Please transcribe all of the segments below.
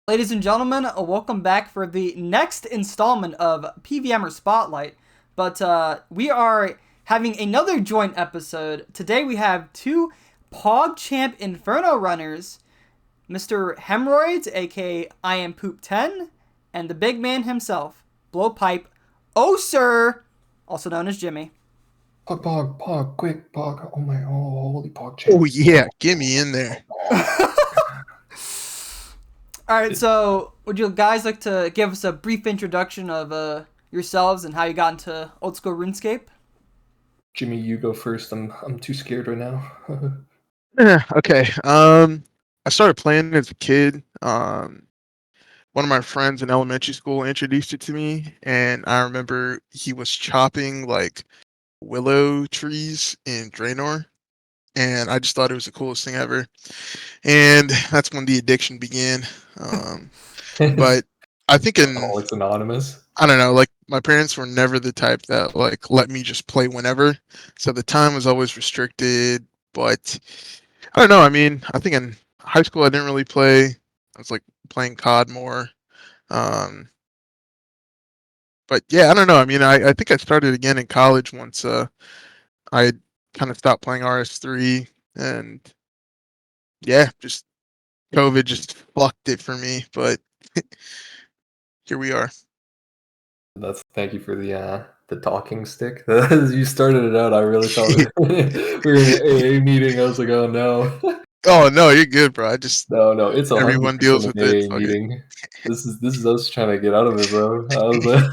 Ladies and gentlemen, welcome back for the next installment of PvMer Spotlight. But we are having another joint episode. Today we have two PogChamp Inferno runners, Mr. Hemorrhoids, aka I Am Poop 10, and the big man himself, Blowpipe, oh sir, also known as Jimmy. Pog, quick, Pog. Oh my, holy Pog Oh champ. yeah, get me in there. Alright, so would you guys like to give us a brief introduction of yourselves and how you got into old school RuneScape? Jimmy, you go first. I'm too scared right now. Okay. I started playing as a kid. One of my friends in elementary school introduced it to me, and I remember he was chopping like willow trees in Draenor, and I just thought it was the coolest thing ever. And that's when the addiction began. But I think Alcoholics Anonymous. I don't know, like my parents were never the type that like let me just play whenever. So the time was always restricted, but I don't know. I mean, I think in high school I didn't really play. I was like playing COD more. Um, but yeah, I don't know. I mean, I think I started again in college once I kind of stopped playing RS3, and yeah, just COVID just fucked it for me. But here we are. Thank you for the talking stick. As you started it out, I really thought we were in an AA meeting. I was like, oh no. Oh no, you're good, bro. I just No, it's 100% everyone deals an with it. AA Fuck it. meeting. This is us trying to get out of it, bro. I was like,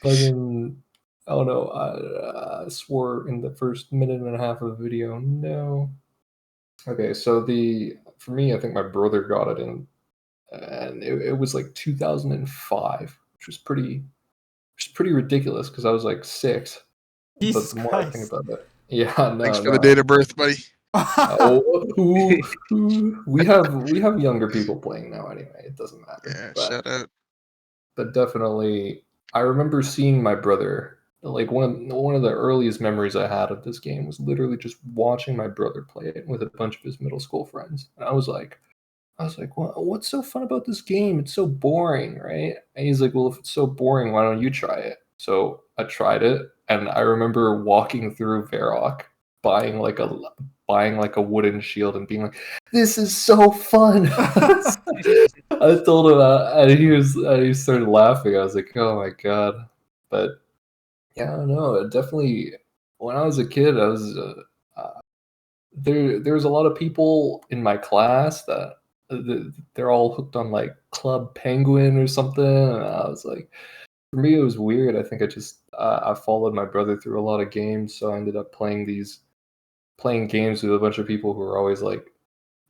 fucking, I don't know. I swore in the first minute and a half of the video. No. Okay, so for me, I think my brother got it in, and it was like 2005, which was pretty ridiculous because I was like 6. But Jesus the more I think Christ. about it, yeah, Thanks no, for the no. date of birth, buddy. Oh, we have younger people playing now anyway. It doesn't matter, Yeah, but shout out. definitely, I remember seeing my brother. Like one of the earliest memories I had of this game was literally just watching my brother play it with a bunch of his middle school friends, and I was like, what's so fun about this game? It's so boring, right? And he's like, well, if it's so boring, why don't you try it? So I tried it, and I remember walking through Varrock, buying like a buying like a wooden shield, and being like, "This is so fun!" I told him that, and he started laughing. I was like, "Oh my god!" But yeah, I don't know. It definitely, when I was a kid, I was there was a lot of people in my class that they're all hooked on like Club Penguin or something. And I was like, for me, it was weird. I think I followed my brother through a lot of games, so I ended up playing games with a bunch of people who were always like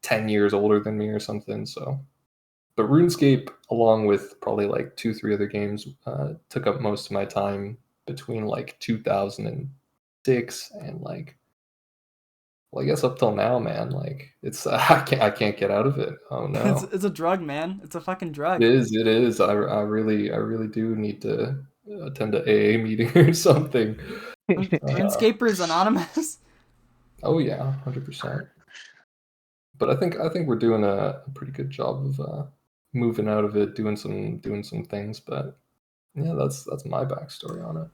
10 years older than me or something. So, but RuneScape, along with probably like 2, 3 other games, took up most of my time between like 2006 and like, well, I guess up till now, man. Like it's I can't get out of it. Oh it's, no, it's a drug, man. It's a fucking drug. it is. I really do need to attend a AA meeting or something. RuneScapers Anonymous. Oh yeah, 100%. But I think we're doing a pretty good job of moving out of it, doing some things. But yeah, that's my backstory on it.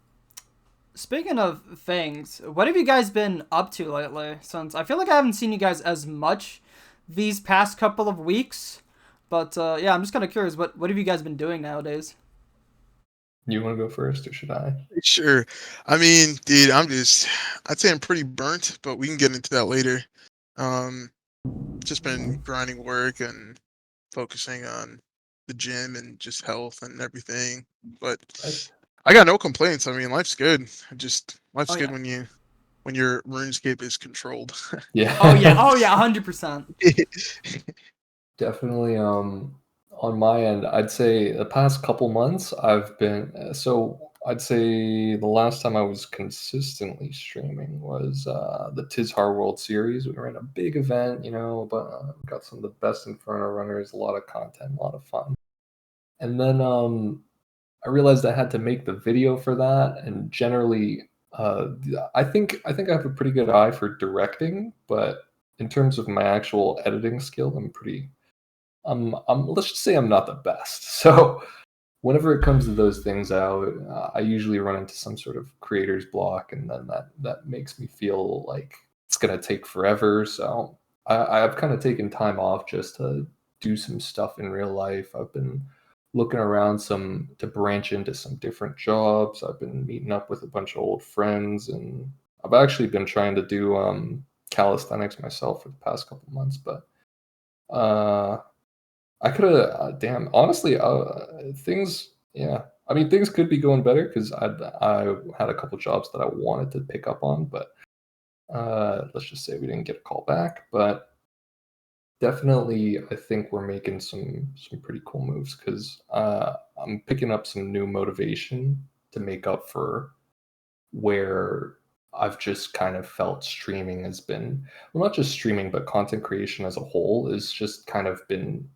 Speaking of things, what have you guys been up to lately? Since I feel like I haven't seen you guys as much these past couple of weeks. But yeah, I'm just kind of curious. What have you guys been doing nowadays? You want to go first, or should I? Sure. I mean, dude, I'd say I'm pretty burnt, but we can get into that later. Um, just been grinding work and focusing on the gym and just health and everything. But Right. I got no complaints. I mean, life's good. Oh Life's good yeah. when your RuneScape is controlled. Oh yeah. Yeah. Oh yeah. 100%. Definitely, on my end, I'd say the past couple months I've been I'd say the last time I was consistently streaming was the Tizhar World Series. We ran a big event, but got some of the best Inferno runners, a lot of content, a lot of fun. And then I realized I had to make the video for that, and generally, I think I have a pretty good eye for directing, but in terms of my actual editing skill, let's just say I'm not the best. So whenever it comes to those things, I usually run into some sort of creator's block, and then that makes me feel like it's gonna take forever. So I've kind of taken time off just to do some stuff in real life. I've been looking around to branch into some different jobs. I've been meeting up with a bunch of old friends, and I've actually been trying to do calisthenics myself for the past couple months. But I could have, damn, honestly, things, yeah. I mean, things could be going better because I had a couple jobs that I wanted to pick up on, but let's just say we didn't get a call back. But definitely, I think we're making some pretty cool moves because I'm picking up some new motivation to make up for where I've just kind of felt streaming has been, well, not just streaming, but content creation as a whole is just kind of been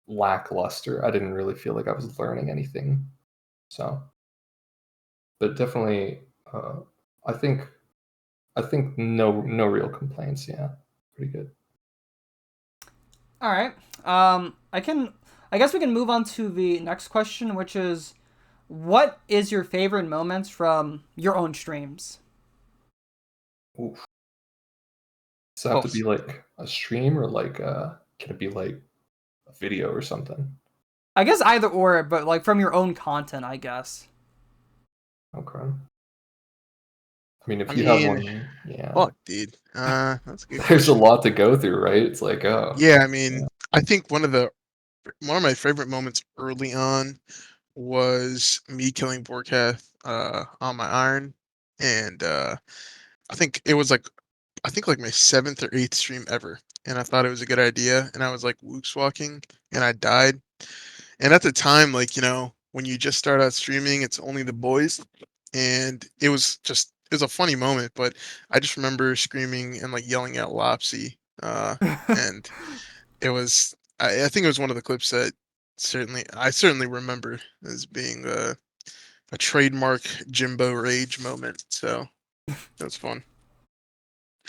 lackluster. I didn't really feel like I was learning anything. So, but definitely, I think no real complaints. Yeah, pretty good. All right. I guess we can move on to the next question, which is, what is your favorite moments from your own streams? Oof. Does it have to be like a stream or like can it be like a video or something? I guess either or, but like from your own content, I guess. Okay. I mean, if I you have mean, one, yeah. fuck, dude. That's a good There's a question. lot to go through, right? It's like, Yeah, I yeah. mean, I think one of my favorite moments early on was me killing Vorkath on my iron, and I think it was like my 7th or 8th stream ever, and I thought it was a good idea, and I was like wooks walking, and I died. And at the time, like, when you just start out streaming, it's only the boys, and it was a funny moment, but I just remember screaming and like yelling at Lopsy, and it was I think it was one of the clips that I certainly remember as being a trademark Jimbo rage moment. So that was fun.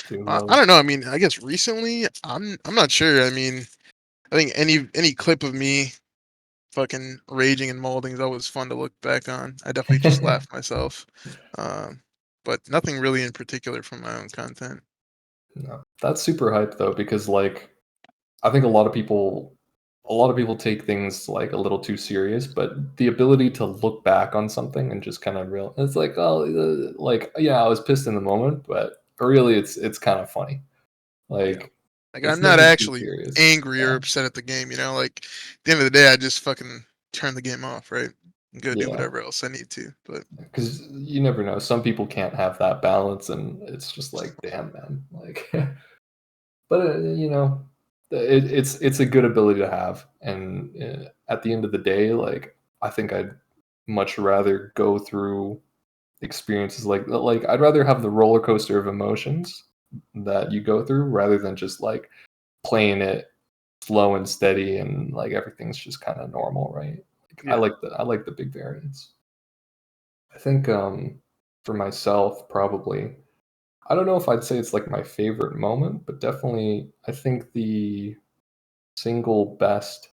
Doing I those. don't know. I mean, I guess recently, I'm not sure. I mean, I think any clip of me fucking raging and molding is always fun to look back on. I definitely just laugh myself. Um, but nothing really in particular from my own content. No, that's super hype though, because like I think a lot of people take things like a little too serious, but the ability to look back on something and just kind of it's like, oh, like, yeah, I was pissed in the moment, but really it's kind of funny. Yeah. Like Like, it's I'm not never too actually serious. angry or Yeah. upset at the game, like, at the end of the day, I just fucking turn the game off, right? And go do Yeah. whatever else I need to. But Because you never know. Some people can't have that balance, and it's just like, damn, man. Like, but it's a good ability to have, and at the end of the day, like I think I'd much rather go through experiences like I'd rather have the roller coaster of emotions that you go through rather than just like playing it slow and steady and like everything's just kind of normal, right? Like, yeah. I like the big variance. I think for myself probably I don't know if I'd say it's like my favorite moment, but definitely I think the single best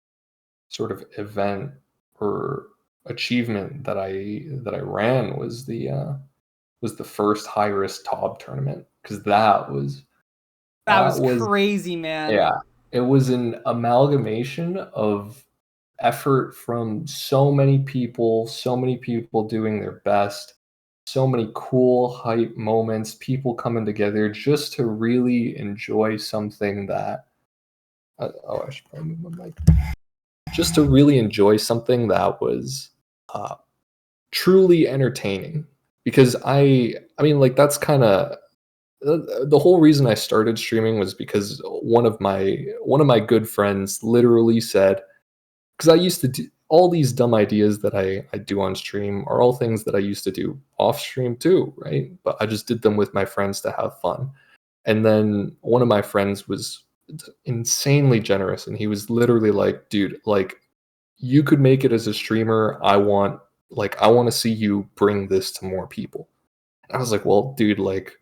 sort of event or achievement that I ran was the first high risk Tob tournament because That was that was crazy, man. yeah, it was an amalgamation of effort from so many people doing their best, so many cool hype moments, people coming together just to really enjoy something that oh, I should probably move my mic. Just to really enjoy something that was uh, truly entertaining. Because I mean, like that's kind of the whole reason I started streaming was because one of my good friends literally said, because I used to do all these dumb ideas that I do on stream are all things that I used to do off stream too, right? But I just did them with my friends to have fun. And then one of my friends was insanely generous, and he was literally like, dude, like you could make it as a streamer. I want to see you bring this to more people. And I was like, well, dude, like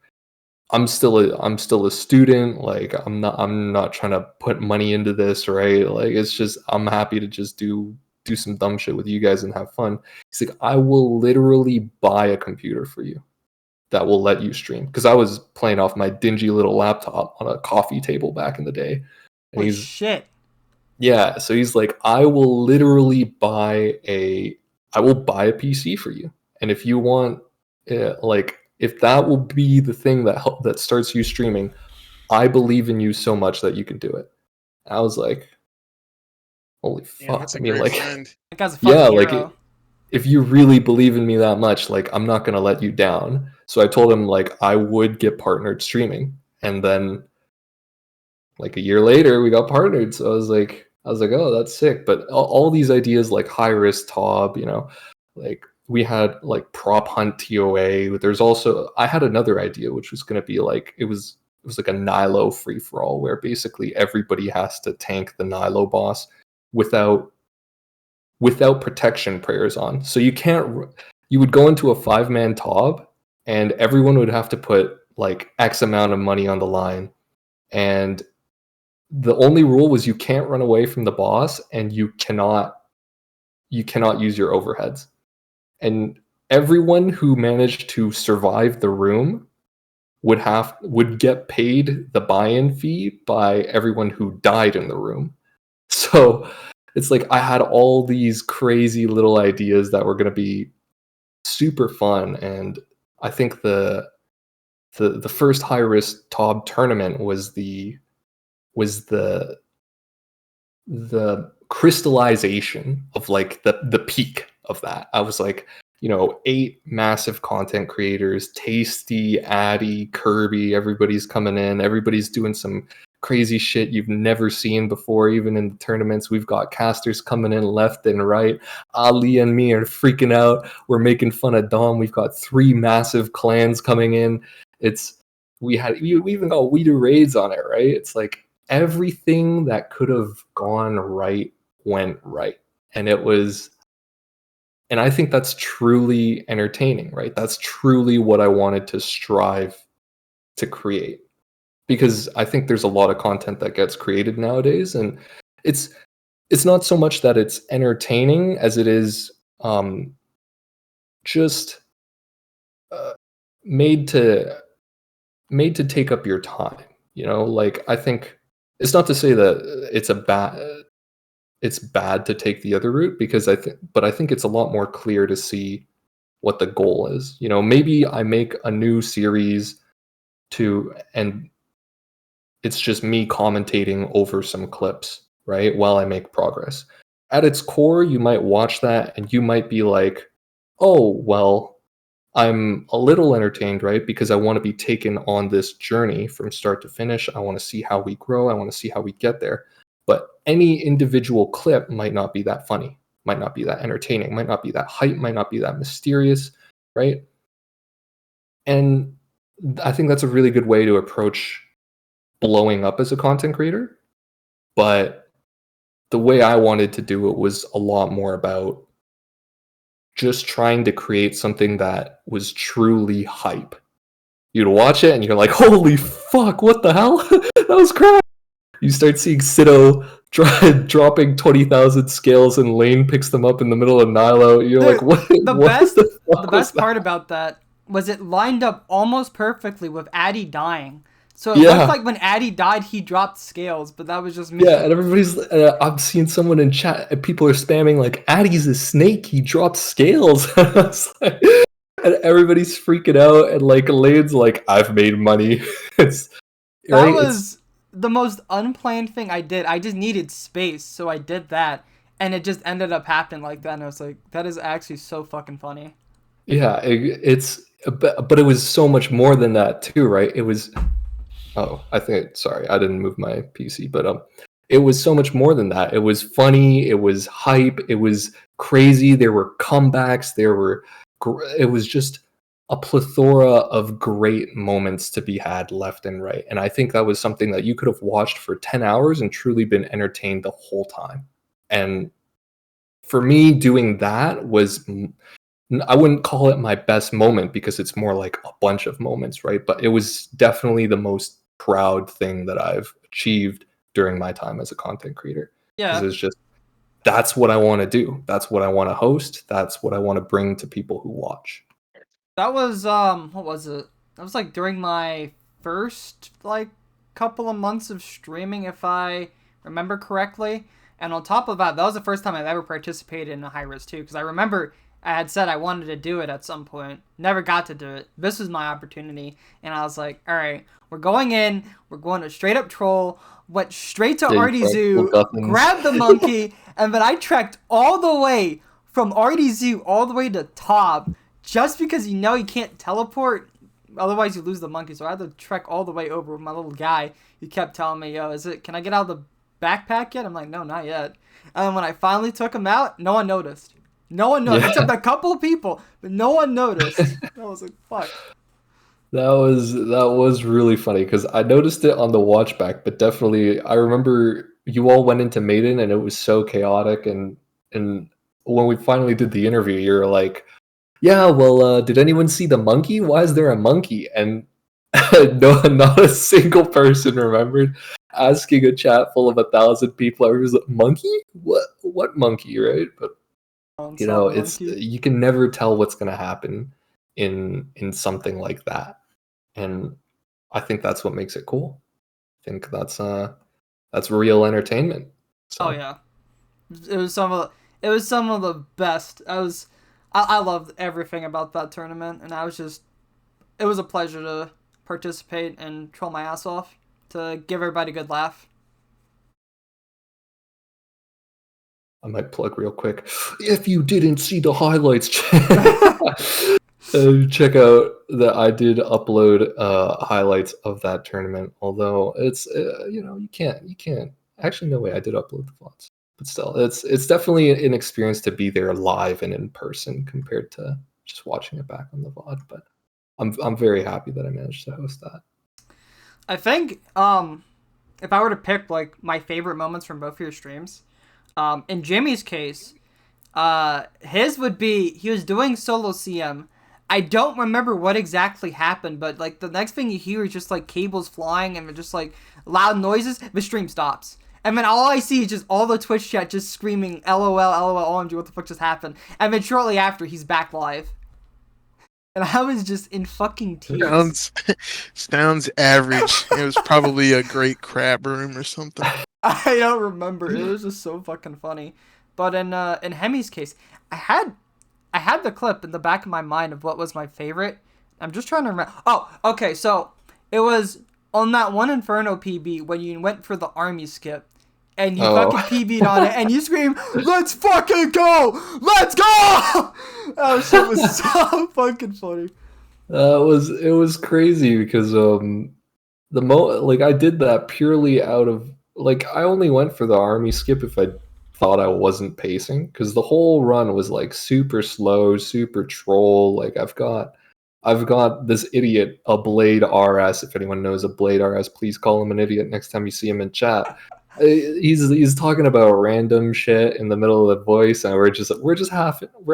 I'm still a student. Like I'm not trying to put money into this, right? Like it's just I'm happy to just do some dumb shit with you guys and have fun. He's like, I will literally buy a computer for you that will let you stream, because I was playing off my dingy little laptop on a coffee table back in the day. And Holy shit. Yeah, so he's like, I will literally buy a PC for you, and if you want, like, if that will be the thing that starts you streaming, I believe in you so much that you can do it. I was like, holy Damn, fuck! that's I a mean, great like, friend. That guy's a yeah, fucking like hero. if you really believe in me that much, like, I'm not gonna let you down. So I told him like I would get partnered streaming, and then like a year later we got partnered. So I was like, oh, that's sick. But all these ideas like high risk TOB, like we had like prop hunt TOA. There's also, I had another idea which was going to be like, it was like a Nilo free for all, where basically everybody has to tank the Nilo boss without protection prayers on. So you would go into a 5-man TOB and everyone would have to put like X amount of money on the line, and the only rule was you can't run away from the boss, and you cannot use your overheads. And everyone who managed to survive the room would get paid the buy-in fee by everyone who died in the room. So it's like I had all these crazy little ideas that were going to be super fun. And I think the first high risk TOB tournament was the crystallization of like the peak of that. I was like, 8 massive content creators, Tasty, Addy, Kirby, everybody's coming in, everybody's doing some crazy shit you've never seen before. Even in the tournaments, we've got casters coming in left and right. Ali and me are freaking out. We're making fun of Dom. We've got 3 massive clans coming in. We even got Weeder raids on it, right? It's like everything that could have gone right went right. And I think that's truly entertaining, right? That's truly what I wanted to strive to create. Because I think there's a lot of content that gets created nowadays, and it's not so much that it's entertaining as it is just made to take up your time. Like, I think it's not to say that it's bad to take the other route, because I think it's a lot more clear to see what the goal is. Maybe I make a new series and it's just me commentating over some clips, right, while I make progress. At its core, you might watch that and you might be like, oh, well, I'm a little entertained, right? Because I want to be taken on this journey from start to finish. I want to see how we grow. I want to see how we get there. But any individual clip might not be that funny, might not be that entertaining, might not be that hype, might not be that mysterious, right? And I think that's a really good way to approach blowing up as a content creator. But the way I wanted to do it was a lot more about just trying to create something that was truly hype. You'd watch it and you're like, holy fuck, what the hell? That was crap. You start seeing Sido dropping 20,000 scales and Lane picks them up in the middle of Nilo. You're like, what? The What best, the fuck the was best part about that was it lined up almost perfectly with Addy dying. So it Yeah. looked like when Addy died, he dropped scales, but that was just me. Yeah, and everybody's. I'm seeing someone in chat, and people are spamming like, "Addy's a snake. He drops scales." And everybody's freaking out, and like Lane's like, "I've made money." It's That right. was the most unplanned thing I did. I just needed space, so I did that, and it just ended up happening like that. And I was like, that is actually so fucking funny. Yeah, it's but it was so much more than that too, right? It was. Oh, sorry, I didn't move my PC, but it was so much more than that. It was funny, it was hype, it was crazy. There were comebacks, it was just a plethora of great moments to be had left and right. And I think that was something that you could have watched for 10 hours and truly been entertained the whole time. And for me, doing that was I wouldn't call it my best moment because it's more like a bunch of moments, right? But it was definitely the most proud thing that I've achieved during my time as a content creator. Because Yeah, it's just, that's what I want to do. That's what I want to host. That's what I want to bring to people who watch. that was what was it? That was like during my first like couple of months of streaming, if I remember correctly. And on top of that, that was the first time I've ever participated in a high risk too. Because I remember I had said I wanted to do it at some point, never got to do it. This was my opportunity, and I was like, all right, we're going in, we're going to straight up troll. Went straight to Artie Zoo, grabbed the monkey, and then I trekked all the way from Artie Zoo all the way to top, just because you can't teleport, otherwise you lose the monkey. So I had to trek all the way over with my little guy. He kept telling me, yo, can I get out of the backpack yet? I'm like, no, not yet. And when I finally took him out, no one noticed. No one noticed, except a couple of people, but no one noticed. I was like, fuck. That was really funny because I noticed it on the watch back, but definitely I remember you all went into Maiden and it was so chaotic, and when we finally did the interview, you're like, yeah, well, did anyone see the monkey? Why is there a monkey? And no, not a single person remembered asking a chat full of 1,000 people. Everyone's like, monkey? What monkey, right? But it's you can never tell what's gonna happen in something like that. And I think that's what makes it cool. I think that's real entertainment. So. Oh yeah, it was some of the best. I loved everything about that tournament, and it was a pleasure to participate and troll my ass off to give everybody a good laugh. I might plug real quick. If you didn't see the highlights, check out that I did upload highlights of that tournament. Although it's you can't actually, no way, I did upload the VODs, but still it's definitely an experience to be there live and in person compared to just watching it back on the VOD. But I'm very happy that I managed to host that. I think if I were to pick like my favorite moments from both of your streams, in Jimmy's case, his would be he was doing solo CM. I don't remember what exactly happened, but like the next thing you hear is just like cables flying and just like loud noises. The stream stops. And then all I see is just all the Twitch chat just screaming LOL, LOL, OMG, what the fuck just happened? And then shortly after, he's back live. And I was just in fucking tears. Sounds average. It was probably a great crab room or something. I don't remember. It was just so fucking funny. But in Hemmiez case, I had the clip in the back of my mind of what was my favorite. I'm just trying to remember. Oh, okay. So it was on that one Inferno PB when you went for the army skip. And you fucking PB'd on it, and you scream, "Let's fucking go! Let's go!" That shit was so fucking funny. It was crazy because I did that purely out of like I only went for the army skip if I thought I wasn't pacing, because the whole run was like super slow, super troll. Like I've got this idiot, a Blade RS. If anyone knows a Blade RS, please call him an idiot next time you see him in chat. He's talking about random shit in the middle of the voice, and we're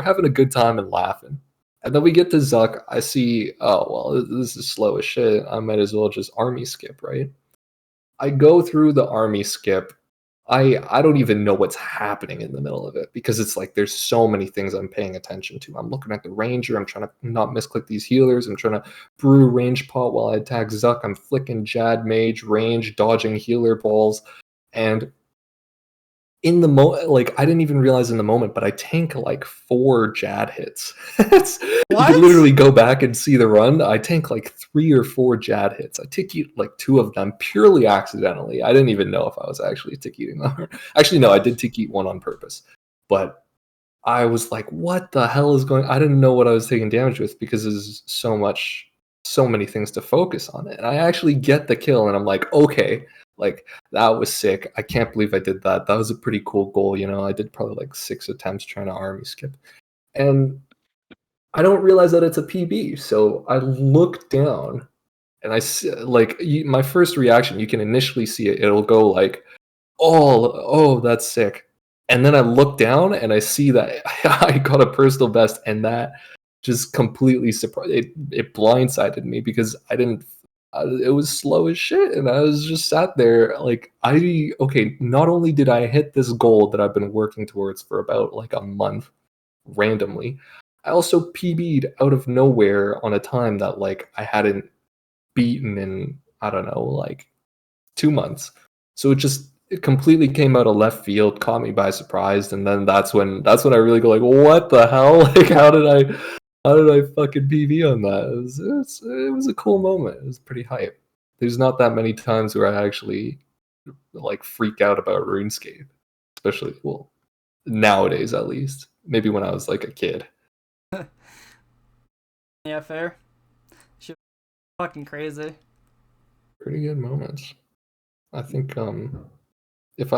having a good time and laughing. And then we get to Zuck. I see, oh well, this is slow as shit. I might as well just army skip, right? I go through the army skip. I don't even know what's happening in the middle of it because it's like there's so many things I'm paying attention to. I'm looking at the ranger. I'm trying to not misclick these healers. I'm trying to brew range pot while I attack Zuck. I'm flicking Jad mage range, dodging healer balls. And in the moment, like I didn't even realize in the moment, but I tank like 4 Jad hits. You can literally go back and see the run. I tank like 3 or 4 Jad hits. I tick eat like 2 of them purely accidentally. I didn't even know if I was actually tick eating them. Actually, no, I did tick eat 1 on purpose. But I was like, what the hell is going on? I didn't know what I was taking damage with because there's so many things to focus on. And I actually get the kill and I'm like, okay. Like, that was sick. I can't believe I did that. That was a pretty cool goal, I did probably like 6 attempts trying to army skip. And I don't realize that it's a PB. So I look down and I see, like, my first reaction, you can initially see it. It'll go like, oh, that's sick. And then I look down and I see that I got a personal best, and that just completely surprised. It blindsided me because I didn't. It was slow as shit, and I was just sat there like, okay. Not only did I hit this goal that I've been working towards for about like a month randomly, I also PB'd out of nowhere on a time that like I hadn't beaten in, I don't know, like 2 months. So it completely came out of left field, caught me by surprise, and then that's when I really go like, what the hell? Like, how did I fucking PV on that? It was a cool moment. It was pretty hype. There's not that many times where I actually like freak out about RuneScape, especially, well, nowadays at least. Maybe when I was like a kid. Yeah, fair. Shit, fucking crazy. Pretty good moments. I think if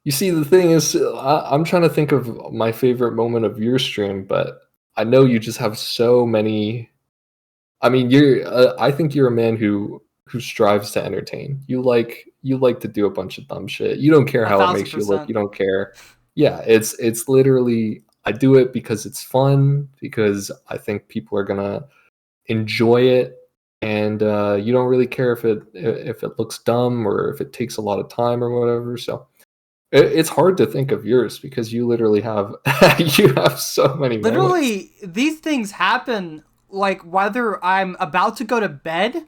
you see, the thing is, I'm trying to think of my favorite moment of your stream, but I know you just have so many. I mean, I think you're a man who strives to entertain. You like to do a bunch of dumb shit. You don't care how it makes you look. 1,000%. You don't care. Yeah, it's literally, I do it because it's fun, because I think people are gonna enjoy it, and you don't really care if it looks dumb or if it takes a lot of time or whatever. So it's hard to think of yours because you literally have you have so many moments. Literally, these things happen like whether I'm about to go to bed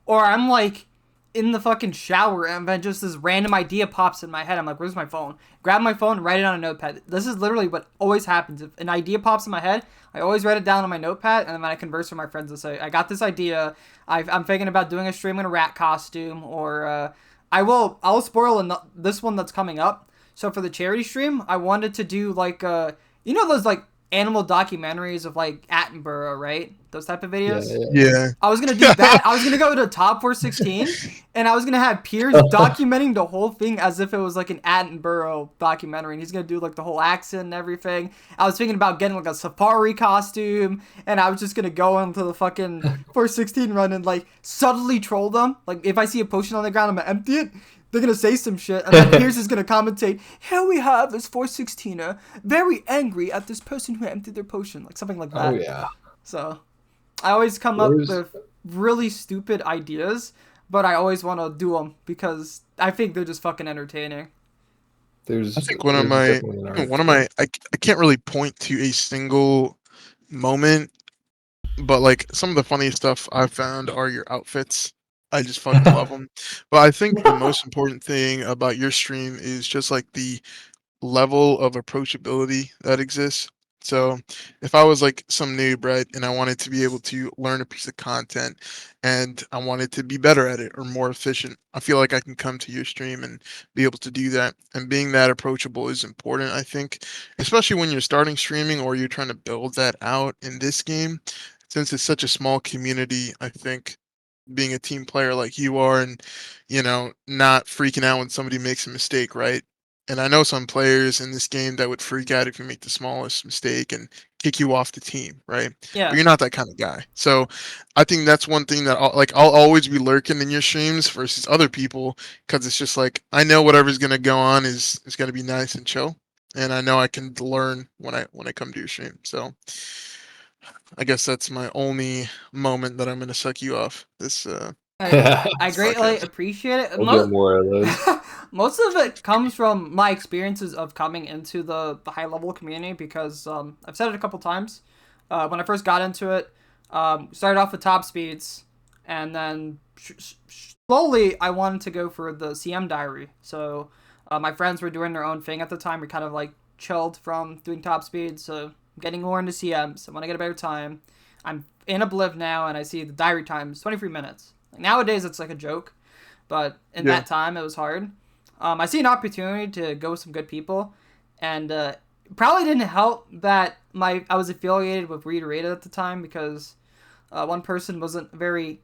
or I'm like in the fucking shower, and then just this random idea pops in my head. I'm like, where's my phone? Grab my phone, write it on a notepad. This is literally what always happens. If an idea pops in my head, I always write it down on my notepad, and then I converse with my friends and say, I got this idea. I'm thinking about doing a stream in a rat costume, or I'll spoil this one that's coming up. So for the charity stream, I wanted to do like those like animal documentaries of like Attenborough, right? Those type of videos. Yeah. I was gonna do that. I was gonna go to Top 416, and I was gonna have Piers documenting the whole thing as if it was like an Attenborough documentary, and he's gonna do like the whole accent and everything. I was thinking about getting like a safari costume, and I was just gonna go into the fucking 416 run and like subtly troll them. Like if I see a potion on the ground, I'm gonna empty it. They're gonna say some shit, and then Piers is gonna commentate, here we have this 416er, very angry at this person who emptied their potion, like something like that. Oh yeah. So I always come up with really stupid ideas, but I always want to do them because I think they're just fucking entertaining. I think one of my I can't really point to a single moment, but like some of the funniest stuff I've found are your outfits. I just fucking love them. But I think the most important thing about your stream is just like the level of approachability that exists. So if I was like some noob, right, and I wanted to be able to learn a piece of content and I wanted to be better at it or more efficient, I feel like I can come to your stream and be able to do that. And being that approachable is important, I think, especially when you're starting streaming or you're trying to build that out in this game. Since it's such a small community, I think being a team player like you are and, not freaking out when somebody makes a mistake, right? And I know some players in this game that would freak out if you make the smallest mistake and kick you off the team, right? Yeah. But you're not that kind of guy. So I think that's one thing that I'll always be lurking in your streams versus other people, because it's just like I know whatever's gonna go on is gonna be nice and chill, and I know I can learn when I come to your stream. So I guess that's my only moment that I'm gonna suck you off. I greatly appreciate it. I'll get more of those. Most of it comes from my experiences of coming into the high level community because I've said it a couple times. When I first got into it, started off with top speeds, and then slowly I wanted to go for the CM diary. So my friends were doing their own thing at the time. We kind of like chilled from doing top speeds, so I'm getting more into CMs. I want to get a better time. I'm in Obliv now, and I see the diary time is 23 minutes. Like, nowadays, it's like a joke, but in that time, it was hard. I see an opportunity to go with some good people, and probably didn't help that I was affiliated with Reader at the time because one person wasn't very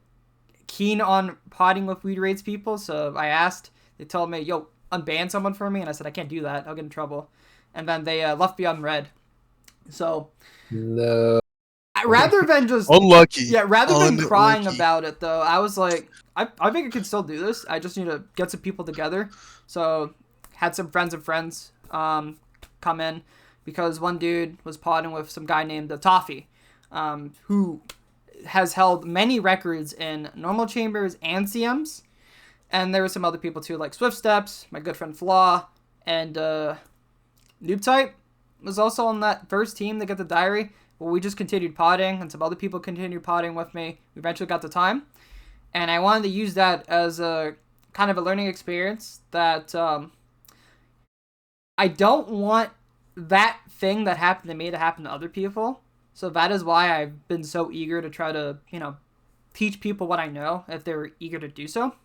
keen on potting with Reader people, so I asked. They told me, yo, unban someone for me, and I said, I can't do that. I'll get in trouble. And then they left me unread. So, no. Rather than just unlucky. Yeah, rather than crying about it though, I was like, I think I can still do this. I just need to get some people together. So had some friends of friends come in, because one dude was podding with some guy named Toffee, who has held many records in normal chambers and CMs. And there were some other people too, like Swift Steps, my good friend Flaw, and Noob Type was also on that first team to get the diary. Well, we just continued podding, and some other people continued podding with me. We eventually got the time, and I wanted to use that as a kind of a learning experience that I don't want that thing that happened to me to happen to other people. So that is why I've been so eager to try to, teach people what I know if they're eager to do so.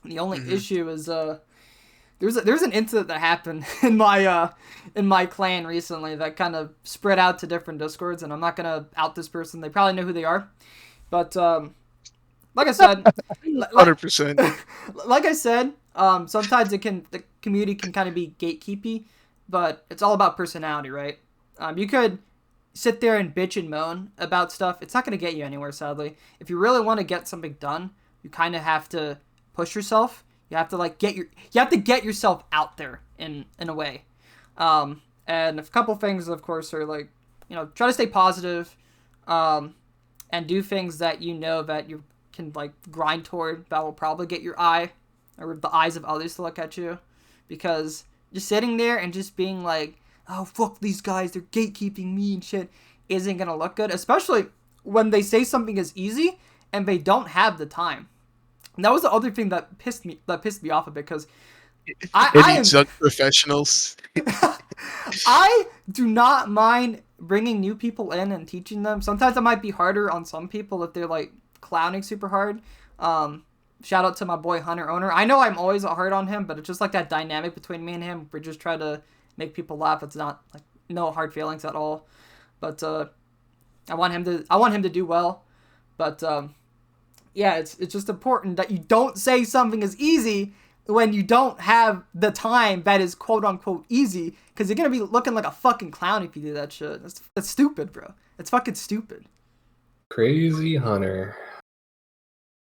The only issue is there's an incident that happened in my clan recently that kind of spread out to different Discords, and I'm not gonna out this person. They probably know who they are, but like I said, 100%. Like I said, sometimes the community can kind of be gatekeepy, but it's all about personality, right? You could sit there and bitch and moan about stuff. It's not going to get you anywhere, sadly. If you really want to get something done, you kind of have to push yourself. You have to get yourself out there in a way. And a couple things, of course, are try to stay positive, and do things that that you can grind toward, that will probably get your eye or the eyes of others to look at you. Because just sitting there and just being like, oh, fuck these guys, they're gatekeeping me and shit, isn't gonna look good, especially when they say something is easy and they don't have the time. And that was the other thing that pissed me off a bit, because I am such professionals. I do not mind bringing new people in and teaching them. Sometimes it might be harder on some people if they're clowning super hard. Shout out to my boy Hunter Owner. I know I'm always hard on him, but it's just that dynamic between me and him. We just try to make people laugh. It's not no hard feelings at all. But I want him to do well. But yeah, it's just important that you don't say something is easy when you don't have the time that is quote unquote easy, because you're gonna be looking like a fucking clown if you do that shit. That's stupid, bro. It's fucking stupid. Crazy Hunter.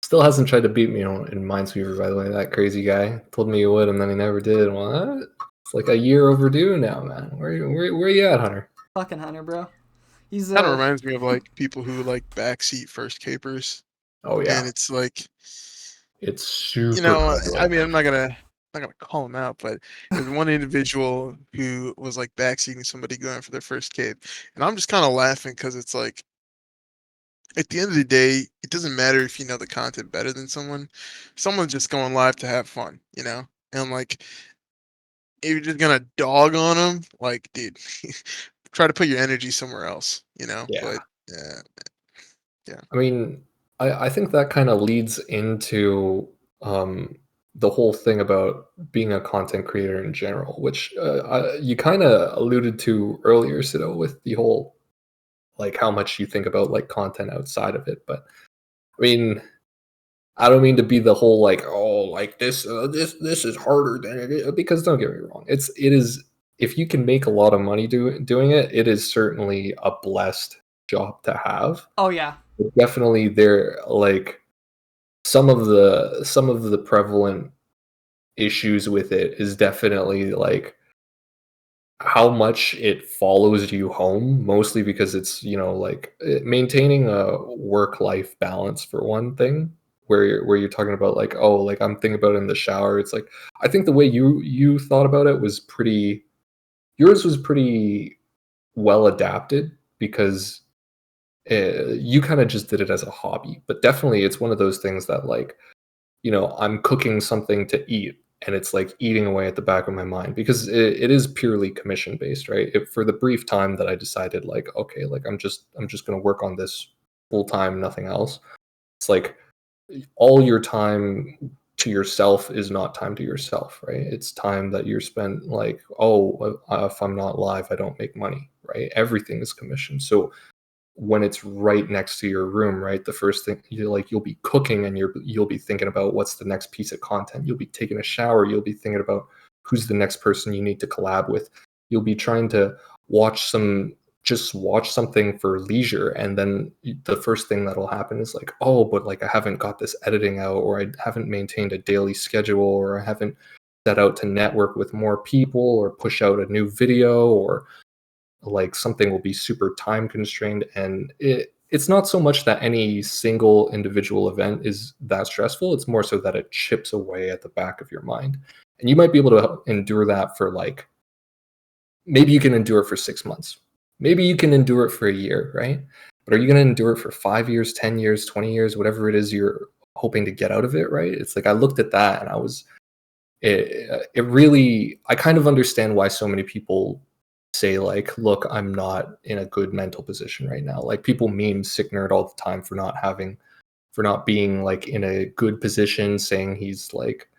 Still hasn't tried to beat me in Minesweeper, by the way. That crazy guy told me he would, and then he never did. What? It's like a year overdue now, man. Where you at, Hunter? Fucking Hunter, bro. He's Kind of reminds me of people who backseat first capers. Oh yeah, and it's it's super. I mean, I'm not gonna call him out, but there's one individual who was backseating somebody going for their first cape, and I'm just kind of laughing because it's at the end of the day, it doesn't matter if you know the content better than someone. Someone's just going live to have fun, and if you're just gonna dog on them, dude, try to put your energy somewhere else, Yeah. But yeah. I mean, I think that kind of leads into the whole thing about being a content creator in general, which you kind of alluded to earlier, Sido, with the whole how much you think about content outside of it. But I mean, I don't mean to be the whole this is harder than it is, because don't get me wrong, it is, if you can make a lot of money doing it, it is certainly a blessed job to have. Oh yeah. But definitely there some of the prevalent issues with it is definitely how much it follows you home, mostly because it's maintaining a work-life balance, for one thing, where you're talking about I'm thinking about it in the shower. It's I think the way you thought about it was yours was pretty well adapted, because you kind of just did it as a hobby. But definitely it's one of those things that I'm cooking something to eat, and it's eating away at the back of my mind, because it is purely commission based, right? For the brief time that I decided okay, I'm just going to work on this full time, nothing else. It's all your time to yourself is not time to yourself, right? It's time that you're spent if I'm not live, I don't make money, right? Everything is commission. So when it's right next to your room, right, the first thing you'll be cooking, and you'll be thinking about what's the next piece of content. You'll be taking a shower, you'll be thinking about who's the next person you need to collab with. You'll be trying to watch something for leisure, and then the first thing that'll happen is but I haven't got this editing out, or I haven't maintained a daily schedule, or I haven't set out to network with more people or push out a new video, or like something will be super time constrained. And it's not so much that any single individual event is that stressful. It's more so that it chips away at the back of your mind. And you might be able to endure that for like, maybe you can endure it for 6 months. Maybe you can endure it for a year, right? But are you going to endure it for 5 years, 10 years, 20 years, whatever it is you're hoping to get out of it, right? It's like I looked at that and it really, I kind of understand why so many people say like, look, I'm not in a good mental position right now. Like people meme Sick Nerd all the time for not being like in a good position, saying he's like,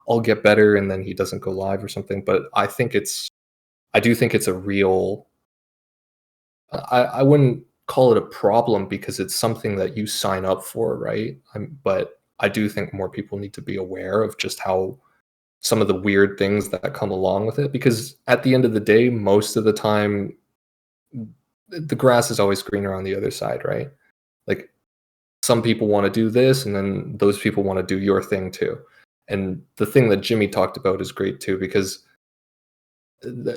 I'll get better, and then he doesn't go live or something. But I do think it's a real, I wouldn't call it a problem because it's something that you sign up for, right? But I do think more people need to be aware of just how some of the weird things that come along with it, because at the end of the day, most of the time, the grass is always greener on the other side, right? Like some people want to do this, and then those people want to do your thing too. And the thing that Jimmy talked about is great too, because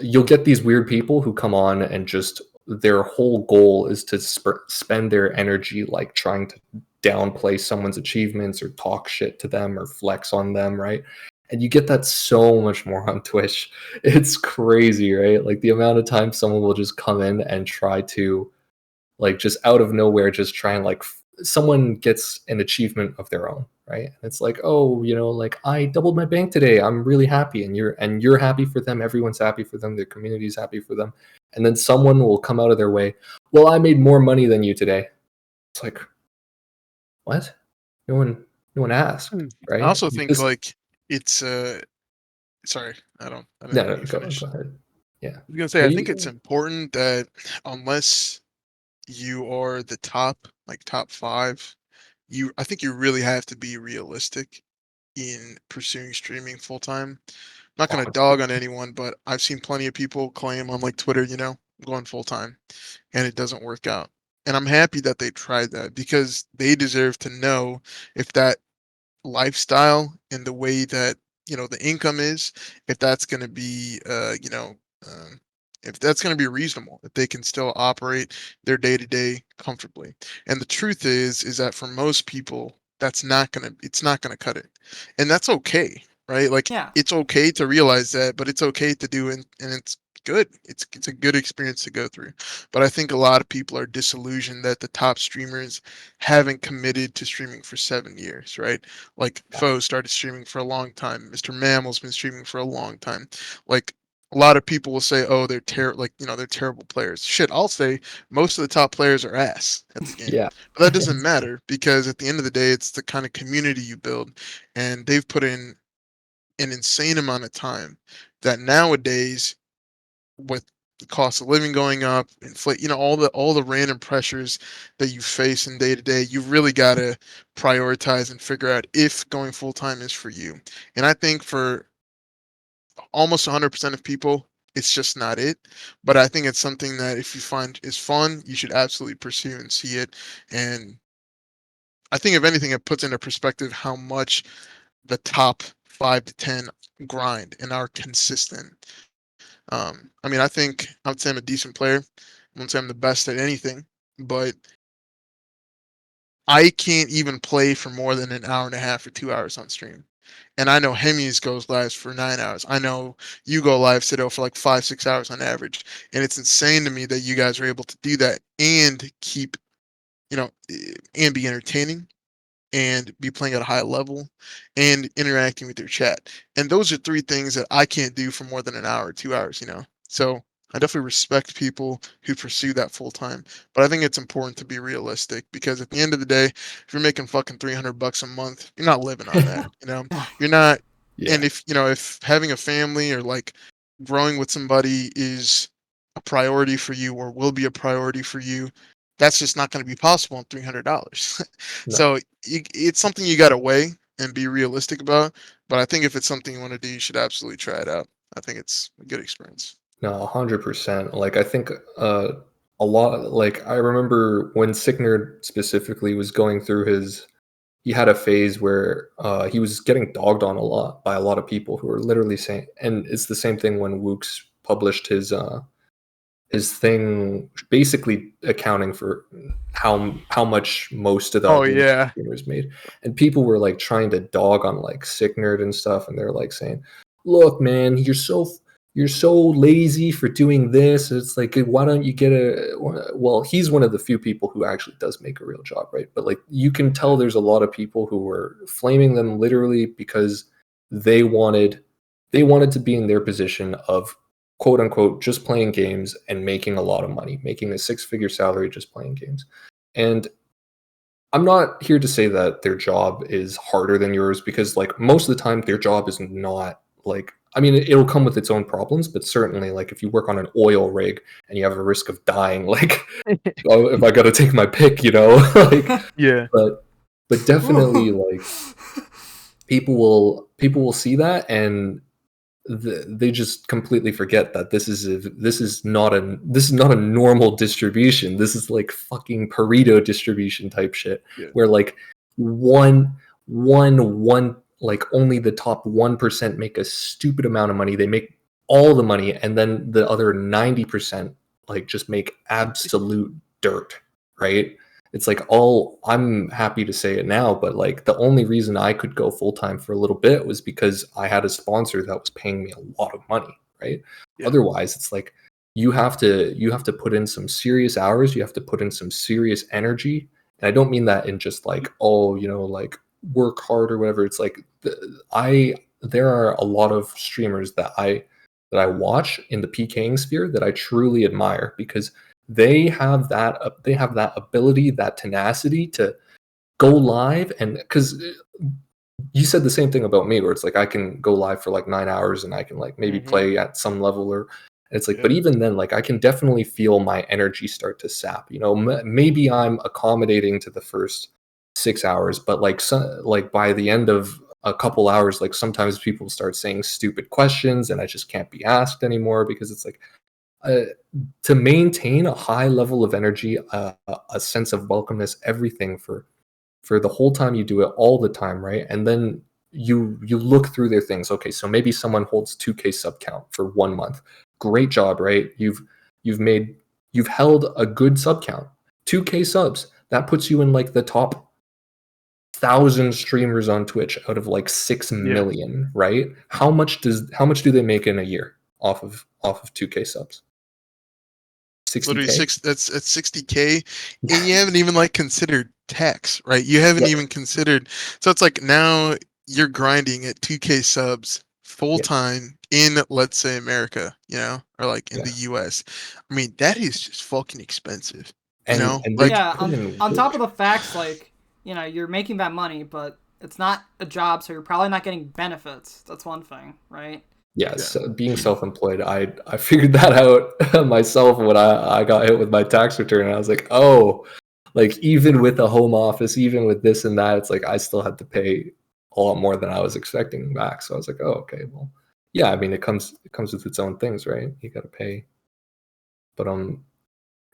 you'll get these weird people who come on and just their whole goal is to spend their energy like trying to downplay someone's achievements or talk shit to them or flex on them, right? And you get that so much more on Twitch. It's crazy, right? Like the amount of times someone will just come in and try to like just out of nowhere just try and like someone gets an achievement of their own, right? And it's like, oh, like I doubled my bank today, I'm really happy, and you're happy for them, everyone's happy for them, their community's happy for them. And then someone will come out of their way, well, I made more money than you today. It's like, what? No one asked, right? I also think like it's sorry, I didn't No, let you go finish. ahead. Yeah. I was gonna say I think it's important that unless you are the top, like top 5, I think you really have to be realistic in pursuing streaming full time. Not gonna dog on anyone, but I've seen plenty of people claim on like Twitter, I'm going full time, and it doesn't work out. And I'm happy that they tried that because they deserve to know if that lifestyle and the way that the income is, if that's going to be um, if that's going to be reasonable, if they can still operate their day to day comfortably. And the truth is that for most people it's not going to cut it, and that's okay, right? Like Yeah. it's okay to realize that, but it's okay to do, and it's good. It's a good experience to go through. But I think a lot of people are disillusioned that the top streamers haven't committed to streaming for 7 years, right? Like Foe started streaming for a long time. Mr. Mammal's been streaming for a long time. Like a lot of people will say, "Oh, they're they're terrible players." Shit, I'll say most of the top players are ass at the game. Yeah. But that doesn't matter because at the end of the day, it's the kind of community you build, and they've put in an insane amount of time that nowadays, with the cost of living going up, inflate, all the random pressures that you face in day to day, you really got to prioritize and figure out if going full time is for you. And I think for almost 100% of people, it's just not it. But I think it's something that if you find is fun, you should absolutely pursue and see it. And I think if anything, it puts into perspective how much the top 5 to 10 grind and are consistent. I mean, I think I would say I'm a decent player. I wouldn't say I'm the best at anything, but I can't even play for more than an hour and a half or 2 hours on stream. And I know Hemmiez goes live for 9 hours. I know you go live, Sido, for like 5, 6 hours on average. And it's insane to me that you guys are able to do that and keep, and be entertaining and be playing at a high level and interacting with your chat. And those are 3 things that I can't do for more than an hour, 2 hours. So I definitely respect people who pursue that full time. But I think it's important to be realistic because at the end of the day, if you're making fucking $300 a month, you're not living on that. You're not. Yeah. And if having a family or like growing with somebody is a priority for you or will be a priority for you, that's just not going to be possible on $300. No. So it's something you got to weigh and be realistic about. But I think if it's something you want to do, you should absolutely try it out. I think it's a good experience. No, 100%. Like I think a lot, like I remember when Sicknerd specifically was going through his he had a phase where he was getting dogged on a lot by a lot of people who were literally saying, and it's the same thing when Wooks published his thing, basically accounting for how much most of the Oh other yeah. streamers made, and people were like trying to dog on like Sick Nerd and stuff, and they're like saying, "Look, man, you're so lazy for doing this." It's like, why don't you get a? Well, he's one of the few people who actually does make a real job, right? But like, you can tell there's a lot of people who were flaming them literally because they wanted to be in their position of quote unquote just playing games and making a lot of money, making a 6-figure salary just playing games. And I'm not here to say that their job is harder than yours, because like most of the time their job is not like, I mean, it'll come with its own problems, but certainly like if you work on an oil rig and you have a risk of dying, like, oh, if I got to take my pick, like, Yeah. but definitely like people will see that, and they just completely forget that this is not a normal distribution. This is like fucking Pareto distribution type shit, Yeah. where like one like only the top 1% make a stupid amount of money. They make all the money, and then the other 90% like just make absolute dirt, right? It's like, all, I'm happy to say it now, but like the only reason I could go full time for a little bit was because I had a sponsor that was paying me a lot of money, right? Yeah. Otherwise, it's like you have to put in some serious hours, you have to put in some serious energy. And I don't mean that in just like, oh, like work hard or whatever. It's like there are a lot of streamers that I watch in the PKing sphere that I truly admire, because they have that ability, that tenacity to go live. And because you said the same thing about me, where it's like I can go live for like 9 hours and I can like maybe play at some level, or it's like, Yeah. but even then, like I can definitely feel my energy start to sap. Maybe I'm accommodating to the first 6 hours, but like by the end of a couple hours, like sometimes people start saying stupid questions and I just can't be asked anymore, because it's like, to maintain a high level of energy, a sense of welcomeness, everything for the whole time you do it, all the time, right? And then you look through their things. Okay, so maybe someone holds 2K sub count for 1 month. Great job, right? You've held a good sub count, 2K subs. That puts you in like the top 1,000 streamers on Twitch out of like 6 million, right? How much do they make in a year off of 2K subs? Literally 60K? that's 60K, and you haven't even like considered tax, right? You haven't Yeah. even considered. So it's like now you're grinding at 2K subs full Yeah. time in, let's say, America, or like in Yeah. the US. I mean, that is just fucking expensive, And they like. Yeah, put in on top of work. the facts, like, you're making that money, but it's not a job, so you're probably not getting benefits. That's one thing, right? Yes, being self-employed, I figured that out myself when I got hit with my tax return. And I was like, oh, like even with a home office, even with this and that, it's like I still had to pay a lot more than I was expecting back. So I was like, oh, okay, well, yeah. I mean, it comes with its own things, right? You got to pay, but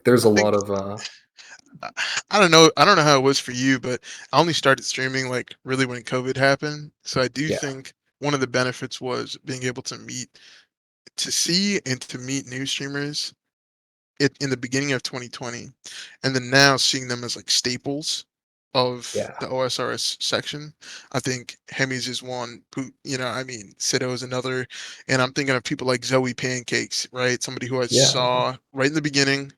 there's a I think lot of I don't know. I don't know how it was for you, but I only started streaming like really when COVID happened. So I do yeah, think one of the benefits was being able to see and to meet new streamers in the beginning of 2020, and then now seeing them as like staples of yeah, the OSRS section. I think Hemmiez is one. I mean, Sido is another, and I'm thinking of people like Zoe Pancakes, right? Somebody who I yeah, saw right in the beginning,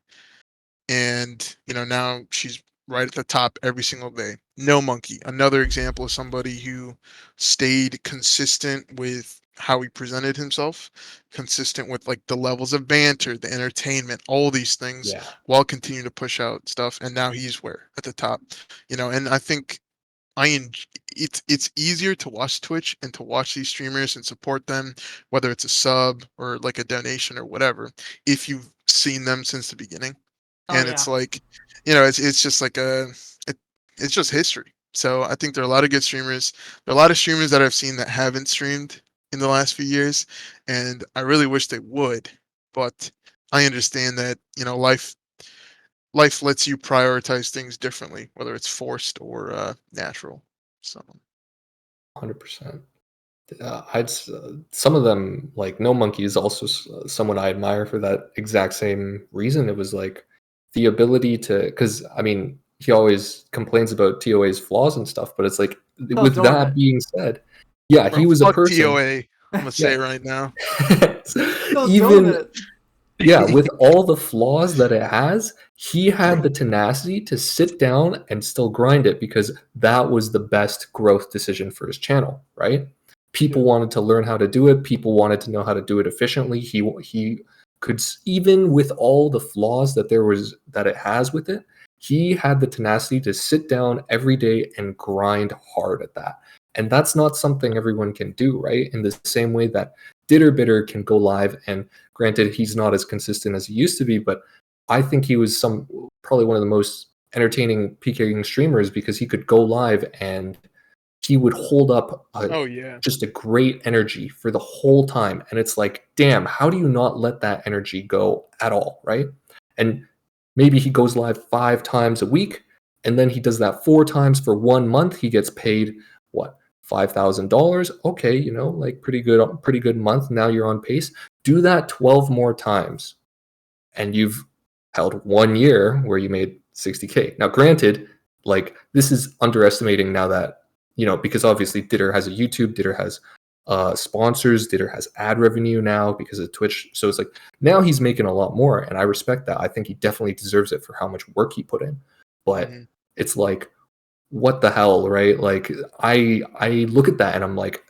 and now she's right at the top every single day. No Monkey, another example of somebody who stayed consistent with how he presented himself, consistent with like the levels of banter, the entertainment, all these things, yeah, while continuing to push out stuff. And now he's where at the top. And I think it's easier to watch Twitch and to watch these streamers and support them, whether it's a sub or like a donation or whatever, if you've seen them since the beginning. Oh And yeah. it's like, it's just like it's just history. So I think there are a lot of good streamers. There are a lot of streamers that I've seen that haven't streamed in the last few years, and I really wish they would. But I understand that life lets you prioritize things differently, whether it's forced or natural. So 100%. Some of them, like No Monkey is also someone I admire for that exact same reason. It was like the ability to, because I mean, he always complains about TOA's flaws and stuff, but it's like, Still with doing that it. being said, yeah, bro, he was a fuck person. TOA. I'm gonna say Yeah. it right now. Still doing Even it. yeah, with all the flaws that it has, he had the tenacity to sit down and still grind it because that was the best growth decision for his channel, right? People wanted to learn how to do it. People wanted to know how to do it efficiently. He could, even with all the flaws that it has with it, he had the tenacity to sit down every day and grind hard at that. And that's not something everyone can do, right? In the same way that Bitter can go live, and granted, he's not as consistent as he used to be, but I think he was probably one of the most entertaining PKing streamers because he could go live and he would hold up Oh yeah. just a great energy for the whole time. And it's like, damn, how do you not let that energy go at all, right? And maybe he goes live 5 times a week, and then he does that 4 times for 1 month. He gets paid what, $5,000? Okay, like pretty good month. Now you're on pace. Do that 12 more times, and you've held 1 year where you made 60K. Now, granted, like this is underestimating now that, because obviously Ditter has a YouTube, Ditter has sponsors, Ditter has ad revenue now because of Twitch. So it's like now he's making a lot more, and I respect that. I think he definitely deserves it for how much work he put in. But it's like, what the hell, right? Like I look at that and I'm like,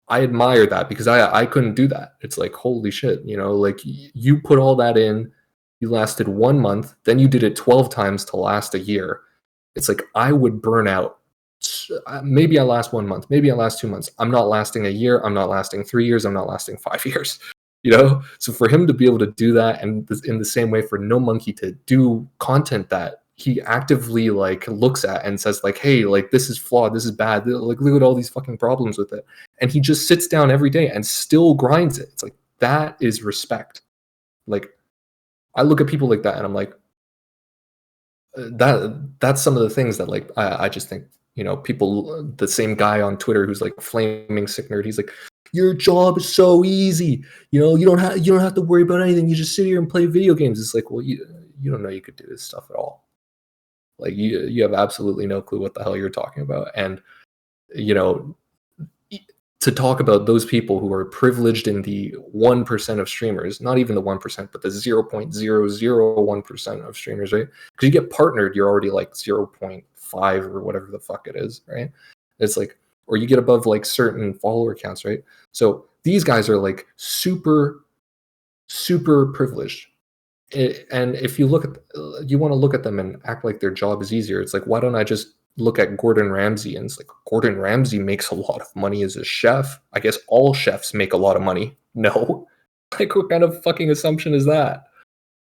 I admire that because I couldn't do that. It's like, holy shit, like you put all that in, you lasted 1 month, then you did it 12 times to last a year. It's like I would burn out. Maybe I last 1 month, maybe I last 2 months. I'm not lasting a year, I'm not lasting 3 years, I'm not lasting 5 years. So for him to be able to do that, and in the same way for No Monkey to do content that he actively like looks at and says like, hey, like this is flawed, this is bad, like look at all these fucking problems with it, and he just sits down every day and still grinds it. It's like, that is respect. Like I look at people like that and I'm like, that's some of the things that like I just think, people, the same guy on Twitter who's like flaming sick nerd, he's like, your job is so easy, you don't have to worry about anything, you just sit here and play video games. It's like, well, you don't know you could do this stuff at all. Like you have absolutely no clue what the hell you're talking about. And to talk about those people who are privileged in the 1% of streamers, not even the 1%, but the 0.001% of streamers, right? Because you get partnered, you're already like 0.5 or whatever the fuck it is, right? It's like, or you get above like certain follower counts, right? So these guys are like super, super privileged. And if you want to look at them and act like their job is easier, it's like, why don't I just look at Gordon Ramsay? And it's like, Gordon Ramsay makes a lot of money as a chef. I guess all chefs make a lot of money. No. Like, what kind of fucking assumption is that?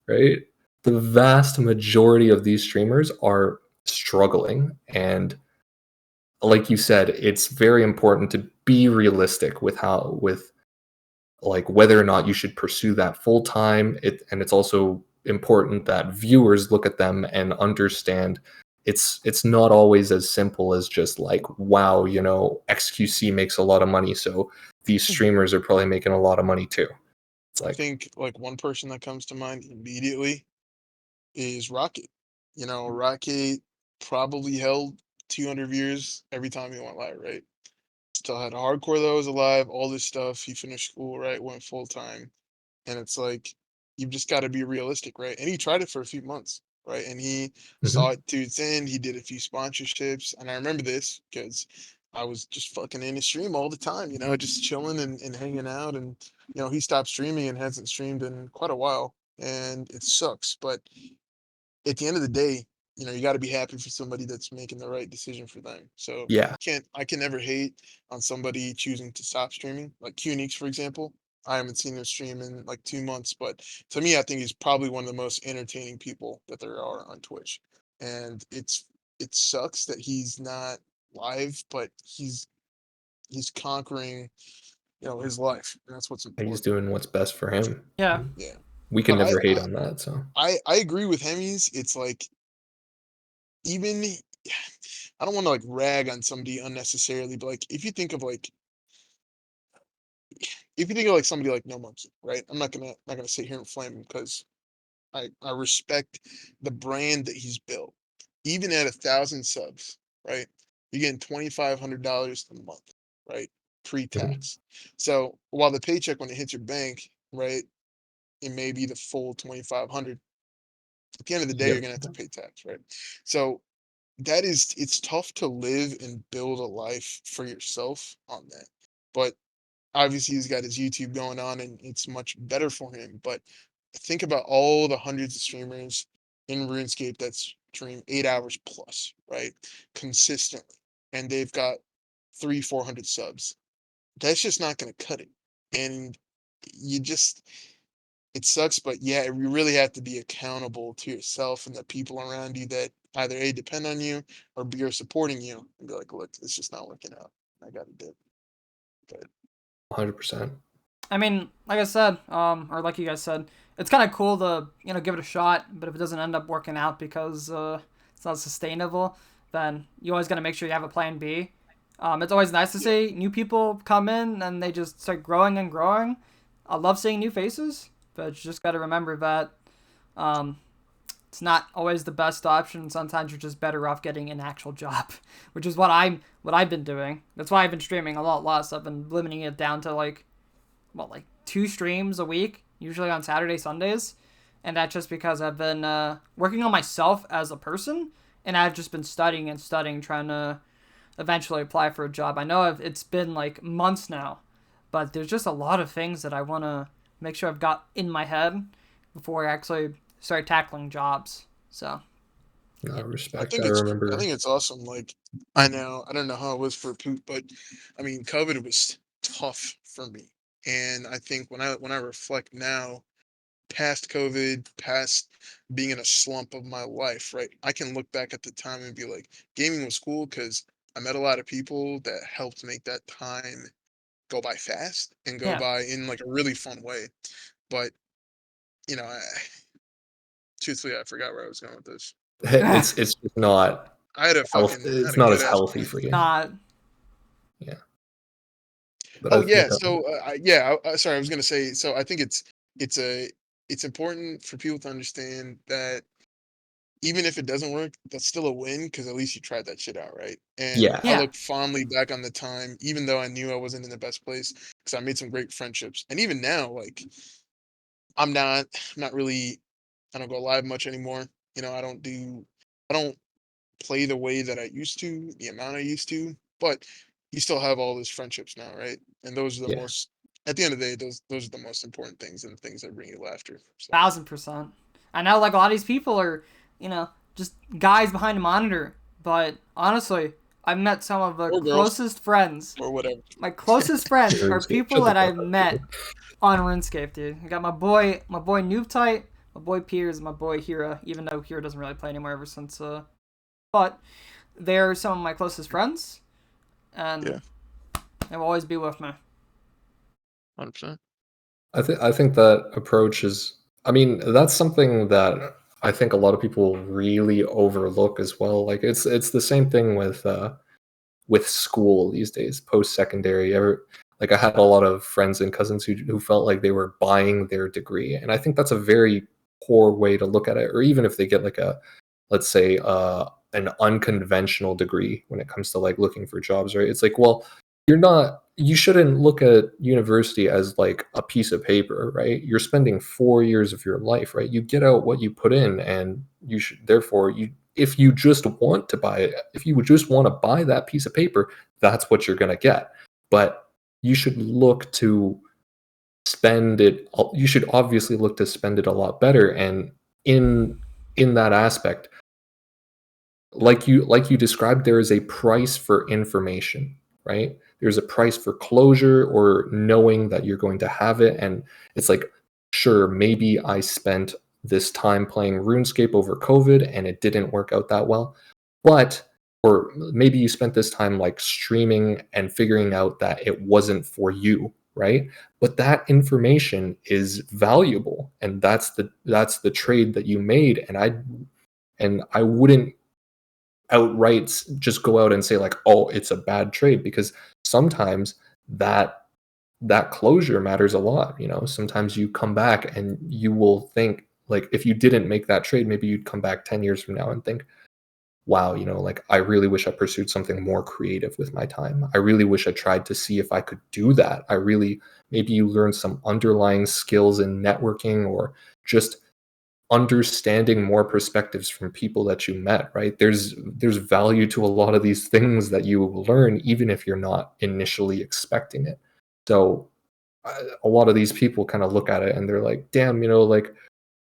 Right? The vast majority of these streamers are struggling. And like you said, it's very important to be realistic with like whether or not you should pursue that full time. And it's also important that viewers look at them and understand it's not always as simple as just like, wow, XQC makes a lot of money, so these streamers are probably making a lot of money too. It's like, I think like one person that comes to mind immediately is Rocket. Rocket probably held 200 viewers every time he went live, right? Still had hardcore that was alive, all this stuff. He finished school, right? Went full time. And it's like, you've just got to be realistic, right? And he tried it for a few months, right? And he saw it to its end. He did a few sponsorships. And I remember this because I was just fucking in his stream all the time, just chilling and hanging out. And, he stopped streaming and hasn't streamed in quite a while. And it sucks. But at the end of the day, you got to be happy for somebody that's making the right decision for them. So yeah, I can never hate on somebody choosing to stop streaming, like QNeeks, for example. I haven't seen him stream in like 2 months, but to me, I think he's probably one of the most entertaining people that there are on Twitch. And it sucks that he's not live, but he's conquering, his life. And that's what's he's important. doing what's best for him. Yeah. Yeah. We can But never hate on that. So I agree with Hemmiez. It's like, even I don't want to like rag on somebody unnecessarily, but like if you think of like somebody like No Monkey, right? I'm not gonna sit here and flame him because I respect the brand that he's built. Even at 1,000 subs, right? You're getting $2,500 a month, right? Mhm. Pre-tax. So while the paycheck when it hits your bank, right, it may be the full 2,500. At the end of the day, you're Yep. gonna have to pay tax, right? So it's tough to live and build a life for yourself on that. But obviously he's got his YouTube going on and it's much better for him. But think about all the hundreds of streamers in RuneScape that stream 8 hours plus, right? Consistently. And they've got 400 subs. That's just not gonna cut it. And you just it sucks, but yeah, you really have to be accountable to yourself and the people around you that either A depend on you or B are supporting you and be like, look, it's just not working out. I gotta dip. But 100%. I mean, like I said, or like you guys said, it's kind of cool to give it a shot. But if it doesn't end up working out because it's not sustainable, then you always got to make sure you have a plan B. It's always nice to yeah, see new people come in and they just start growing and growing. I love seeing new faces, but you just got to remember that um, it's not always the best option. Sometimes you're just better off getting an actual job, which is what I've been doing. That's why I've been streaming a lot less. I've been limiting it down to like 2 streams a week, usually on Saturday, Sundays. And that's just because I've been working on myself as a person, and I've just been studying and studying, trying to eventually apply for a job. I know it's been like months now, but there's just a lot of things that I want to make sure I've got in my head before I actually start tackling jobs. So, No, yeah. respect. I think it's awesome. Like I don't know how it was for Poop, but I mean COVID was tough for me. And I think when I reflect now, past COVID, past being in a slump of my life, right? I can look back at the time and be like, gaming was cool because I met a lot of people that helped make that time go by fast and go yeah. by in like a really fun way. But you know, truthfully, I forgot where I was going with this. It's just not I it's had a not good as ass healthy point. for you. Not. Yeah. But Oh I yeah, think so yeah, sorry, I was gonna say. So I think it's a it's important for people to understand that even if it doesn't work, that's still a win because at least you tried that shit out, right? And yeah. I Yeah. look fondly back on the time, even though I knew I wasn't in the best place, because I made some great friendships. And even now, like I'm not really, I don't go live much anymore. You know, I don't play the way that I used to, the amount I used to, but you still have all those friendships now, right? And those are the Yeah. most, at the end of the day, those are the most important things and the things that bring you laughter. So 1,000%. I know like a lot of these people are, just guys behind a monitor. But honestly, I've met some of the or girls closest friends. or whatever. My closest friends are people Shut the that fuck I've up. met on RuneScape, dude. I got my boy Noob Tight, my boy Piers, my boy Hira, even though Hira doesn't really play anymore ever since but they're some of my closest friends and Yeah, they will always be with me. 100%. I think that approach is, I mean, that's something that I think a lot of people really overlook as well. Like it's the same thing with school these days, post secondary. Like I had a lot of friends and cousins who felt like they were buying their degree, and I think that's a very poor way to look at it. Or even if they get like a, let's say, an unconventional degree when it comes to like looking for jobs, right? It's like, well, you shouldn't look at university as like a piece of paper, right? You're spending 4 years of your life, right? You get out what you put in, and you should therefore you if you just want to buy it, if you would just want to buy that piece of paper, that's what you're going to get. But you should look to spend it, you should obviously look to spend it a lot better. And in in that aspect, like you described, there is a price for information, right? There's a price for closure or knowing that you're going to have it. And it's like, sure, maybe I spent this time playing RuneScape over COVID and it didn't work out that well, but or maybe you spent this time like streaming and figuring out that it wasn't for you, right? But that information is valuable, and that's the trade that you made. And I wouldn't outright just go out and say like, oh, it's a bad trade, because sometimes that closure matters a lot. Sometimes you come back and you will think, like, if you didn't make that trade, maybe you'd come back 10 years from now and think, wow, like, I really wish I pursued something more creative with my time. I really wish I tried to see if I could do that. Maybe you learned some underlying skills in networking, or just understanding more perspectives from people that you met, right? There's value to a lot of these things that you learn, even if you're not initially expecting it. So a lot of these people kind of look at it and they're like, damn, like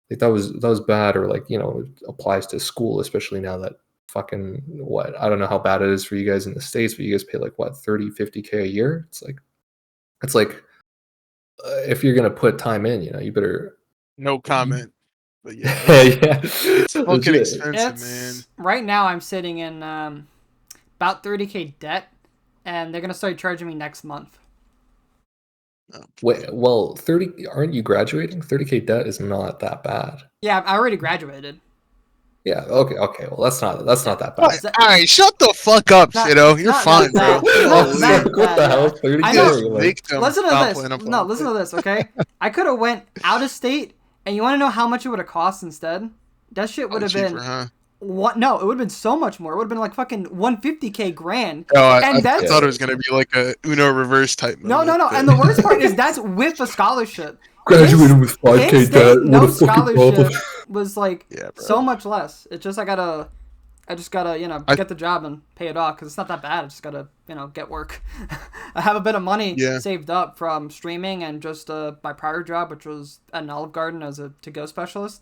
that was bad, or like, it applies to school, especially now that fucking I don't know how bad it is for you guys in the States, but you guys pay like what, 30, 50K a year. It's like if you're gonna put time in, you better. No comment. But yeah, yeah, it's fucking expensive, man. Right now I'm sitting in about 30K debt, and they're gonna start charging me next month. Oh, wait, well, 30, aren't you graduating? 30K debt is not that bad. Yeah, I already graduated. Yeah, okay, well, that's not that bad. All right, shut the fuck up, Sido. You're fine, bro. What the hell? 30K? I know. Listen to this. No, listen to this, okay? I could have went out of state, and you want to know how much it would have cost instead? That shit would have been... Huh? What? No, it would have been so much more. It would have been like fucking 150K grand. Oh, I thought it was gonna be like a Uno reverse type. No. And the worst part is that's with a scholarship. Graduated with 5K debt. No scholarship was like so much less. It's just I just gotta get the job and pay it off, because it's not that bad. I just gotta get work. I have a bit of money saved up from streaming and just my prior job, which was at an Olive Garden as a to-go specialist.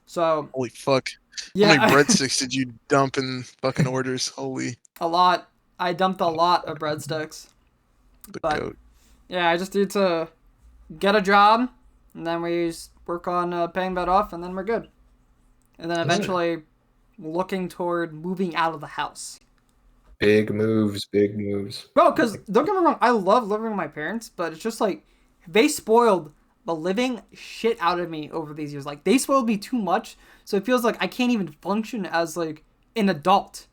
So holy fuck. Yeah. How many breadsticks did you dump in fucking orders? Holy. A lot. I dumped a lot of breadsticks. But yeah, I just need to get a job, and then we work on paying that off, and then we're good. And then eventually looking toward moving out of the house. Big moves. Bro, because don't get me wrong, I love living with my parents, but it's just like they spoiled the living shit out of me over these years. Like, they spoiled me too much, so it feels like I can't even function as like an adult.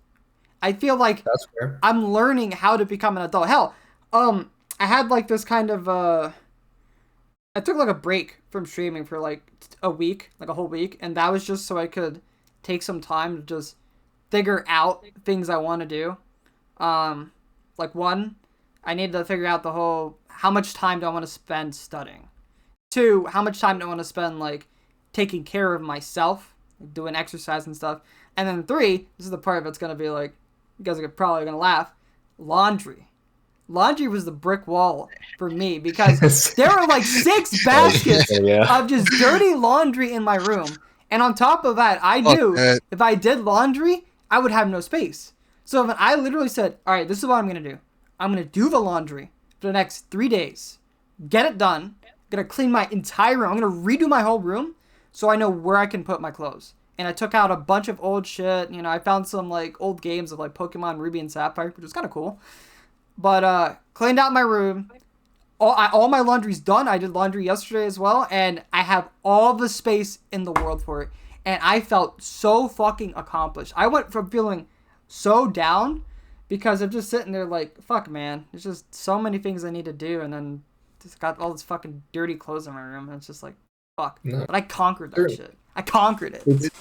I feel like that's fair. I'm learning how to become an adult. Hell, I had like this kind of I took like a break from streaming for like a week, like a whole week, and that was just so I could take some time to just figure out things I want to do. Like, one, I needed to figure out the whole, how much time do I want to spend studying? 2, how much time do I want to spend like taking care of myself, like doing exercise and stuff? And then 3, this is the part that's gonna be like, you guys are probably gonna laugh, laundry. Laundry was the brick wall for me, because there were like 6 baskets of just dirty laundry in my room. And on top of that, I knew if I did laundry, I would have no space. So if I literally said, all right, this is what I'm going to do. I'm going to do the laundry for the next 3 days. Get it done. I'm going to clean my entire room. I'm going to redo my whole room so I know where I can put my clothes. And I took out a bunch of old shit. I found some like old games of like Pokemon Ruby and Sapphire, which was kind of cool. But cleaned out my room. All my laundry's done. I did laundry yesterday as well, and I have all the space in the world for it. And I felt so fucking accomplished. I went from feeling so down because I'm just sitting there like, fuck, man. There's just so many things I need to do, and then just got all this fucking dirty clothes in my room, and it's just like, fuck. No. But I conquered that shit. I conquered it.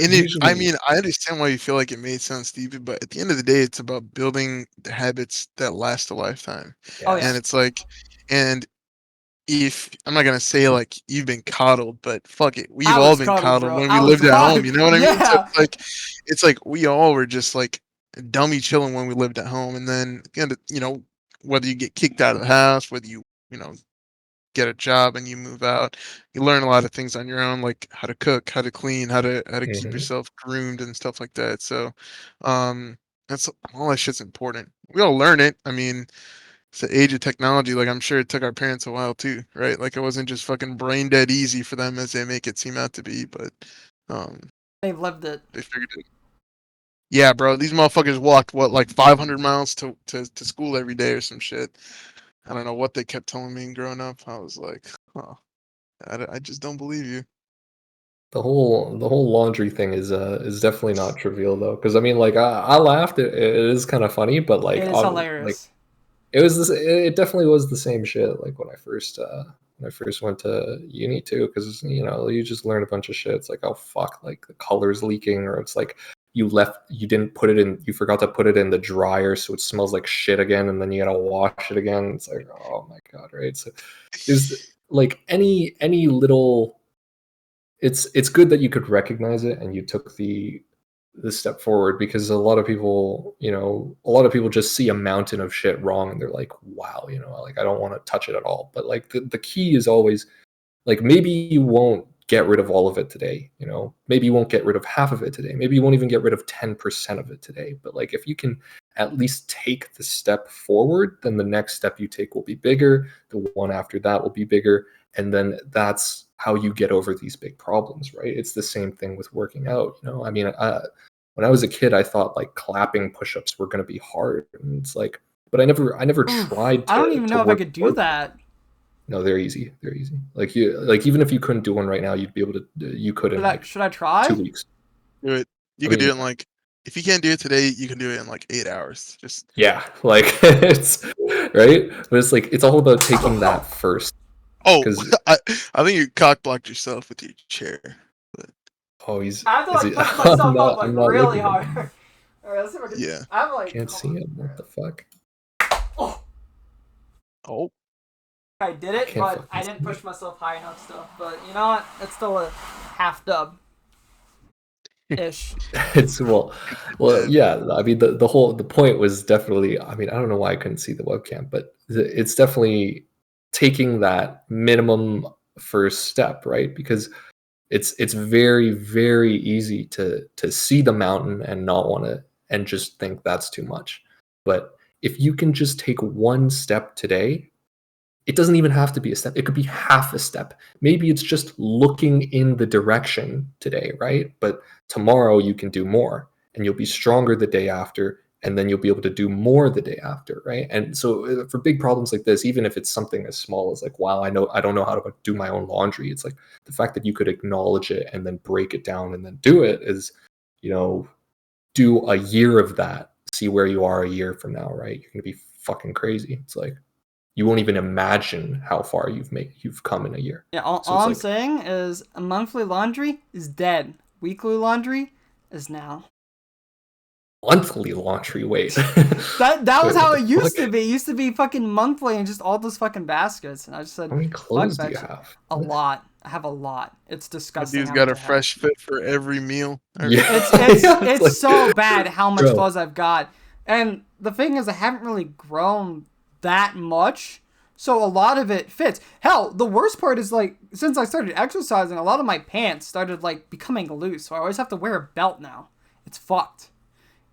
I mean, I understand why you feel like it may sound stupid, but at the end of the day, it's about building the habits that last a lifetime. Oh, yeah. And it's like, and if I'm not gonna say like you've been coddled, but fuck it, we've all been coddled when we lived at home. You know what I mean? So it's like we all were just like dummy chilling when we lived at home, and then whether you get kicked out of the house, whether you get a job and you move out, you learn a lot of things on your own, like how to cook, how to clean, how to keep yourself groomed and stuff like that. So that's all that shit's important. We all learn it. I mean, it's the age of technology. Like, I'm sure it took our parents a while too, right? Like, it wasn't just fucking brain dead easy for them as they make it seem out to be, but they've lived it. They figured it. Yeah, bro, these motherfuckers walked like 500 miles to school every day or some shit. I don't know what they kept telling me growing up. I was like, oh, I just don't believe you. the whole laundry thing is definitely not trivial though, because I mean, like I laughed. It is kind of funny, but like It is like hilarious. it was this. It definitely was the same shit. Like when I first went to uni too, because you just learn a bunch of shit. It's like, oh fuck, like the color's leaking, or it's like you didn't put it in, you forgot to put it in the dryer, so it smells like shit again, and then you gotta wash it again. It's like, oh my god, right? So there's like any little. It's good that you could recognize it and you took the step forward, because a lot of people just see a mountain of shit wrong and they're like, wow, like I don't want to touch it at all. But like the key is always, like, maybe you won't get rid of all of it today, maybe you won't get rid of half of it today, maybe you won't even get rid of 10% of it today, but like if you can at least take the step forward, then the next step you take will be bigger, the one after that will be bigger, and then that's how you get over these big problems, right? It's the same thing with working out. I mean, when I was a kid, I thought like clapping push-ups were going to be hard, and it's like, but I never tried to. I don't even know if I could do work. that. No, they're easy. They're easy. Like even if you couldn't do one right now, you'd be able to. You could in like Should I try? 2 weeks. Do it. You could do it in like, if you can't do it today, you can do it in like 8 hours. Just yeah, like it's right, but it's like it's all about taking that first. Oh, I think you cock blocked yourself with your chair. But... Oh, he's. I have to like push myself up like really hard. All right, let's see if I can... Yeah. I'm like. Can't see him. What the fuck? Oh. I did it, but I didn't push myself high enough still. But you know what? It's still a half dub. Ish. It's well, yeah. I mean, the point was definitely. I mean, I don't know why I couldn't see the webcam, but it's definitely taking that minimum first step, right? Because it's very, very easy to see the mountain and not want to, and just think that's too much. But if you can just take one step today, it doesn't even have to be a step. It could be half a step. Maybe it's just looking in the direction today, right? But tomorrow you can do more, and you'll be stronger the day after, and then you'll be able to do more the day after, right? And so for big problems like this, even if it's something as small as like, wow, I don't know how to do my own laundry. It's like the fact that you could acknowledge it and then break it down and then do it is, do a year of that, see where you are a year from now, right? You're gonna be fucking crazy. It's like, you won't even imagine how far you've come in a year. Yeah, all I'm saying is a monthly laundry is dead. Weekly laundry is now. Monthly laundry, wait. that was how it used to be. It used to be fucking monthly and just all those fucking baskets. And I just said, how many clothes do you have? A lot. I have a lot. It's disgusting. Dude's got a fresh fit for every meal. Yeah. It's like, so bad how much clothes I've got. And the thing is, I haven't really grown that much, so a lot of it fits. Hell, the worst part is like, since I started exercising, a lot of my pants started like becoming loose, so I always have to wear a belt now. It's fucked.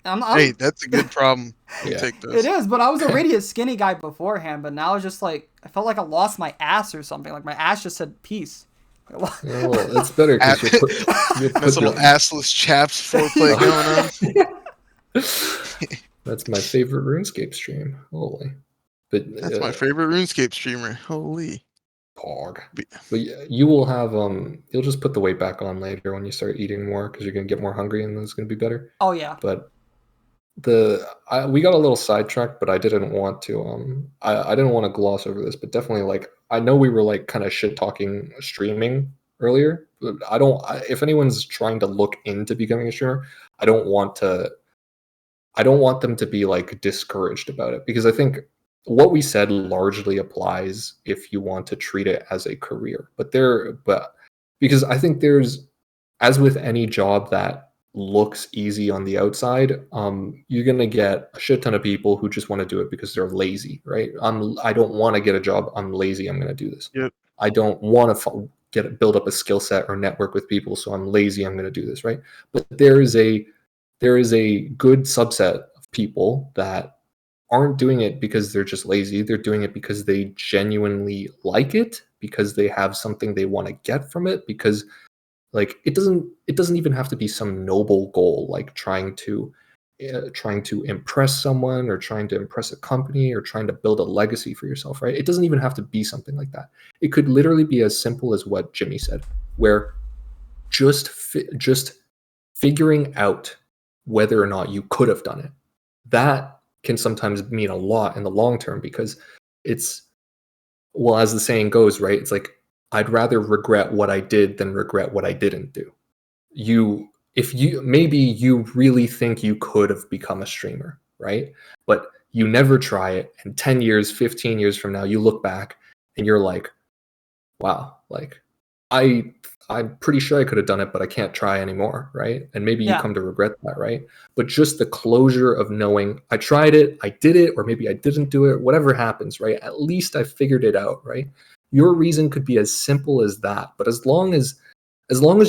Hey, that's a good problem. Yeah. Take those. It is, but I was already a skinny guy beforehand, but now it's just like, I felt like I lost my ass or something. Like my ass just said peace. Well, it's better because you put that's little assless chaps foreplay going on. That's my favorite RuneScape stream. Holy. But that's my favorite RuneScape streamer. Holy. Pog. But you will have you'll just put the weight back on later when you start eating more, because you're gonna get more hungry and it's gonna be better. Oh yeah. But we got a little sidetracked, but I didn't want to I didn't want to gloss over this, but definitely, like, I know we were like kind of shit talking streaming earlier, but if anyone's trying to look into becoming a streamer, I don't want them to be like discouraged about it, because I think what we said largely applies if you want to treat it as a career. But because I think there's, as with any job that looks easy on the outside, you're gonna get a shit ton of people who just want to do it because they're lazy, right? I don't want to get a job. I'm lazy. I'm gonna do this. Yep. I don't want to build up a skill set or network with people, so I'm lazy. I'm gonna do this, right? But there is a good subset of people that aren't doing it because they're just lazy. They're doing it because they genuinely like it, because they have something they want to get from it, because like it doesn't even have to be some noble goal, like trying to impress someone or trying to impress a company or trying to build a legacy for yourself, right? It doesn't even have to be something like that. It could literally be as simple as what Jimmy said, where just figuring out whether or not you could have done it. That can sometimes mean a lot in the long term, because it's, well, as the saying goes, right? It's like, I'd rather regret what I did than regret what I didn't do. If you maybe you really think you could have become a streamer, right? But you never try it, and 10 years, 15 years from now, you look back and you're like, wow, like I'm pretty sure I could have done it, but I can't try anymore, right? And maybe you Yeah. come to regret that, right? But just the closure of knowing I tried it, I did it, or maybe I didn't do it, whatever happens, right? At least I figured it out, right? Your reason could be as simple as that, but as long as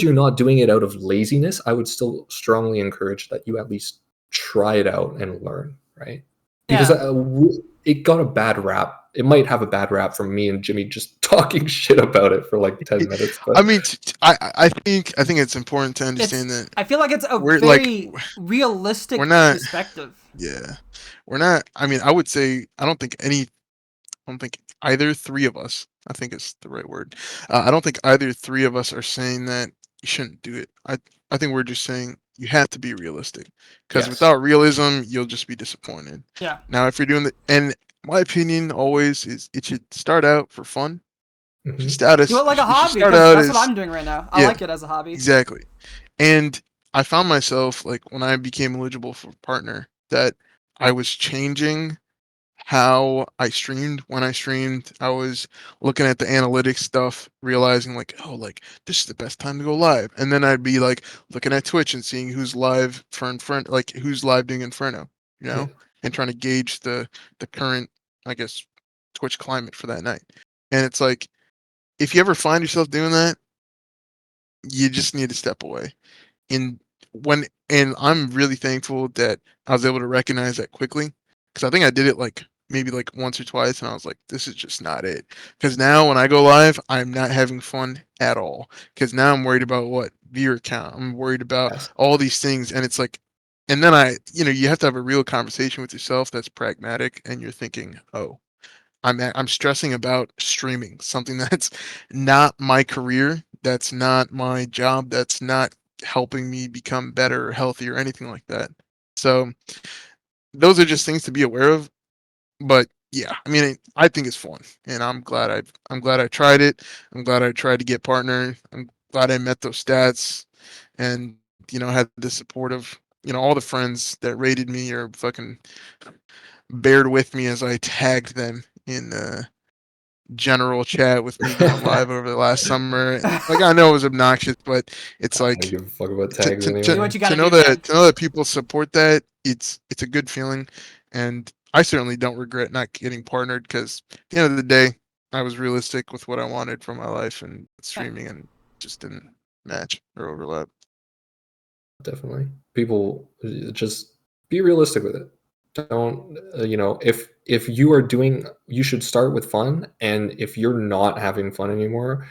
you're not doing it out of laziness, I would still strongly encourage that you at least try it out and learn, right? Because Yeah. it got a bad rap. It might have a bad rap from me and Jimmy just talking shit about it for like 10 minutes. But I mean, I think it's important to understand that I feel like it's a we're very like realistic we're not. perspective. Yeah, we're not. I mean, I would say I don't think either three of us, I think it's the right word. I don't think either three of us are saying that you shouldn't do it. I think we're just saying you have to be realistic, because yes, without realism, you'll just be disappointed. Yeah. Now, if you're doing and my opinion always is it should start out for fun. hmm Just out Do it as like a it should hobby, start because out that's what as I'm doing right now. I yeah, like it as a hobby. exactly. And I found myself like when I became eligible for partner that I was changing how I streamed. When I streamed, I was looking at the analytics stuff, realizing like, oh, like this is the best time to go live. And then I'd be like looking at Twitch and seeing who's live for Inferno, like who's live doing Inferno, yeah, and trying to gauge the current, I guess, Twitch climate for that night. And it's like, if you ever find yourself doing that, you just need to step away. And and I'm really thankful that I was able to recognize that quickly, because I think I did it like maybe like once or twice, and I was like, this is just not it. Because now when I go live, I'm not having fun at all. Because now I'm worried about what viewer count. I'm worried about yes, all these things, and it's like, and then you have to have a real conversation with yourself that's pragmatic, and you're thinking, oh, I'm stressing about streaming, something that's not my career, that's not my job, that's not helping me become better or healthier or anything like that. So those are just things to be aware of. But yeah, I mean, I think it's fun, and I'm glad I tried it. I'm glad I tried to get partner. I'm glad I met those stats, and had the support of all the friends that rated me or fucking bared with me as I tagged them in general chat with me going live over the last summer. Like I know it was obnoxious, but it's I don't like give a fuck about to tags to, to, Do anyway. what you to gotta know do, man. that people support that, it's a good feeling, and I certainly don't regret not getting partnered, because at the end of the day, I was realistic with what I wanted from my life and streaming, and just didn't match or overlap. Definitely, people just be realistic with it. Don't if you are doing, you should start with fun, and if you're not having fun anymore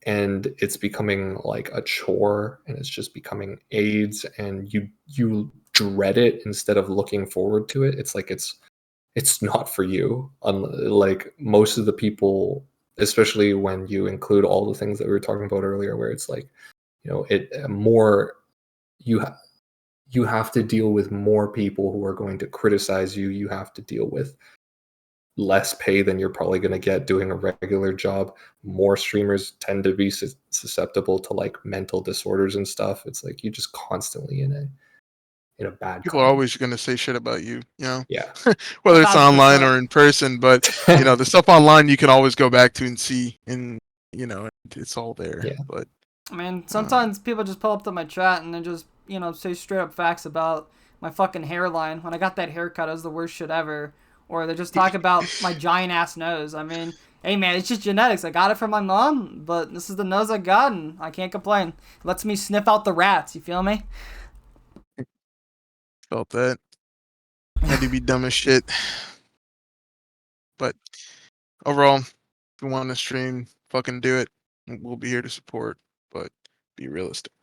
and it's becoming like a chore and it's just becoming AIDS and you dread it instead of looking forward to it, it's like it's not for you. Like most of the people, especially when you include all the things that we were talking about earlier, where it's like, it more, you you have to deal with more people who are going to criticize you. You have to deal with less pay than you're probably going to get doing a regular job. More streamers tend to be susceptible to like mental disorders and stuff. It's like you're just constantly in a bad People are climate. always going to say shit about you, Yeah. whether it's online 1,000%. or in person. But the stuff online you can always go back to and see, and it's all there. Yeah. But I mean, uh, sometimes people just pull up to my chat and they just, say straight up facts about my fucking hairline. When I got that haircut, it was the worst shit ever. Or they just talk about my giant ass nose. I mean, hey man, it's just genetics. I got it from my mom, but this is the nose I got, and I can't complain. It lets me sniff out the rats. You feel me? felt that had to be dumb as shit. But overall, if you want to stream, fucking do it. We'll be here to support, but be realistic.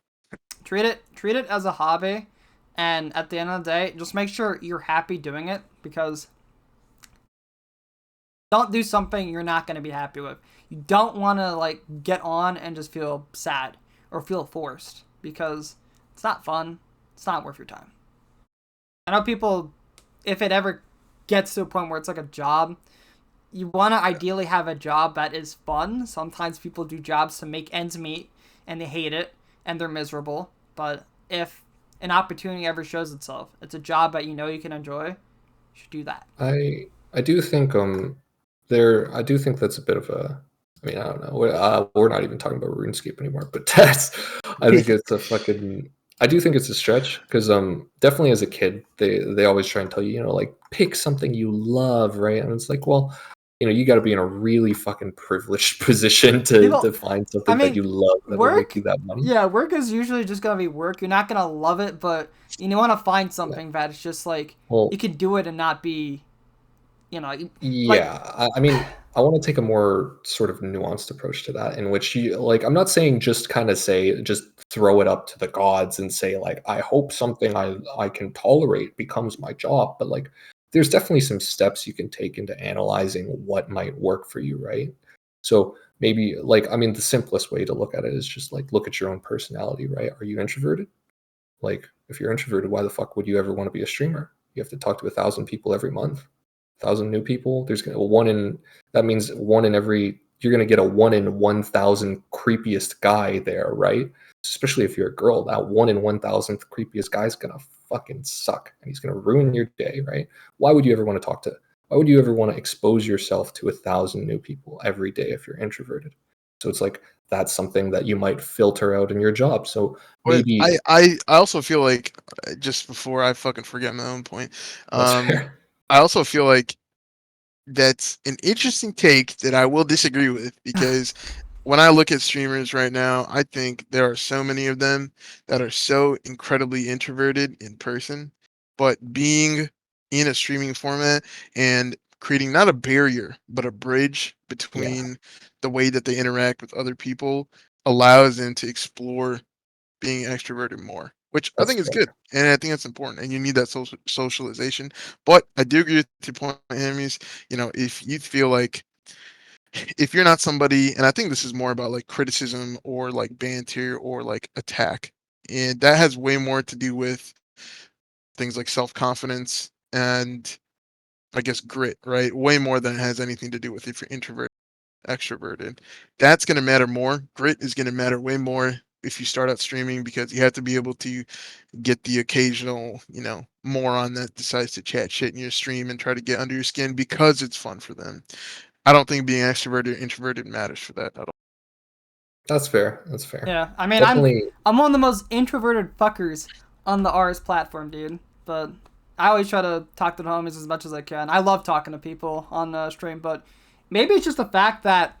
Treat it as a hobby, and at the end of the day, just make sure you're happy doing it, because don't do something you're not going to be happy with. You don't want to like get on and just feel sad, or feel forced, because it's not fun. It's not worth your time. I know people, if it ever gets to a point where it's like a job, you want to ideally have a job that is fun. Sometimes people do jobs to make ends meet and they hate it and they're miserable. But if an opportunity ever shows itself, it's a job that you know you can enjoy, you should do that. I do think I do think that's a bit of a, I mean, I don't know. We're not even talking about RuneScape anymore, but I think it's a fucking, I do think it's a stretch, because definitely as a kid they always try and tell you, like, pick something you love, right? And it's like, well, you got to be in a really fucking privileged position to find something that you love that will make you that money. Yeah, work is usually just gonna be work. You're not gonna love it, but you want to find something that it's just like, you could do it and not be, I mean, I want to take a more sort of nuanced approach to that, in which you, like, I'm not saying just kind of say, just throw it up to the gods and say, like, I hope something I can tolerate becomes my job. But, like, there's definitely some steps you can take into analyzing what might work for you, right? So maybe, like, I mean, the simplest way to look at it is just, like, look at your own personality, right? Are you introverted? Like, if you're introverted, why the fuck would you ever want to be a streamer? You have to talk to 1,000 people every month. 1,000 new people. There's gonna that means you're gonna get a 1 in 1,000 creepiest guy there, right? Especially if you're a girl, that 1 in 1,000th creepiest guy's gonna fucking suck, and he's gonna ruin your day, right? Why would you ever want to expose yourself to 1,000 new people every day if you're introverted? So it's like, that's something that you might filter out in your job. So maybe I also feel like, just before I fucking forget my own point, I also feel like that's an interesting take that I will disagree with, because when I look at streamers right now, I think there are so many of them that are so incredibly introverted in person, but being in a streaming format and creating not a barrier, but a bridge between the way that they interact with other people allows them to explore being extroverted more, which I think is good, and I think that's important, and you need that socialization. But I do agree with your point, Hemmiez. If you feel like, if you're not somebody, and I think this is more about like criticism or like banter or like attack, and that has way more to do with things like self-confidence and, I guess, grit, right? Way more than it has anything to do with if you're introverted, extroverted. That's going to matter more. Grit is going to matter way more if you start out streaming, because you have to be able to get the occasional, moron that decides to chat shit in your stream and try to get under your skin because it's fun for them. I don't think being extroverted or introverted matters for that at all. That's fair. Yeah, I mean, definitely. I'm one of the most introverted fuckers on the RS platform, dude. But I always try to talk to the homies as much as I can. I love talking to people on the stream, but maybe it's just the fact that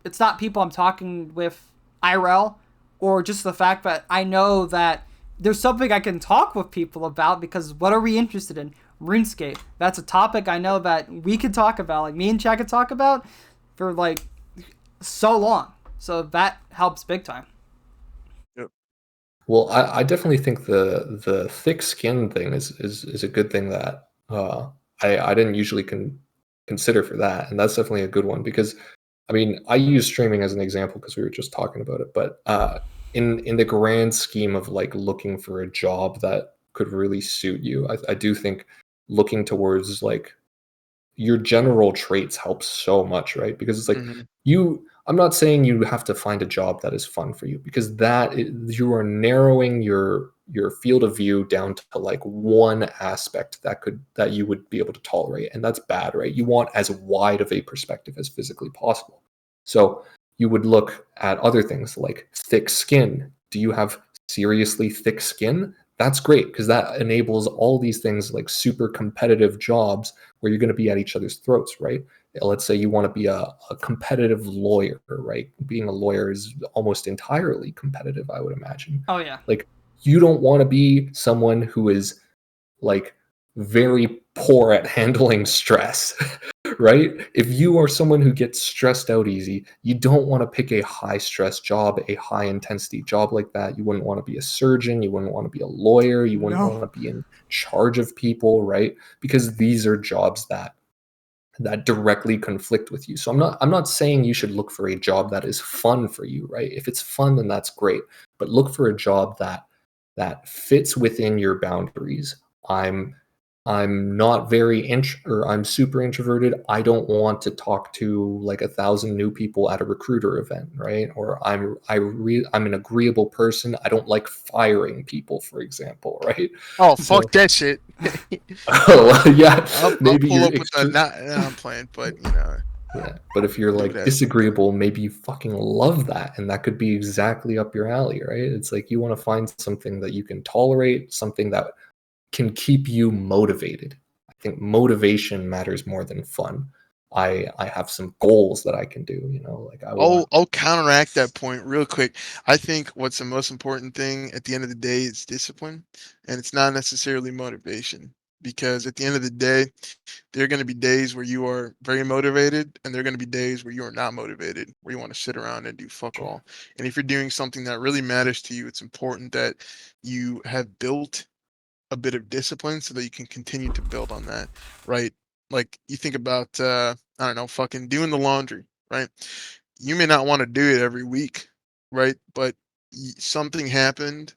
it's not people I'm talking with IRL, or just the fact that I know that there's something I can talk with people about, because what are we interested in? RuneScape. That's a topic I know that we could talk about, like me and Chad could talk about for like so long. So that helps big time. Yep. Well, I definitely think the thick skin thing is a good thing that I didn't usually consider for that, and that's definitely a good one, because I mean, I use streaming as an example because we were just talking about it, but in the grand scheme of like looking for a job that could really suit you, I do think looking towards like your general traits helps so much, right? Because it's like I'm not saying you have to find a job that is fun for you, because you are narrowing your field of view down to like one aspect that you would be able to tolerate, and that's bad, right? You want as wide of a perspective as physically possible. So you would look at other things like thick skin. Do you have seriously thick skin? That's great, because that enables all these things like super competitive jobs where you're going to be at each other's throats, right? Let's say you want to be a competitive lawyer, right? Being a lawyer is almost entirely competitive, I would imagine. Oh, yeah. Like, you don't want to be someone who is like very poor at handling stress, right? If you are someone who gets stressed out easy, you don't want to pick a high stress job, a high intensity job like that. You wouldn't want to be a surgeon. You wouldn't want to be a lawyer. You wouldn't want to be in charge of people, right? Because these are jobs that that directly conflict with you. So I'm not saying you should look for a job that is fun for you, right? If it's fun, then that's great. But look for a job that fits within your boundaries. I'm not or I'm super introverted. I don't want to talk to like 1,000 new people at a recruiter event, right? Or I'm an agreeable person. I don't like firing people, for example, right? Oh, So, fuck that shit. oh yeah, I'll maybe pull you're up with the not. I'm playing, but yeah. But if you're do like that. disagreeable, maybe you fucking love that, and that could be exactly up your alley, right? It's like you want to find something that you can tolerate, something that can keep you motivated. I think motivation matters more than fun. I have some goals that I can do, like I want. I'll counteract that point real quick. I think what's the most important thing at the end of the day is discipline, and it's not necessarily motivation. Because at the end of the day, there are going to be days where you are very motivated, and there are going to be days where you are not motivated, where you want to sit around and do fuck all. And if you're doing something that really matters to you, it's important that you have built a bit of discipline so that you can continue to build on that, right? Like you think about, I don't know, fucking doing the laundry, right? You may not want to do it every week, right? But something happened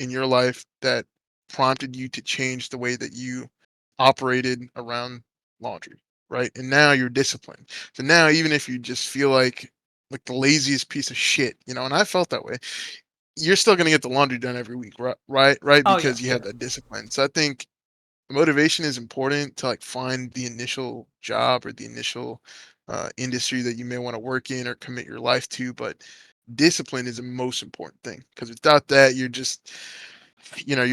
in your life that prompted you to change the way that you operated around laundry, right? And now you're disciplined. So now even if you just feel like the laziest piece of shit, and I felt that way, you're still going to get the laundry done every week, right? Oh yeah. Because you have that discipline. So I think motivation is important to like find the initial job or the initial industry that you may want to work in or commit your life to, but discipline is the most important thing, because without that you're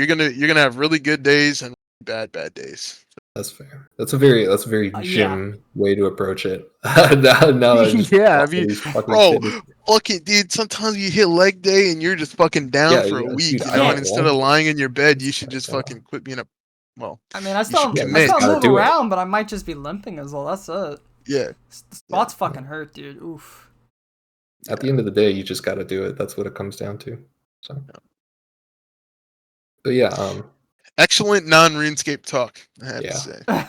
gonna have really good days and bad days. That's fair. That's a very Yeah. gym way to approach it. now I just Yeah, I thought of mean, these fucking bro, fitness. fuck it, dude. Sometimes you hit leg day and you're just fucking down Yeah, for a yeah, dude. week, You I and can't. don't instead want of to. lying in your bed, you It's should like, just fucking quit being a, well, I mean, I you should still yeah, I you just commit. still gotta move do it. around, but I might just be limping as well. That's it. Yeah, yeah, Spots fucking hurt, dude. Oof. At the end of the day, you just got to do it. That's what it comes down to. So, but yeah, excellent non-RuneScape talk, I have to yeah.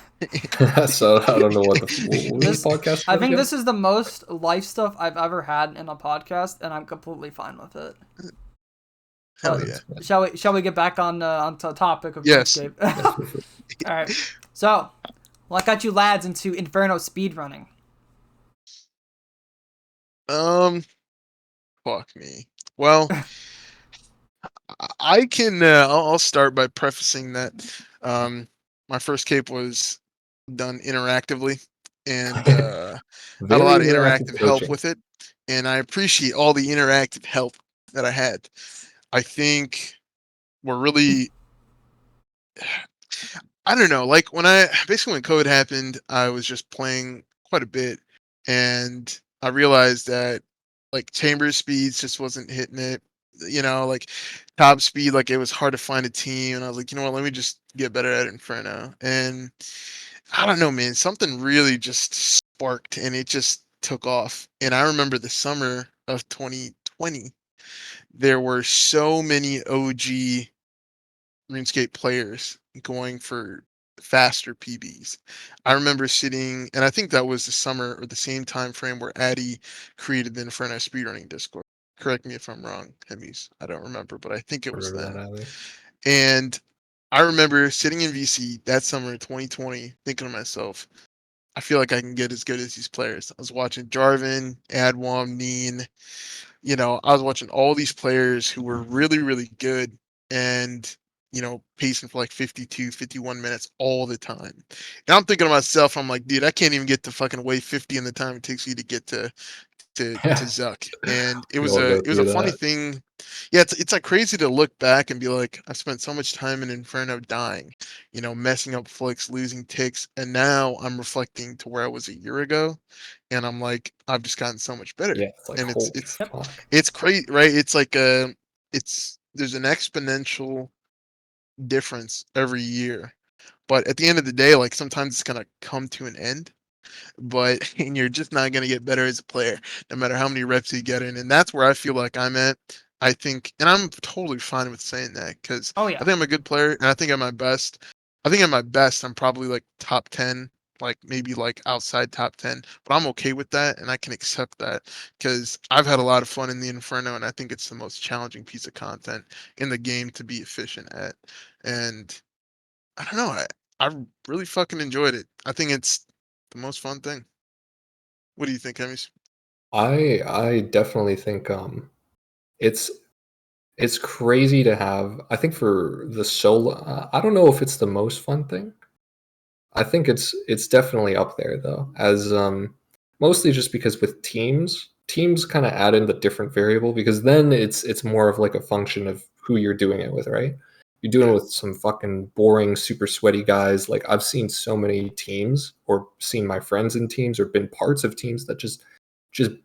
say. So I don't know what was This, the podcast I about think again? this is the most life stuff I've ever had in a podcast, and I'm completely fine with it. Hell But yeah. shall we get back on the topic of Yes. RuneScape? Yes, for sure. All right. So, what got you lads into Inferno speedrunning? Um, fuck me. Well, I can. I'll start by prefacing that my first cape was done interactively, and I had a Very lot of interactive interactive help coaching. with it, and I appreciate all the interactive help that I had. I think we're really. I don't know. Like when COVID happened, I was just playing quite a bit, and I realized that like chamber speeds just wasn't hitting it. Like top speed, like it was hard to find a team, and I was like, you know what, let me just get better at Inferno. And I don't know, man, something really just sparked, and it just took off. And I remember the summer of 2020, there were so many OG RuneScape players going for faster PBs. I remember sitting, and I think that was the summer or the same time frame where Addy created the Inferno speedrunning Discord. Correct me if I'm wrong, Hemmiez. I don't remember, but I think it I was remember then. that, Ali. And I remember sitting in VC that summer in 2020, thinking to myself, I feel like I can get as good as these players. I was watching Jarvan, Adwam, Neen. I was watching all these players who were really, really good and, pacing for like 52, 51 minutes all the time. And I'm thinking to myself, I'm like, dude, I can't even get to fucking wave 50 in the time it takes you to get to Yeah, Zuck. And it we was all a go it was a through funny that. thing. Yeah, it's like crazy to look back and be like, I've spent so much time in Inferno dying, messing up flicks, losing ticks, and now I'm reflecting to where I was a year ago, and I'm like, I've just gotten so much better. Yeah, it's like And it's holy it's Yep. fuck. it's crazy, right? It's like there's an exponential difference every year. But at the end of the day, like sometimes it's gonna come to an end, but and you're just not going to get better as a player no matter how many reps you get in. And that's where I feel like I'm at. I think, and I'm totally fine with saying that, because Oh I yeah. think I'm a good player, and I think at my best I'm probably like top 10 like maybe like outside top 10, but I'm okay with that and I can accept that because I've had a lot of fun in the Inferno and I think it's the most challenging piece of content in the game to be efficient at. And I don't know, I really fucking enjoyed it. I think it's the most fun thing. What do you think, Hemmiez? I definitely think it's it's crazy to have. I think for the solo, I don't know if it's the most fun thing. I think it's definitely up there though, as mostly just because with teams kind of add in the different variable because then it's more of like a function of who you're doing it with, right? You're doing it with some fucking boring, super sweaty guys. Like I've seen so many teams, or seen my friends in teams, or been parts of teams that just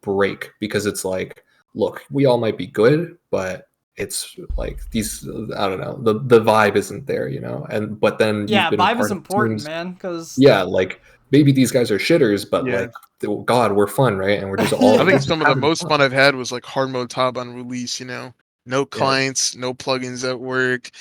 break because it's like, look, we all might be good, but it's like these, I don't know, the vibe isn't there, you know. And but then you've Yeah, been a vibe is part of important, teams, man, because yeah, like maybe these guys are shitters, but Yeah. like God, we're fun, right? And we're just all I think just some of the having most fun. fun I've had was like hard mode tab on release, no Yeah. clients, no plugins at work,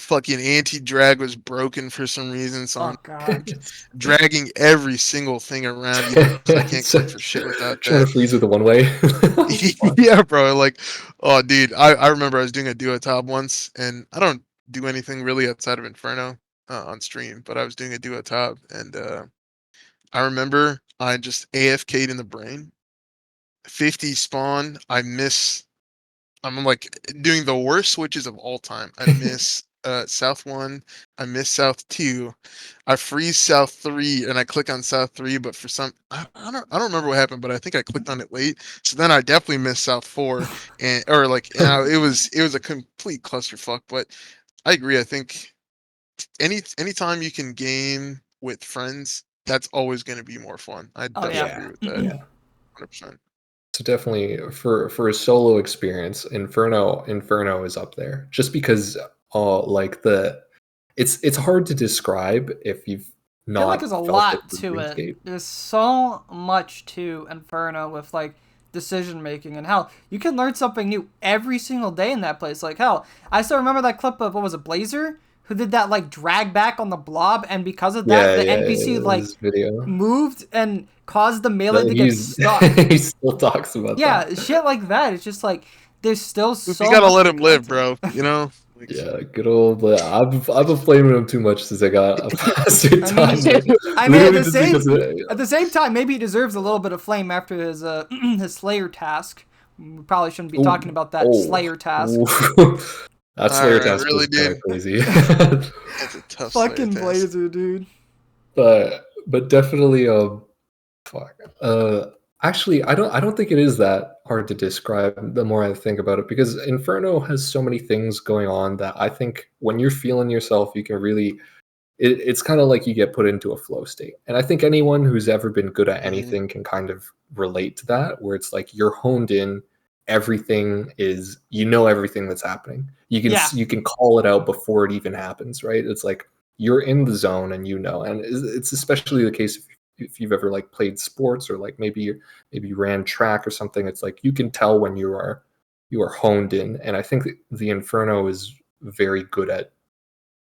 fucking anti-drag was broken for some reason, so I'm oh god, dragging every single thing around, because I can't click So, for shit without trying that. to freeze with the one way. Fuck. Yeah, bro. Like, oh, dude, I remember I was doing a duo top once, and I don't do anything really outside of Inferno on stream, but I was doing a duo top, and I remember I just AFK'd in the brain. 50 spawn. I'm like doing the worst switches of all time. I miss South 1. I miss South 2. I freeze South 3 and I click on South 3, but for some I don't remember what happened, but I think I clicked on it late. So then I definitely missed South 4 it was a complete clusterfuck, but I agree. I think anytime you can game with friends, that's always going to be more fun. I oh definitely yeah, Yeah, agree with that. yeah. 100%. So definitely for a solo experience, Inferno is up there. Just because like it's hard to describe if you've I feel like there's not a felt it lot through to it. RuneScape. There's so much to Inferno with like decision making and hell, you can learn something new every single day in that place. Like hell, I still remember that clip of what was it, Blazer, who did that like drag back on the blob, and because of that, Yeah, the yeah, NPC yeah, like this video. moved and caused the melee That to get he's stuck. he still talks about that. Yeah, shit like that. It's just like there's still You so gotta much let good him live, content. bro. Like, Yeah, good old. I've been flaming him too much since I got a faster I time. mean, Literally just because. at the same time, maybe he deserves a little bit of flame after his his Slayer task. We probably shouldn't be talking Oh, about that oh, Slayer task. oh. That all Slayer right, task really, was kind of dude. crazy. That's a tough Slayer Fucking task. Blazer, dude. But definitely fuck. Actually, I don't think it is that hard to describe the more I think about it, because Inferno has so many things going on that I think when you're feeling yourself, you can really it's kind of like you get put into a flow state. And I think anyone who's ever been good at Mhm. anything can kind of relate to that, where it's like you're honed in, everything is, everything that's happening. Yeah, You can call it out before it even happens, right? It's like you're in the zone and and it's especially the case if you've ever like played sports, or like maybe you ran track or something. It's like you can tell when you are honed in, and I think that the Inferno is very good at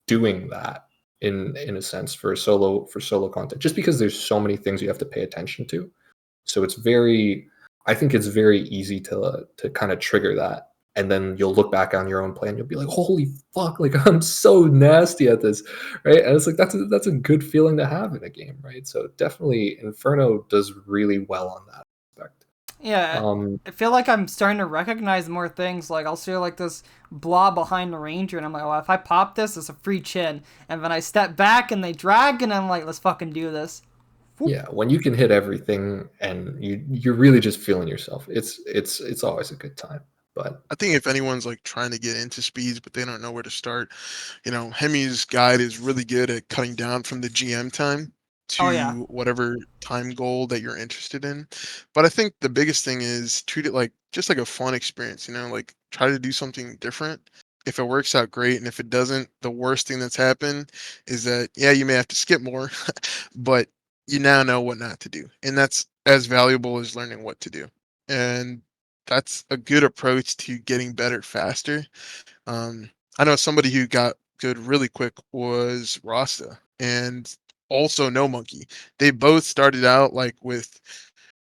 doing that in a sense for solo content, just because there's so many things you have to pay attention to. So I think it's very easy to kind of trigger that, and then you'll look back on your own play and you'll be like, holy fuck, like I'm so nasty at this, right? And it's like that's a good feeling to have in a game, right? So definitely Inferno does really well on that aspect. yeah. um I feel like I'm starting to recognize more things. Like I'll see like this blob behind the ranger, and I'm like, well, if I pop this, it's a free chin. And then I step back and they drag, and I'm like, let's fucking do this. Whoop. yeah, when you can hit everything and you're really just feeling yourself, it's always a good time. But I think if anyone's like trying to get into speeds but they don't know where to start, Hemi's guide is really good at cutting down from the GM time Oh yeah, to whatever time goal that you're interested in. But I think the biggest thing is treat it like just like a fun experience, like try to do something different. If it works out great, and if it doesn't, the worst thing that's happened is that yeah, you may have to skip more, but you now know what not to do. And that's as valuable as learning what to do. And that's a good approach to getting better faster. Um, I know somebody who got good really quick was Rasta, and also No Monkey. They both started out like with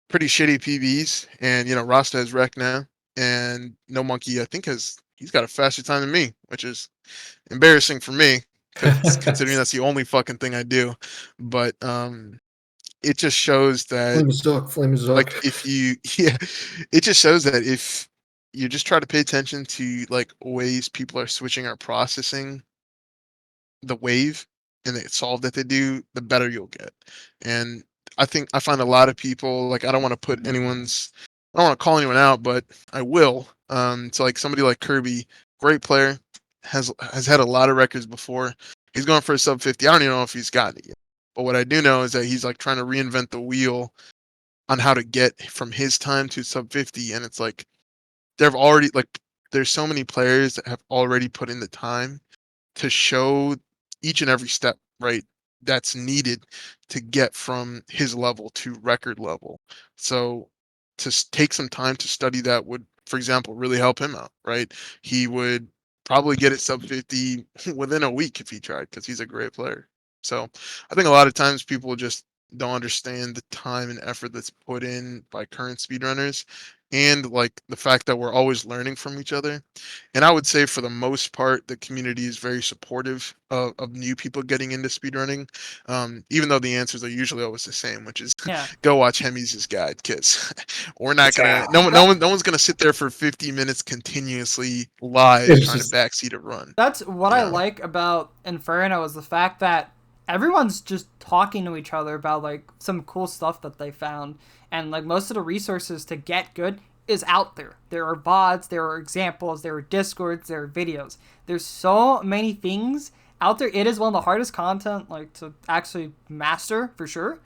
pretty shitty PBs, and Rasta has wreck now, and No Monkey I think he's got a faster time than me, which is embarrassing for me because considering that's the only fucking thing I do. But it just shows that Flame is like Zuck. if you yeah, it just shows that if you just try to pay attention to like ways people are switching or processing the wave and the solve that they do, the better you'll get. And I find a lot of people, like, I don't want to put anyone's, I don't want to call anyone out, but I will. So like somebody like Kirby, great player, has had a lot of records before. He's going for a sub 50. I don't even know if he's gotten it yet. But what I do know is that he's like trying to reinvent the wheel on how to get from his time to sub 50, and it's like they've already like there's so many players that have already put in the time to show each and every step, right, that's needed to get from his level to record level. So to take some time to study that would, for example, really help him out, right? He would probably get it sub 50 within a week if he tried, because he's a great player. So I think a lot of times people just don't understand the time and effort that's put in by current speedrunners, and like the fact that we're always learning from each other. And I would say for the most part, the community is very supportive of new people getting into speedrunning, even though the answers are usually always the same, which is Yeah. go watch Hemmiez's guide, because we're not Yeah. gonna, no one's gonna sit there for 50 minutes continuously live It's trying to just backseat a run. That's what You I know, like about Inferno is the fact that everyone's just talking to each other about like some cool stuff that they found, and like most of the resources to get good is out there. There are VODs, there are examples, there are discords, there are videos. There's so many things out there. It is one of the hardest content like to actually master for sure.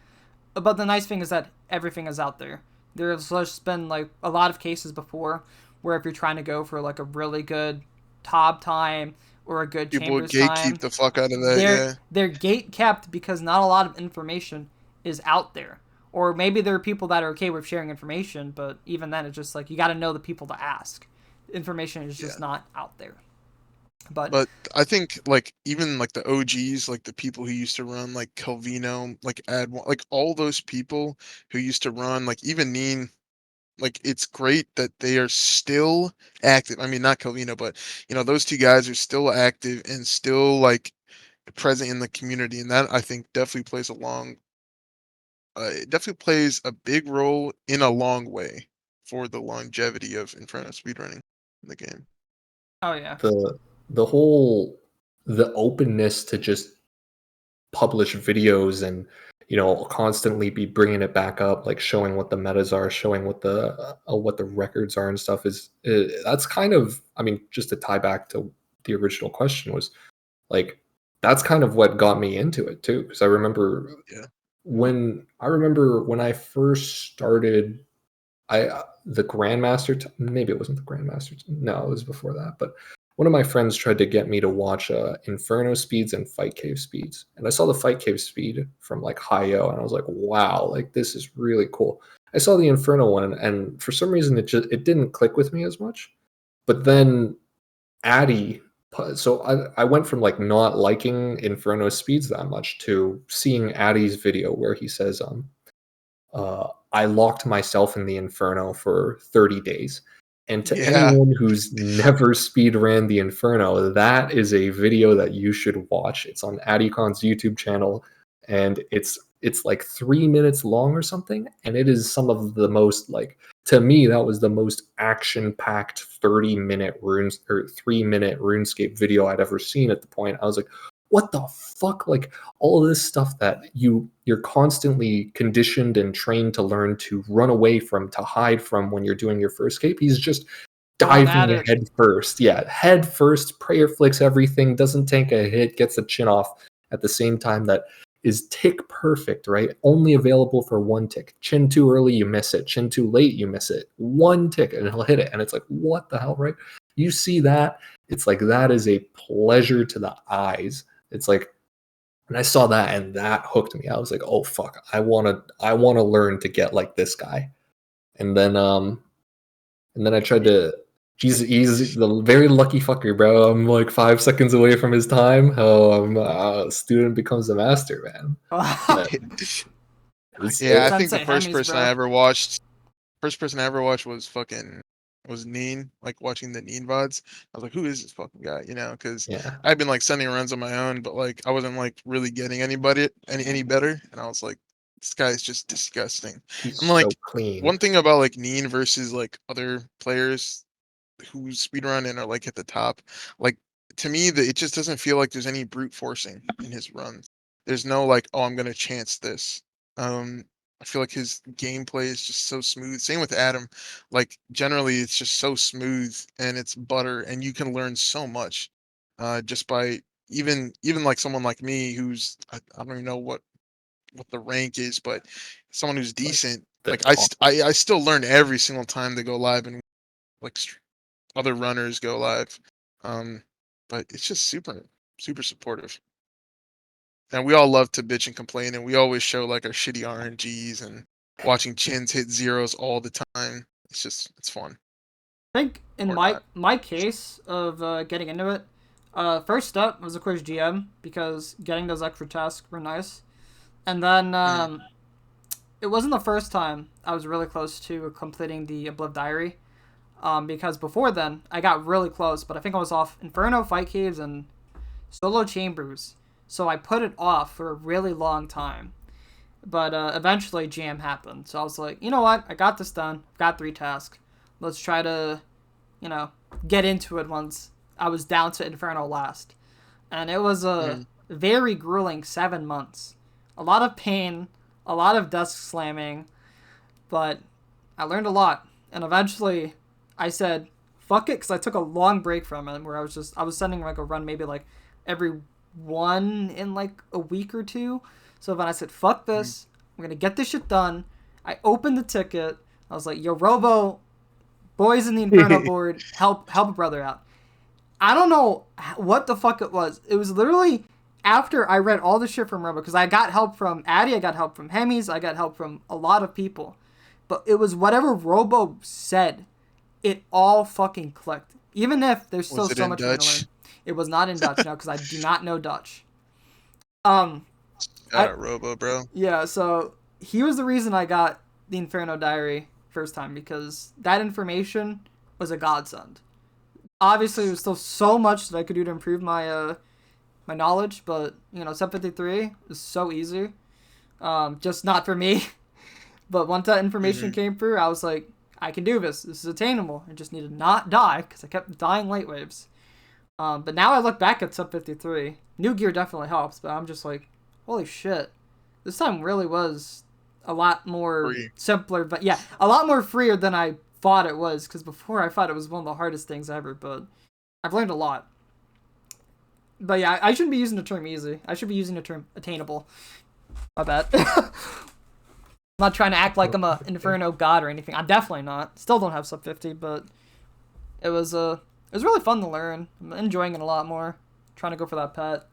But the nice thing is that everything is out there. There's just been like a lot of cases before where if you're trying to go for like a really good top time or a good people chambers gatekeep time, the fuck out of that. they're Yeah, they're gate kept because not a lot of information is out there. Or maybe there are people that are okay with sharing information, but even then it's just like you got to know the people to ask. Information is yeah. just not out there. But But I think like even like the OGs, like the people who used to run like Calvino, like like all those people who used to run, like even Neen, like it's great that they are still active. I mean, not Calvino, but those two guys are still active and still like present in the community, and that I think definitely plays it definitely plays a big role in a long way for the longevity of Inferno speedrunning in the game. oh yeah. the whole the openness to just publish videos and constantly be bringing it back up, like showing what the metas are, showing what the records are and stuff is that's kind of, I mean, just to tie back to the original question, was like that's kind of what got me into it too, because Yeah. I remember when I first started, the Grandmaster, maybe it wasn't the Grandmaster, no, it was before that, but one of my friends tried to get me to watch Inferno speeds and Fight Cave speeds, and I saw the Fight Cave speed from like HiImSido, and I was like, wow, like this is really cool. I saw the Inferno one, and for some reason it didn't click with me as much. But then Addy, so I went from like not liking Inferno speeds that much to seeing Addy's video where he says I locked myself in the Inferno for 30 days. And to Yeah. anyone who's never speed ran the Inferno, that is a video that you should watch. It's on AddyCon's YouTube channel, and it's like 3 minutes long or something. And it is some of the most, like, to me, that was the most action-packed 30-minute runes or 3-minute RuneScape video I'd ever seen at the point. I was like, what the fuck? Like, all of this stuff that you're constantly conditioned and trained to learn to run away from, to hide from when you're doing your first escape. He's just Going at diving it. head first. Yeah, head first, prayer flicks everything, doesn't take a hit, gets a chin off at the same time that is tick perfect, right? Only available for one tick. Chin too early, you miss it. Chin too late, you miss it. One tick and he'll hit it. And it's like, what the hell, right? You see that, it's like that is a pleasure to the eyes. It's like, and I saw that and that hooked me. I was like, oh fuck, I wanna learn to get like this guy. And then I tried to He's the very lucky fucker, bro. I'm like 5 seconds away from his time. A student becomes a master, man. Yeah, I think the Sensei Hemmiez, bro. first person I ever watched was Neen, like watching the Neen VODs. I was like, who is this fucking guy? You know, because Yeah, I've been like sending runs on my own, but like I wasn't like really getting anybody any better, and I was like, this guy is just disgusting. he's I'm so like, clean. one thing about like Neen versus like other players who speedrun and are like at the top, like to me, it just doesn't feel like there's any brute forcing in his runs. There's no like, oh, I'm gonna chance this. Um, I feel like his gameplay is just so smooth. Same with Adam. Like generally, it's just so smooth and it's butter, and you can learn so much, just by even like someone like me who's I don't even know what the rank is, but someone who's Like decent. the Like top. I still learn every single time they go live and like other runners go live. Um, but it's just super supportive. And we all love to bitch and complain, and we always show like our shitty RNGs and watching chins hit zeros all the time. It's fun. I think in Or my not. my case of getting into it, first step was of course GM because getting those extra tasks were nice, and then Mm. it wasn't the first time I was really close to completing the Obliv Diary, because before then I got really close, but I think I was off Inferno, Fight Caves, and Solo Chambers, so I put it off for a really long time. But eventually GM happened, so I was like, you know what, I got this done. I've got 3 tasks. Let's try to get into it once I was down to Inferno last. And it was a Mm. very grueling 7 months. A lot of pain, a lot of desk slamming, but I learned a lot. And eventually I said, fuck it, because I took a long break from it where I was sending like a run maybe like every one in like a week or two. So then I said, fuck Mm. this. I'm going to get this shit done. I opened the ticket. I was like, yo, Robo, boys in the Inferno board, help a brother out. I don't know what the fuck it was. It was literally after I read all the shit from Robo, because I got help from Addy, I got help from Hemmiez, I got help from a lot of people. But it was whatever Robo said, it all fucking clicked. Even if there's still Was it so in much for me to learn. Dutch? It was not in Dutch, no, because I do not know Dutch. Um, Got I a Robo, bro. Yeah, so he was the reason I got the Inferno Diary first time, because that information was a godsend. Obviously, there was still so much that I could do to improve my knowledge, but Step 53 is so easy. Just not for me. But once that information Hmm. came through, I was like, I can do this. This is attainable. I just need to not die because I kept dying late waves. But now I look back at Sub 53. New gear definitely helps, but I'm just like, holy shit. This time really was a lot more Free. simpler, but yeah, a lot more freer than I thought it was, because before I thought it was one of the hardest things ever, but I've learned a lot. But yeah, I shouldn't be using the term easy. I should be using the term attainable. My bad. I'm not trying to act like I'm a Inferno god or anything. I'm definitely not. Still don't have sub 50, but it was really fun to learn. I'm enjoying it a lot more. Trying to go for that pet.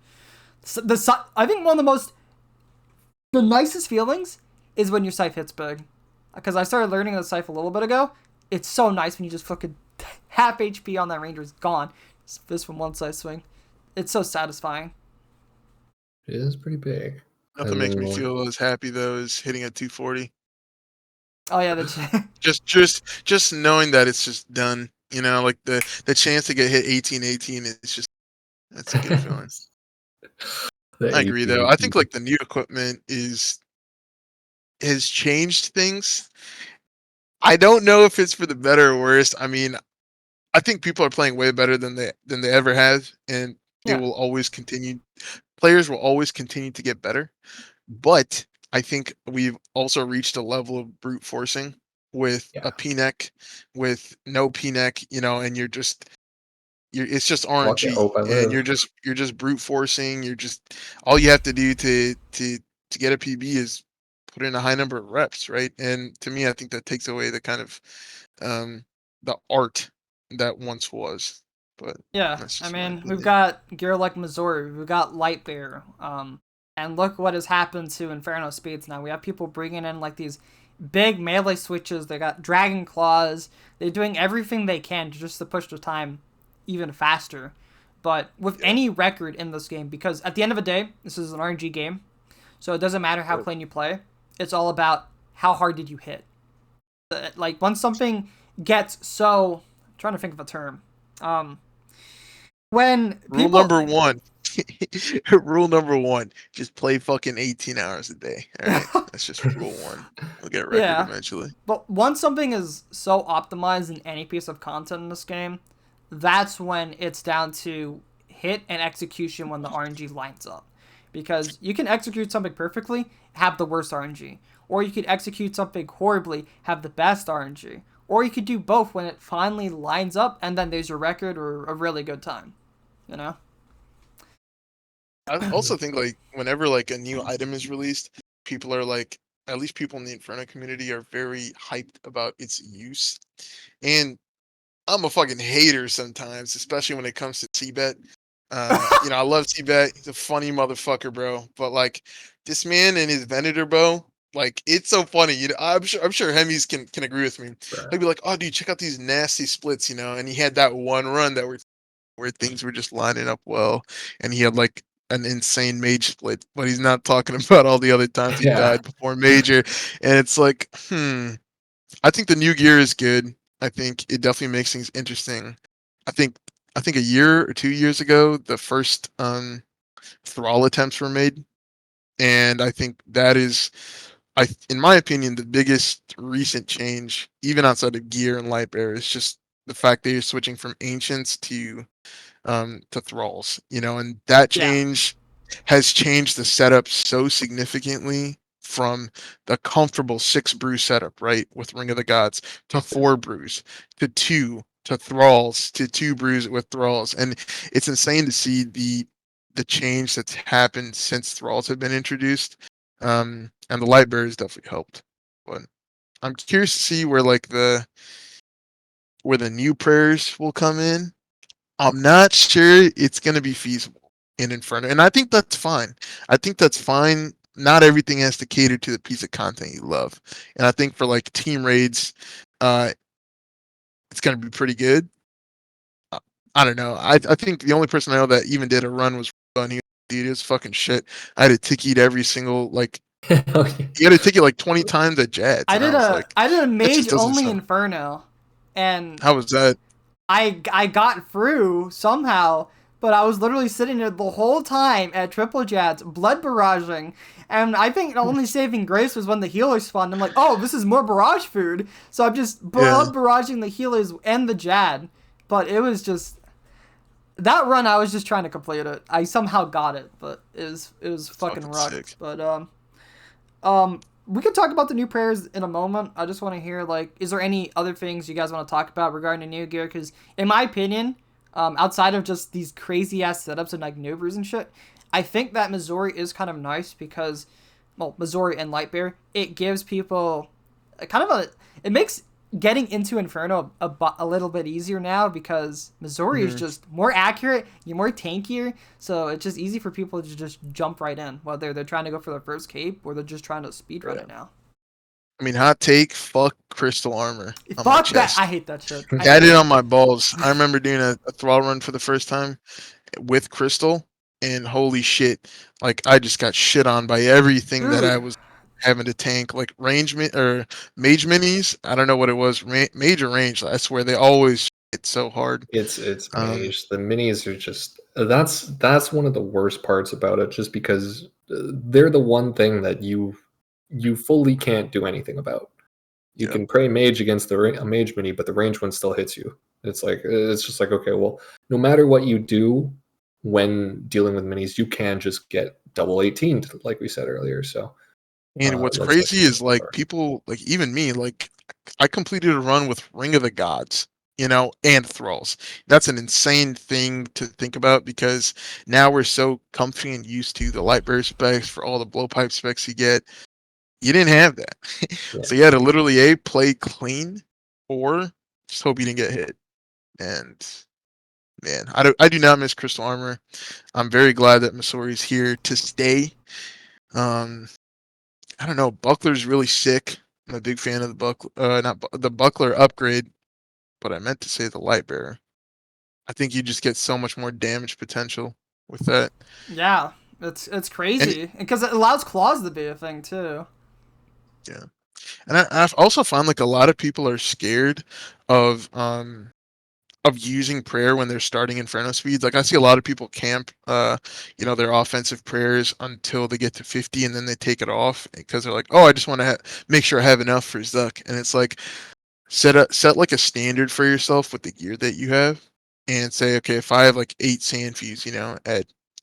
I think one of the nicest feelings is when your scythe hits big. Because I started learning the scythe a little bit ago. It's so nice when you just fucking half HP on that ranger is gone. Just from one side swing. It's so satisfying. It is pretty big. Nothing And makes then me like, feel as happy though as hitting a 240. Oh yeah, Just knowing that it's just done. You know, like the chance to get hit 18-18 is just that's a good feeling. the I agree 18, though. I think like the new equipment has changed things. I don't know if it's for the better or worse. I mean, I think people are playing way better than they ever have, and they yeah, will always continue. Players will always continue to get better, but I think we've also reached a level of brute forcing with yeah, a P-neck, with no P-neck, you know, and you're it's just watch it. RNG, Hope I and live. you're just brute forcing. You're just all you have to do to get a PB is put in a high number of reps, right? And to me, I think that takes away the kind of um, the art that once was. But yeah. that's I just my mean, we've opinion. got gear like Missouri, we've got Lightbear, and look what has happened to Inferno speeds now. We have people bringing in like these big melee switches. They got dragon claws. They're doing everything they can just to push the time even faster. But with any record in this game, because at the end of the day, this is an RNG game, so it doesn't matter how clean you play. It's all about how hard did you hit. Like, once something gets so... I'm trying to think of a term. When people... Rule number one. Rule number one. Just play fucking 18 hours a day. All right? That's just rule one. We'll get a record eventually. But once something is so optimized in any piece of content in this game, that's when it's down to hit and execution when the RNG lines up. Because you can execute something perfectly, have the worst RNG. Or you could execute something horribly, have the best RNG. Or you could do both when it finally lines up, and then there's your record or a really good time. You know? I also think, like, whenever, like, a new item is released, people are, like, at least people in the Inferno community are very hyped about its use. And I'm a fucking hater sometimes, especially when it comes to T-Bet. You know, I love T-Bet. He's a funny motherfucker, bro. But, like, this man and his Venator bow, like, it's so funny. You know, I'm sure Hemmiez can agree with me. Right. He'll be like, "Oh, dude, check out these nasty splits," you know. And he had that one run that where things were just lining up well, and he had like an insane mage split. But he's not talking about all the other times he died before major. And it's like, I think the new gear is good. I think it definitely makes things interesting. I think a year or 2 years ago, the first thrall attempts were made, and I think that is, in my opinion, the biggest recent change, even outside of gear and light bear, is just the fact that you're switching from ancients to thralls. You know, and that change has changed the setup so significantly from the comfortable 6 brew setup, right, with Ring of the Gods, to 4 brews, to 2, to thralls, to 2 brews with thralls. And it's insane to see the change that's happened since thralls have been introduced. And the light bear has definitely helped. But I'm curious to see where the new prayers will come in. I'm not sure it's going to be feasible in Inferno, and I think that's fine. I think that's fine. Not everything has to cater to the piece of content you love, and I think for like team raids, it's going to be pretty good. I don't know. I think the only person I know that even did a run was Run. Dude, it was fucking shit. I had to ticket every single like. Okay. You had to ticket like 20 times at Jets. I did a that just mage doesn't only sound. Inferno, and How was that? I got through somehow, but I was literally sitting there the whole time at triple jats, blood barraging, and I think the only saving grace was when the healers spawned. I'm like, oh, this is more barrage food, so I'm just blood barraging the healers and the Jad, but it was just that run. I was just trying to complete it. I somehow got it, but it was fucking rough. Sick. But we could talk about the new prayers in a moment. I just want to hear, like, is there any other things you guys want to talk about regarding the new gear? Because in my opinion, outside of just these crazy ass setups and like maneuvers and shit, I think that Missouri is kind of nice because, well, Missouri and Lightbear, it gives people it makes getting into Inferno a little bit easier now because Missouri is just more accurate, you're more tankier, so it's just easy for people to just jump right in, whether they're trying to go for their first cape or they're just trying to speedrun it now. I mean, hot take, fuck crystal armor. Fuck that, I hate that shit. Had it on my balls. I remember doing a thrall run for the first time with crystal, and holy shit, like I just got shit on by everything that I was having to tank, like mage minis. I don't know what it was, mage or range. I swear they always hit so hard. It's mage. The minis are just that's one of the worst parts about it, just because they're the one thing that you fully can't do anything about. You can pray mage against a mage mini, but the range one still hits you. It's just like, okay, well, no matter what you do when dealing with minis, you can just get double 18, like we said earlier. So, and what's crazy is like people, like even me, like I completed a run with Ring of the Gods, you know, and thralls. That's an insane thing to think about because now we're so comfy and used to the light bear specs for all the blowpipe specs you get. You didn't have that. So you had to literally play clean or just hope you didn't get hit. And man, I do not miss crystal armor. I'm very glad that Missouri's here to stay. I don't know, Buckler's really sick. I'm a big fan of the buckler upgrade, but I meant to say the light bearer. I think you just get so much more damage potential with that. Yeah, it's And crazy because it allows claws to be a thing too. yeah, and I've also found like a lot of people are scared of using prayer when they're starting Inferno speeds. Like I see a lot of people camp, their offensive prayers until they get to 50, and then they take it off because they're like, oh, I just want to make sure I have enough for Zuck. And it's like set like a standard for yourself with the gear that you have, and say, okay, if I have like 8 Sandfuse,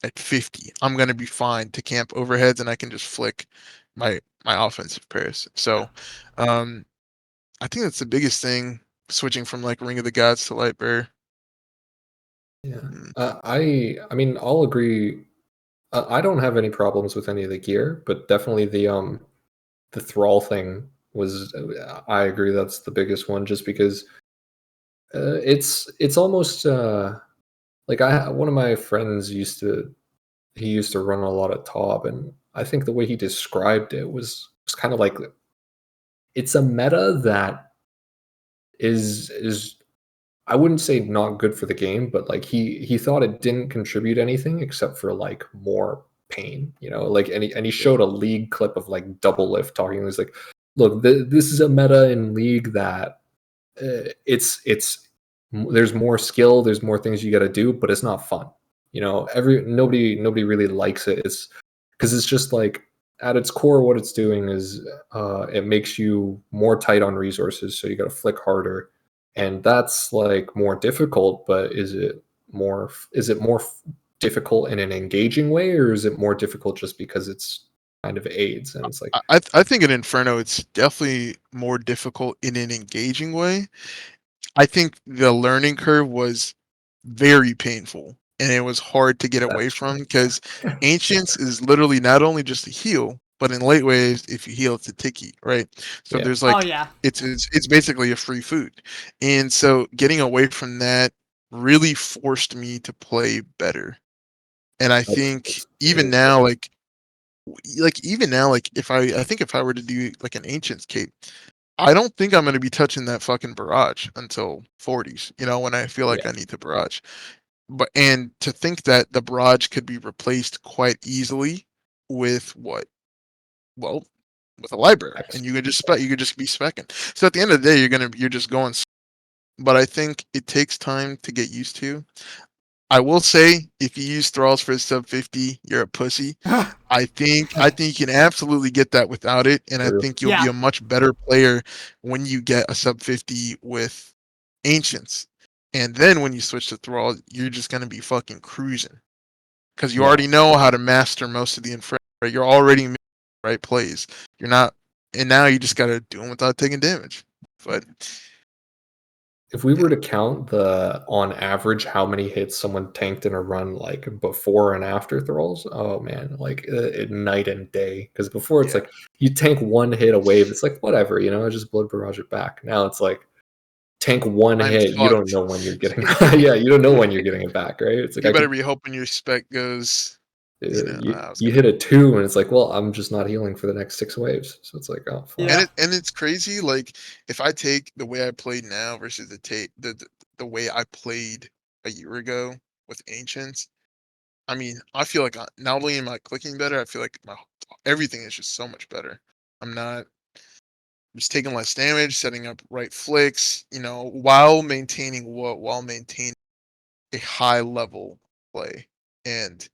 at 50, I'm gonna be fine to camp overheads, and I can just flick my offensive prayers. So, um, I think that's the biggest thing, switching from like Ring of the Gods to Lightbearer. Yeah. Mm. I mean, I'll agree. I don't have any problems with any of the gear, but definitely the thrall thing was. I agree that's the biggest one, just because it's almost like one of my friends used to run a lot of Tob, and I think the way he described it was kind of like it's a meta that is I wouldn't say not good for the game, but like he thought it didn't contribute anything except for like more pain, like and he Yeah. showed a league clip of like double lift talking. He was like, look, this is a meta in league that it's there's more skill, there's more things you got to do, but it's not fun. Nobody really likes it. It's because it's just like at its core, what it's doing is it makes you more tight on resources, so you got to flick harder, and that's like more difficult. But is it more difficult in an engaging way, or is it more difficult just because it's kind of aids? And it's like, I think in Inferno it's definitely more difficult in an engaging way. I think the learning curve was very painful, and it was hard to get away that's from true. because Ancients is literally not only just a heal, but in late waves, if you heal, it's a tiki, right? So Yeah. there's Oh like yeah, it's basically a free food, and so getting away from that really forced me to play better. And I think That's very even now, like I think if I were to do like an Ancients cape, I don't think I'm gonna be touching that fucking barrage until 40s, when I feel like yeah. I need to barrage. But and to think that the barrage could be replaced quite easily with what? Well, with a library, and X. you could just be specking. So at the end of the day, you're just going. But I think it takes time to get used to. I will say, if you use thralls for a sub 50, you're a pussy. I think you can absolutely get that without it, and I True. think you'll be yeah, a much better player when you get a sub 50 with ancients. And then when you switch to thrall, you're just gonna be fucking cruising because you Yeah. already know how to master most of the infra. Right? You're already making the right plays. You're not, and now you just gotta do them without taking damage. But If we yeah, were to count the on average how many hits someone tanked in a run, like before and after thralls, oh man, like night and day. Because before it's yeah, like you tank one hit a wave, it's like whatever, just blood barrage it back. Now it's like tank one I'm hit, you don't fucked. know when you're getting yeah, you don't know when you're getting it back, right? It's like You I better could be hoping your spec goes. I was you gonna. hit a two and it's like, well, I'm just not healing for the next 6 waves. So it's like, oh fuck. yeah. And it's crazy. Like if I take the way I played now versus the way I played a year ago with ancients, I mean, I feel like not only am I clicking better, I feel like my everything is just so much better. I'm not just taking less damage, setting up right flicks, while maintaining a high level play. And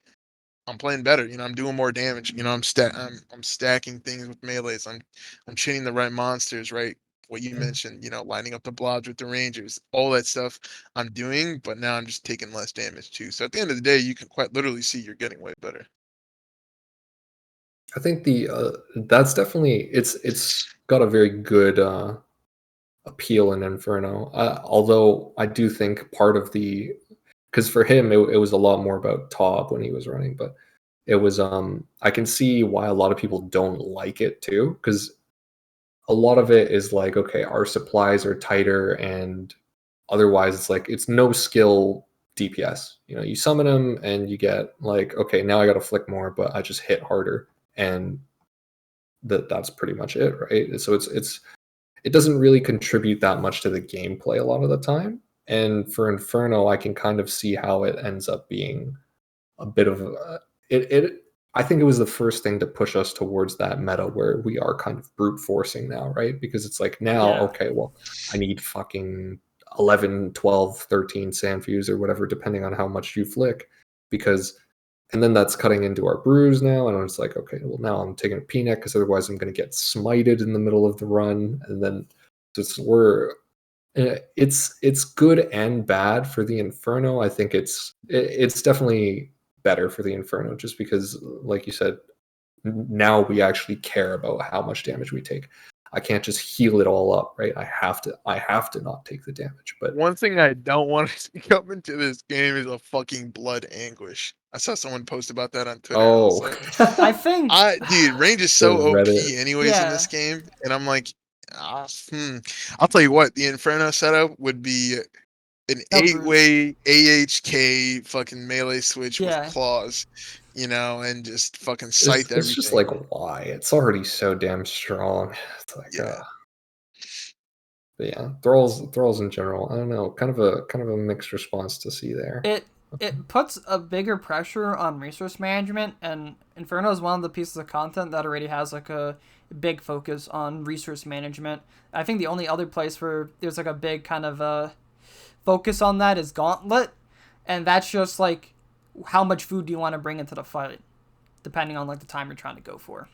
I'm playing better. I'm doing more damage. I'm stacking things with melees. I'm chaining the right monsters, right? What you mentioned, lining up the blobs with the rangers, all that stuff I'm doing, but now I'm just taking less damage too. So at the end of the day, you can quite literally see you're getting way better. I think the that's definitely it's got a very good appeal in Inferno. Although I do think part of the because for him it was a lot more about Tob when he was running, but it was I can see why a lot of people don't like it too, because a lot of it is like, okay, our supplies are tighter, and otherwise it's like it's no skill DPS. You summon him and you get like, okay, now I got to flick more, but I just hit harder, and that's pretty much it, right? So it doesn't really contribute that much to the gameplay a lot of the time. And for Inferno, I can kind of see how it ends up being a bit of it. I think it was the first thing to push us towards that meta where we are kind of brute forcing now, right? Because it's like now, okay, well, I need fucking 11, 12, 13 Sandfuse or whatever, depending on how much you flick, because, and then that's cutting into our brews now, and it's like, okay, well, now I'm taking a P-net because otherwise I'm going to get smited in the middle of the run, and then it's good and bad for the Inferno. I think it's definitely better for the Inferno just because, like you said, now we actually care about how much damage we take. I can't just heal it all up, right? I have to not take the damage. But one thing I don't want to see come into this game is a fucking blood anguish. I saw someone post about that on Twitter. Oh, I think, dude, range is so OP Reddit. anyways in this game, and I'm like, I'll tell you what, the Inferno setup would be an 8-way AHK fucking melee switch with claws, and just fucking scythe everything. It's just like, why? It's already so damn strong. It's like, but yeah, thralls in general, I don't know, kind of a mixed response to see there. It puts a bigger pressure on resource management, and Inferno is one of the pieces of content that already has like a big focus on resource management. I think the only other place where there's like a big kind of focus on that is Gauntlet, and that's just like how much food do you want to bring into the fight, depending on like the time you're trying to go for.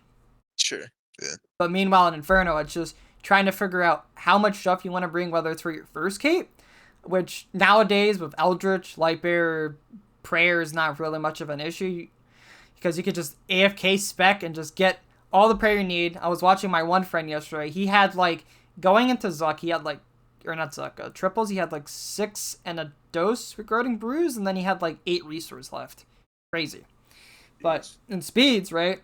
Sure. Yeah. But meanwhile in Inferno, it's just trying to figure out how much stuff you want to bring, whether it's for your first cape, which nowadays with Eldritch, Lightbearer, Prayer is not really much of an issue because you could just AFK spec and just get all the prayer you need. I was watching my one friend yesterday. He had like, going into Zuck, he had like, or not Zuck, triples, he had like 6 and a dose regarding brews, and then he had like 8 resource left. Crazy. But in speeds, right,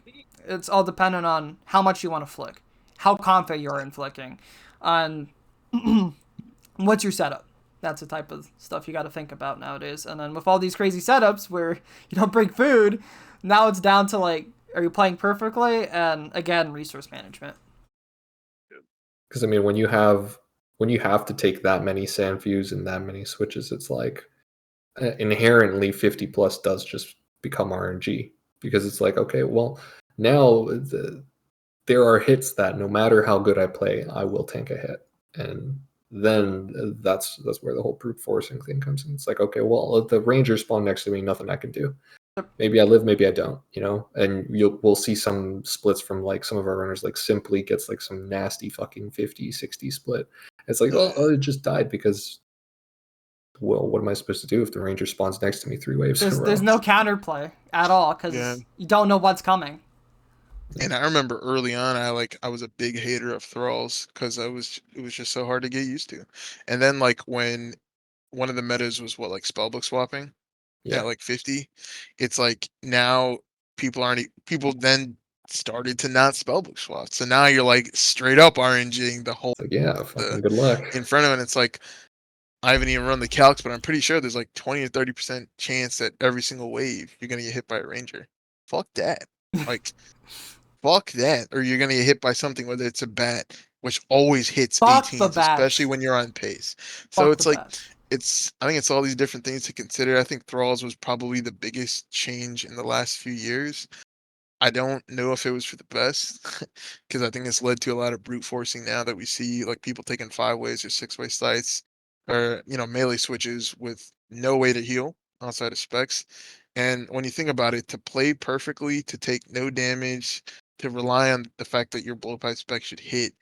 it's all dependent on how much you want to flick, how confident you are in flicking, and what's your setup. That's the type of stuff you got to think about nowadays. And then with all these crazy setups where you don't bring food, now it's down to like, are you playing perfectly? And again, resource management. Because I mean, when you have to take that many Sandfuse and that many switches, it's like inherently 50 plus does just become RNG, because it's like, okay, well, now there are hits that no matter how good I play, I will tank a hit, and then that's where the whole brute forcing thing comes in. It's like, okay, well, the Ranger spawn next to me, nothing I can do. Maybe I live, maybe I don't, and we'll see some splits from like some of our runners, like Simply gets like some nasty fucking 50-60 split. It's like, oh, it just died because, well, what am I supposed to do if the Ranger spawns next to me 3 waves in a row? There's no counterplay at all because you don't know what's coming. And I remember early on, I was a big hater of thralls because it was just so hard to get used to. And then like when one of the metas was like spellbook swapping at like 50, it's like now people then started to not spellbook swap. So now you're like straight up RNGing the whole fucking good luck in front of it. And it's like, I haven't even run the calcs, but I'm pretty sure there's like 20 or 30% chance that every single wave you're gonna get hit by a Ranger. Fuck that. Like fuck that. Or you're gonna get hit by something, whether it's a bat, which always hits 18s, especially when you're on pace. So it's like I think it's all these different things to consider. I think Thralls was probably the biggest change in the last few years. I don't know if it was for the best, because I think it's led to a lot of brute forcing now that we see, like people taking 5-ways or 6-way sights, or melee switches with no way to heal outside of specs. And when you think about it, to play perfectly, to take no damage, to rely on the fact that your blowpipe spec should hit,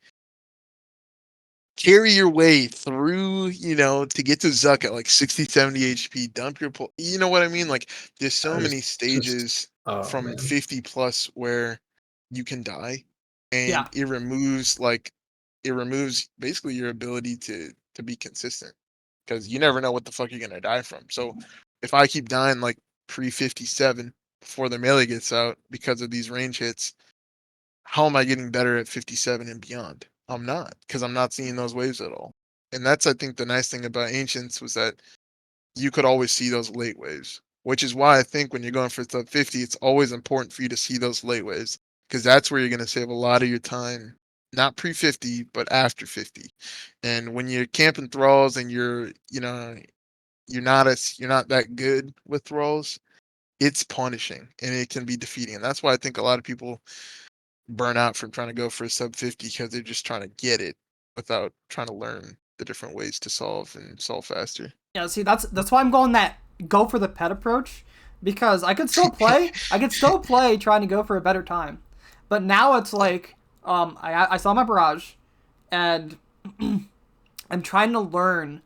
carry your way through, to get to Zuck at like 60, 70 HP, dump your pull. You know what I mean? Like there's so many stages from 50 plus where you can die, and it removes basically your ability to be consistent, because you never know what the fuck you're gonna die from. So if I keep dying like pre-57 before the melee gets out because of these range hits, how am I getting better at 57 and beyond? I'm not, because I'm not seeing those waves at all. And that's, I think, the nice thing about Ancients was that you could always see those late waves, which is why I think when you're going for sub 50, it's always important for you to see those late waves, because that's where you're going to save a lot of your time, not pre 50, but after 50. And when you're camping thralls and you're not that good with thralls, it's punishing and it can be defeating. And that's why I think a lot of people burn out from trying to go for a sub 50 because they're just trying to get it without trying to learn the different ways to solve and solve faster. Yeah, see, that's why I'm going that go for the pet approach, because I could still play. I could still play trying to go for a better time, but now it's like I saw my barrage, and I'm trying to learn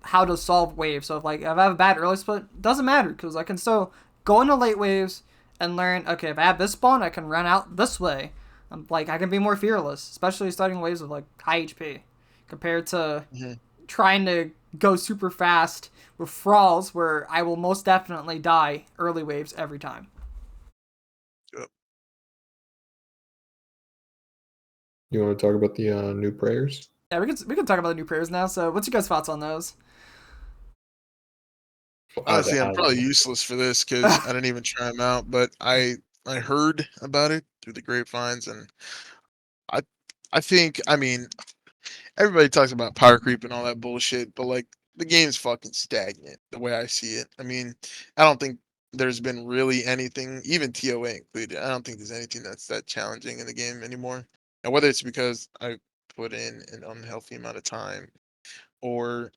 how to solve waves. So if I have a bad early split, doesn't matter because I can still go into late waves and learn. Okay, if I have this spawn, I can run out this way. I can be more fearless, especially starting waves with like high HP, compared to Mhm. trying to go super fast with thralls, where I will most definitely die early waves every time. Yep. You want to talk about the new prayers? Yeah, we can talk about the new prayers now. So, what's your guys' thoughts on those? Honestly, I'm I probably useless for this because I didn't even try them out, but I heard about it through the grapevines, and I I think, I mean, everybody talks about power creep and all that bullshit, but like the game's fucking stagnant the way I see it. I mean, I don't think there's been really anything, even TOA included. I don't think there's anything that's that challenging in the game anymore. And whether it's because I put in an unhealthy amount of time or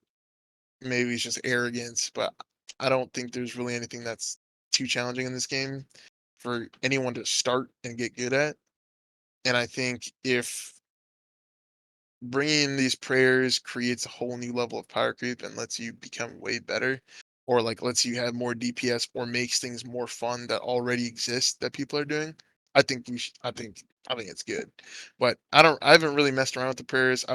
maybe it's just arrogance, but I don't think there's really anything that's too challenging in this game for anyone to start and get good at. And I think if bringing in these prayers creates a whole new level of power creep and lets you become way better, or like lets you have more DPS or makes things more fun that already exist that people are doing. I think we should, I think it's good. But I haven't really messed around with the prayers.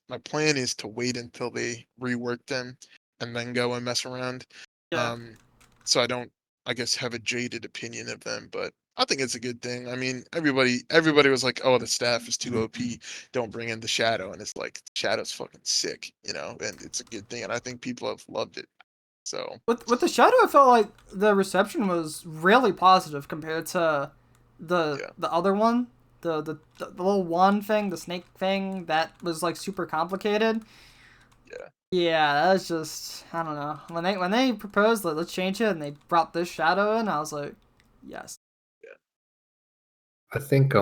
My plan is to wait until they rework them and then go and mess around. Yeah. Um so I don't, I guess, have a jaded opinion of them, but I think it's a good thing. I mean, everybody was like, "Oh, the staff is too OP. Don't bring in the shadow," and it's like Shadow's fucking sick, and it's a good thing, and I think people have loved it. So With the shadow, I felt like the reception was really positive compared to yeah, the other one, the little wand thing, the snake thing that was like super complicated. yeah, Yeah, that was just, I don't know. When they proposed like let's change it and they brought this shadow in, I was like, yes. yeah, I think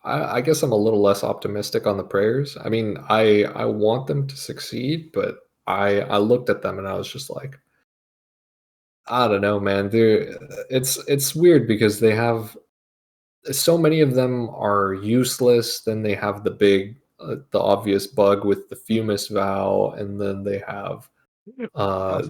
I guess I'm a little less optimistic on the prayers. I mean, I want them to succeed, but I looked at them and I was just like, I don't know, man. It's weird because they have so many of them are useless. Then they have the obvious bug with the Fumus vow, and then they have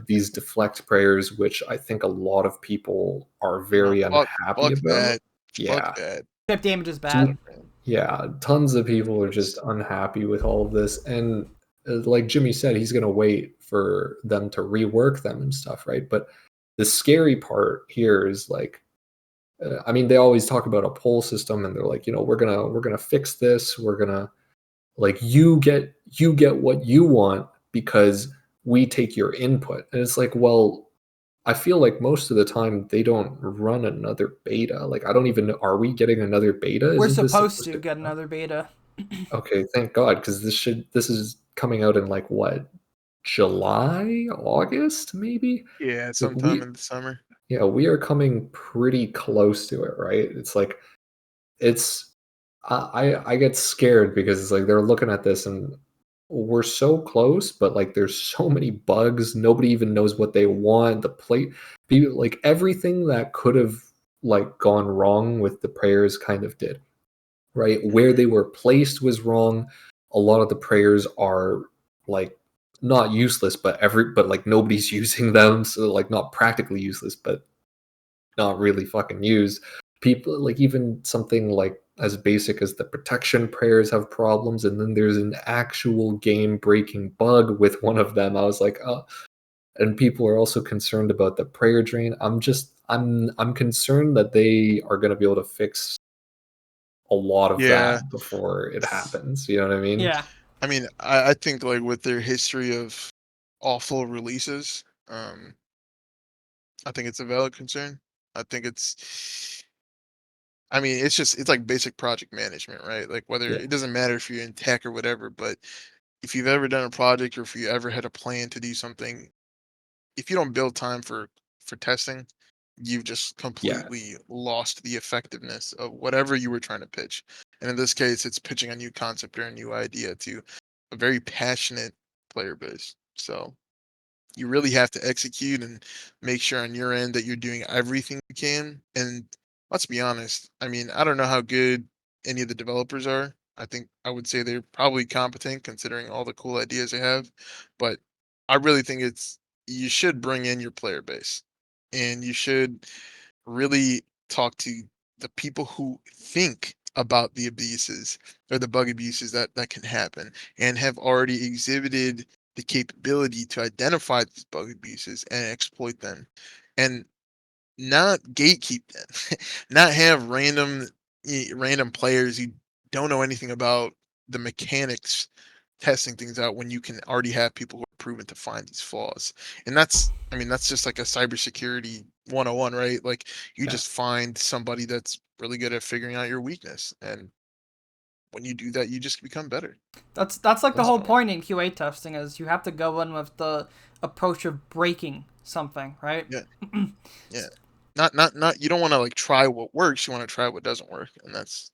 these deflect prayers, which I think a lot of people are no, very unhappy fuck about. that, fuck Yeah, that. Chip damage is So, bad. yeah, tons of people are just Yes. unhappy with all of this, and like Jimmy said, he's gonna wait for them to rework them and stuff, right? But the scary part here is like, I mean, they always talk about a poll system, and they're like, we're gonna fix this. We're gonna like you get what you want because we take your input, and it's like, well, I feel like most of the time they don't run another beta. Like, I don't even know. Are we getting another beta? We're Isn't this supposed supposed to to get come out? another beta. Okay, thank God, because this is coming out in like what, July, August, maybe? Yeah, Like sometime in the summer. yeah, we are coming pretty close to it, right? It's like it's I get scared because it's like they're looking at this and we're so close, but like there's so many bugs. Nobody even knows what they want. The plate, like everything that could have like gone wrong with the prayers kind of did, right? Where Mhm. they were placed was wrong. A lot of the prayers are like not useless, but like nobody's using them, so like not practically useless, but not really fucking used. People like even something like as basic as the protection prayers have problems, and then there's an actual game breaking bug with one of them. I was like, oh, and people are also concerned about the prayer drain. I'm concerned that they are going to be able to fix a lot of Yeah, that before it happens. You know what I mean? Yeah. I mean, I think like with their history of awful releases, I think it's a valid concern. I think it's I mean, it's like basic project management, right? Like whether Yeah. it doesn't matter if you're in tech or whatever, but if you've ever done a project or if you ever had a plan to do something, if you don't build time for testing, you've just Yeah. completely lost the effectiveness of whatever you were trying to pitch. And in this case, it's pitching a new concept or a new idea to a very passionate player base. So you really have to execute and make sure on your end that you're doing everything you can. And let's be honest, I mean, I don't know how good any of the developers are. I think I would say they're probably competent considering all the cool ideas they have. But I really think it's you should bring in your player base and you should really talk to the people who think about the abuses or the bug abuses that can happen and have already exhibited the capability to identify these bug abuses and exploit them and not gatekeep them not have random players who don't know anything about the mechanics testing things out when you can already have people who are proven to find these flaws. And that's, I mean, that's just like a cybersecurity 101, right? Like you Yeah. just find somebody that's really good at figuring out your weakness. And when you do that, you just become better. That's like the That's whole point in QA testing is you have to go in with the approach of breaking something, right? Yeah. Yeah. Not, you don't want to like try what works. You want to try what doesn't work. And that's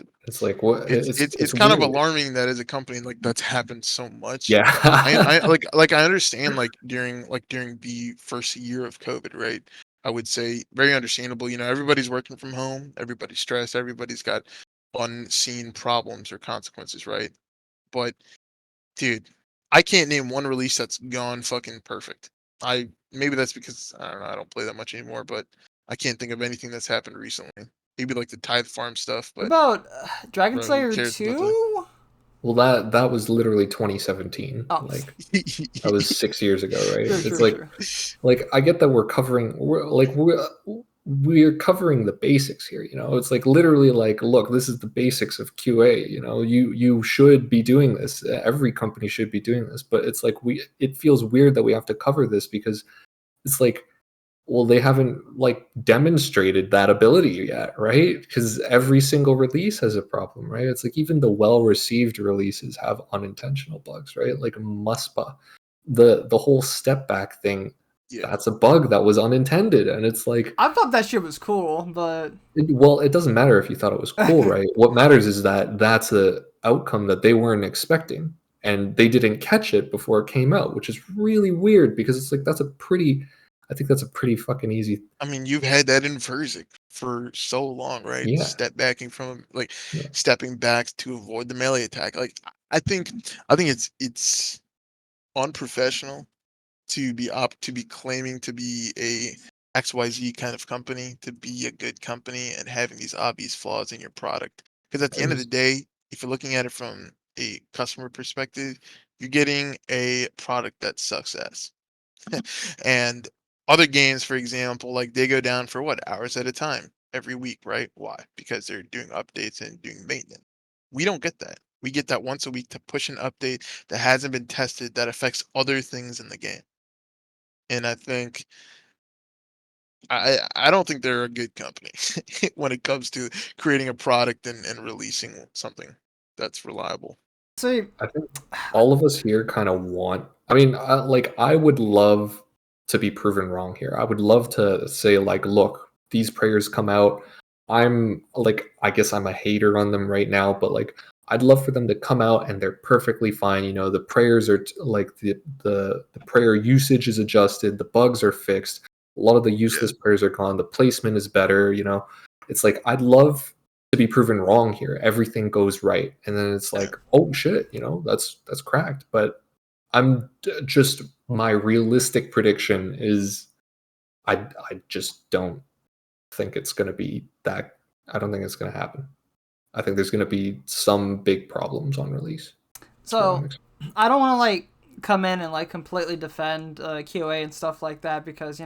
it. it's like what It's it's kind of weird. alarming that as a company like that's happened so much. Yeah. I like I understand during the first year of COVID, right? I would say very understandable. You know, everybody's working from home, everybody's stressed, everybody's got unseen problems or consequences, right? But dude, I can't name one release that's gone fucking perfect. I maybe that's because I don't know, I don't play that much anymore, but I can't think of anything that's happened recently. Maybe like the Tithe Farm stuff, What but about Dragon bro, who Slayer cares about the 2? Well, that was literally 2017. Oh, Like that was 6 years ago, right? true, It's true, true. like I get that we're covering the basics here. You know, it's like literally like, look, this is the basics of QA. You know, you should be doing this. Every company should be doing this. But it's like it feels weird that we have to cover this because it's like, well, they haven't like demonstrated that ability yet, right? Because every single release has a problem, right? It's like even the well-received releases have unintentional bugs, right? Like Muspa, the whole step back thing, yeah. that's a bug that was unintended, and it's like, I thought that shit was cool, but well, it doesn't matter if you thought it was cool, right? What matters is that that's a outcome that they weren't expecting, and they didn't catch it before it came out, which is really weird because it's like I think that's a pretty fucking easy. I mean, you've had that in Verzik for so long, right? Yeah, Step backing from like yeah. stepping back to avoid the melee attack. Like I think I think it's unprofessional to be claiming to be a XYZ kind of company, to be a good company and having these obvious flaws in your product. Because at the It end of the was day, if you're looking at it from a customer perspective, you're getting a product that sucks ass. And other games, for example, like they go down for what, hours at a time every week, right? Why? Because they're doing updates and doing maintenance. We don't get that. We get that once a week to push an update that hasn't been tested that affects other things in the game. And I think I don't think they're a good company when it comes to creating a product and releasing something that's reliable. see, I think all of us here kind of want. I mean, like I would love to be proven wrong here. I would love to say like, look, these prayers come out. I'm like, I guess I'm a hater on them right now, but like, I'd love for them to come out and they're perfectly fine. You know, the prayers are like the prayer usage is adjusted, the bugs are fixed. A lot of the Yeah, useless prayers are gone. The placement is better. You know, it's like I'd love to be proven wrong here. Everything goes right, and then it's yeah. like, oh shit, you know, that's cracked. But just my realistic prediction is I just don't think it's going to be that. I don't think it's going to happen. I think there's going to be some big problems on release. That's what I'm so expecting. I don't want to like come in and like completely defend QA and stuff like that because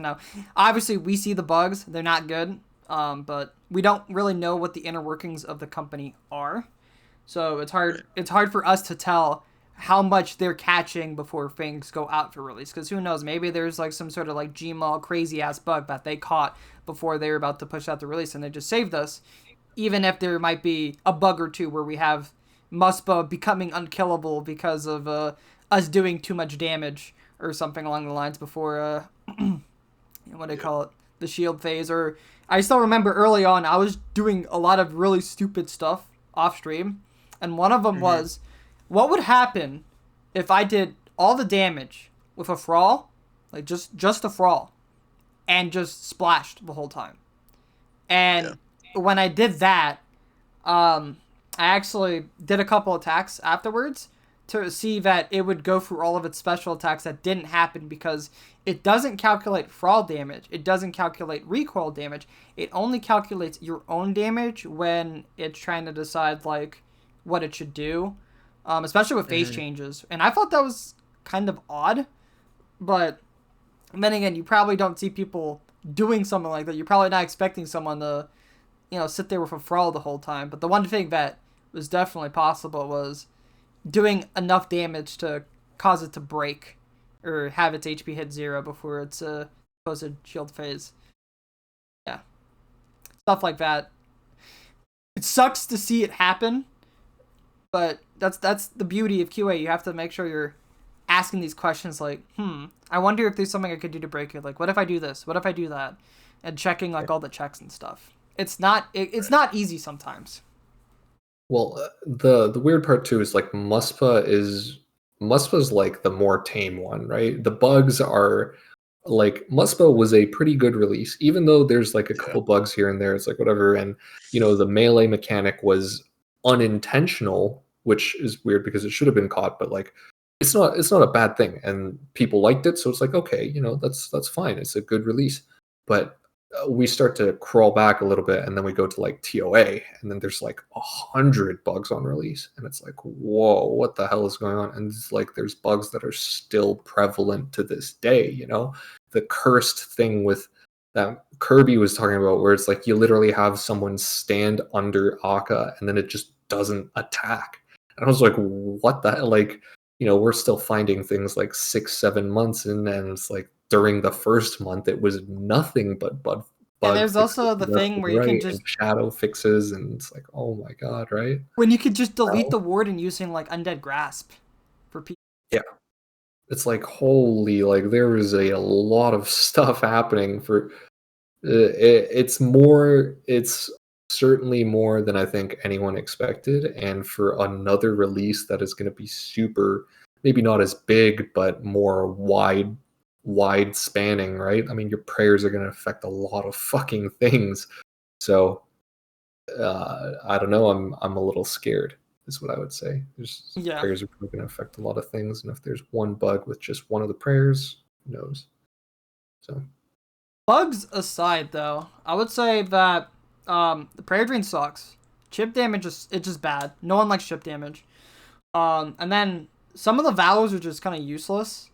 obviously we see the bugs, they're not good, but we don't really know what the inner workings of the company are. So it's hard. Right. It's hard for us to tell how much they're catching before things go out for release. Because who knows, maybe there's like some sort of like Gmail crazy ass bug that they caught before they were about to push out the release, and they just saved us. Even if there might be a bug or two where we have Muspa becoming unkillable because of us doing too much damage or something along the lines before what do they call it, the shield phase. Or I still remember early on I was doing a lot of really stupid stuff off stream, and one of them was, what would happen if I did all the damage with a Thrall, like just a Thrall, and just splashed the whole time. And when I did that, I actually did a couple attacks afterwards to see that it would go through all of its special attacks. That didn't happen because it doesn't calculate Thrall damage. It doesn't calculate recoil damage. It only calculates your own damage when it's trying to decide like what it should do, especially with phase changes. And I thought that was kind of odd, but then again, you probably don't see people doing something like that. You're probably not expecting someone to, sit there with a Thrall the whole time. But the one thing that was definitely possible was doing enough damage to cause it to break or have its HP hit 0 before its supposed shield phase. Yeah. Stuff like that. It sucks to see it happen, but that's the beauty of QA. You have to make sure you're asking these questions like, I wonder if there's something I could do to break it. Like, what if I do this? What if I do that? And checking like all the checks and stuff. It's not not easy sometimes. Well, the weird part too is like Muspa's like the more tame one, right? The bugs are like, Muspa was a pretty good release, even though there's like a couple bugs here and there. It's like whatever, and the melee mechanic was unintentional, which is weird because it should have been caught, but like it's not a bad thing, and people liked it, so it's like, okay, that's fine. It's a good release, but we start to crawl back a little bit, and then we go to like TOA, and then there's like 100 bugs on release, and it's like, whoa, what the hell is going on? And it's like there's bugs that are still prevalent to this day. The cursed thing with that Kirby was talking about, where it's like you literally have someone stand under Akka, and then it just doesn't attack. And I was like, what the hell? Like, we're still finding things like 6-7 months in, and it's like during the first month it was nothing but bug. And there's also the thing where you can just shadow fixes, and it's like, oh my god, right? When you could just delete the warden using like Undead Grasp for people. Yeah, it's like, holy, like there is a lot of stuff happening for. It's certainly more than I think anyone expected, and for another release that is going to be super, maybe not as big, but more wide spanning, right? I mean, your prayers are going to affect a lot of fucking things. So I don't know, I'm a little scared, is what I would say. Prayers are probably going to affect a lot of things, and if there's one bug with just one of the prayers, who knows? So bugs aside, though, I would say that the prayer drain sucks. Chip damage it's just bad. No one likes chip damage. And then some of the valors are just kind of useless.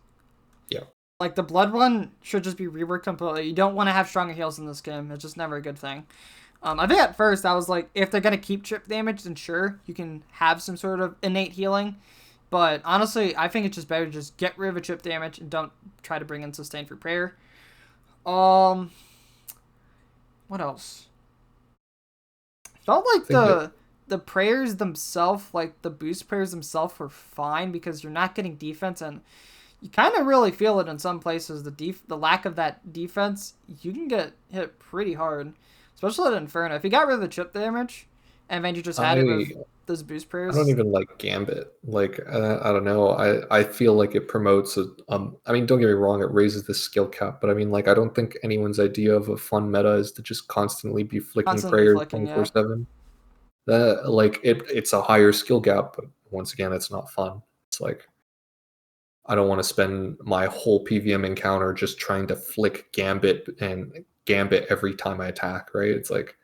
Yeah. Like the blood one should just be reworked completely. You don't want to have stronger heals in this game. It's just never a good thing. I think at first I was like, if they're gonna keep chip damage, then sure, you can have some sort of innate healing. But honestly, I think it's just better to just get rid of a chip damage and don't try to bring in sustain for prayer. What else? Felt like the prayers themselves, like the boost prayers themselves, were fine because you're not getting defense, and you kind of really feel it in some places. The lack of that defense, you can get hit pretty hard, especially at Inferno. If you got rid of the chip damage, and then you just had it with those boost prayers. I don't even like Gambit. Like I don't know. I feel like it promotes I mean, don't get me wrong, it raises the skill cap, but I mean, like, I don't think anyone's idea of a fun meta is to just constantly be flicking prayers 24/7. That, like, it's a higher skill gap, but once again, it's not fun. It's like, I don't want to spend my whole PvM encounter just trying to flick Gambit every time I attack, right? It's like,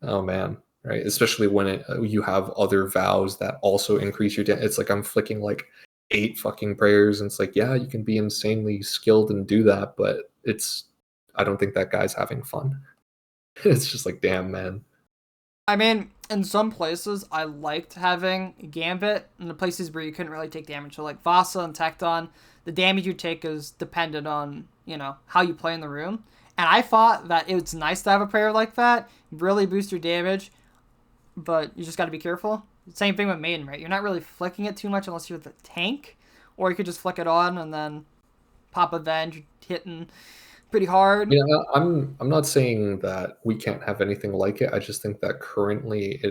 oh man, right? Especially when you have other vows that also increase your it's like I'm flicking like 8 fucking prayers, and it's like, yeah, you can be insanely skilled and do that, but I don't think that guy's having fun. It's just like, damn, man. I mean, in some places, I liked having Gambit in the places where you couldn't really take damage. So like Vasa and Tecton, the damage you take is dependent on, how you play in the room. And I thought that it's nice to have a prayer like that, really boost your damage, but you just got to be careful. Same thing with Maiden, right? You're not really flicking it too much unless you're the tank, or you could just flick it on and then pop Avenge, hitting pretty hard. Yeah, I'm not saying that we can't have anything like it. I just think that currently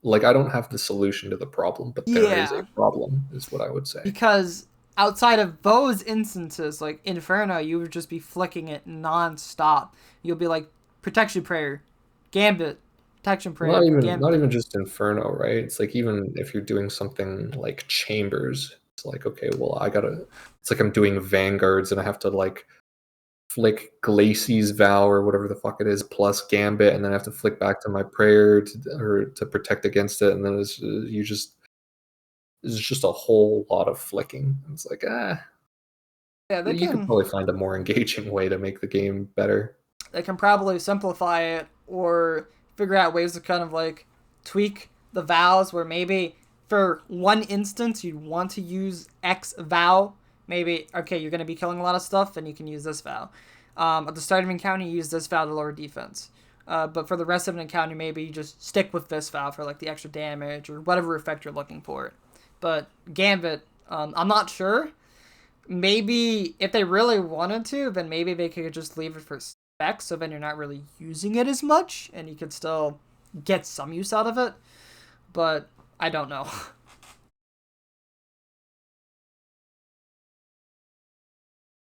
I don't have the solution to the problem, but there is a problem, is what I would say. Because outside of those instances, like Inferno, you would just be flicking it non-stop. You'll be like, Protection Prayer, Gambit, Protection Prayer, not even just Inferno, right? It's like even if you're doing something like Chambers, it's like, okay, well, it's like I'm doing Vanguards and I have to like flick Glacie's Vow or whatever the fuck it is plus Gambit, and then I have to flick back to my prayer to protect against it, and then it's just a whole lot of flicking. It's like, yeah, you could probably find a more engaging way to make the game better. They can probably simplify it or figure out ways to kind of like tweak the vows where maybe for one instance you want to use X vow. Maybe, okay, you're going to be killing a lot of stuff, then you can use this vow. At the start of an encounter, you use this vow to lower defense. But for the rest of an encounter, maybe you just stick with this vow for like the extra damage or whatever effect you're looking for. But Gambit, I'm not sure. Maybe if they really wanted to, then maybe they could just leave it for specs, so then you're not really using it as much, and you could still get some use out of it. But I don't know.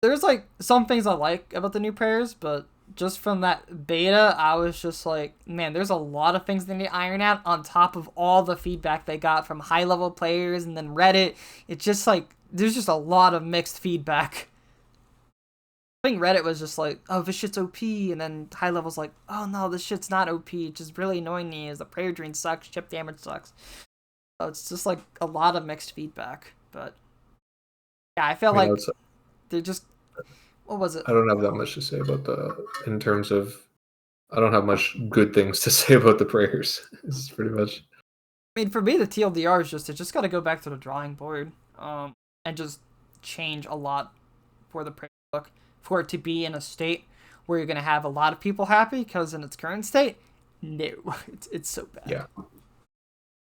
There's like some things I like about the new prayers, but just from that beta, I was just like, man, there's a lot of things they need to iron out on top of all the feedback they got from high level players and then Reddit. It's just like, there's just a lot of mixed feedback. I think Reddit was just like, oh, this shit's OP, and then high level's like, oh no, this shit's not OP. It's just really annoying me as the prayer drain sucks, chip damage sucks. So it's just like a lot of mixed feedback. But yeah, I feel like they're just, what was it? I don't have that much to say about in terms of, I don't have much good things to say about the prayers. This is pretty much. I mean, for me, the TLDR is just, it just got to go back to the drawing board, and just change a lot for the prayer book for it to be in a state where you're going to have a lot of people happy, because in its current state, no, it's so bad. Yeah.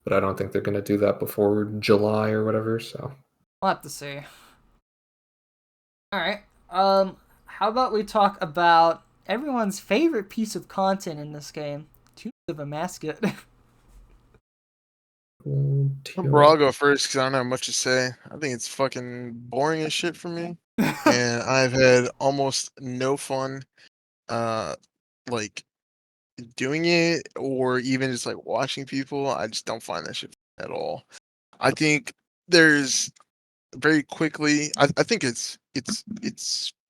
But I don't think they're going to do that before July or whatever, so. We'll have to see. Alright, how about we talk about everyone's favorite piece of content in this game, Tombs of Amascut. I'll go first because I don't have much to say. I think it's fucking boring as shit for me. And I've had almost no fun like doing it or even just like watching people. I just don't find that shit at all. I think there's very quickly I think it's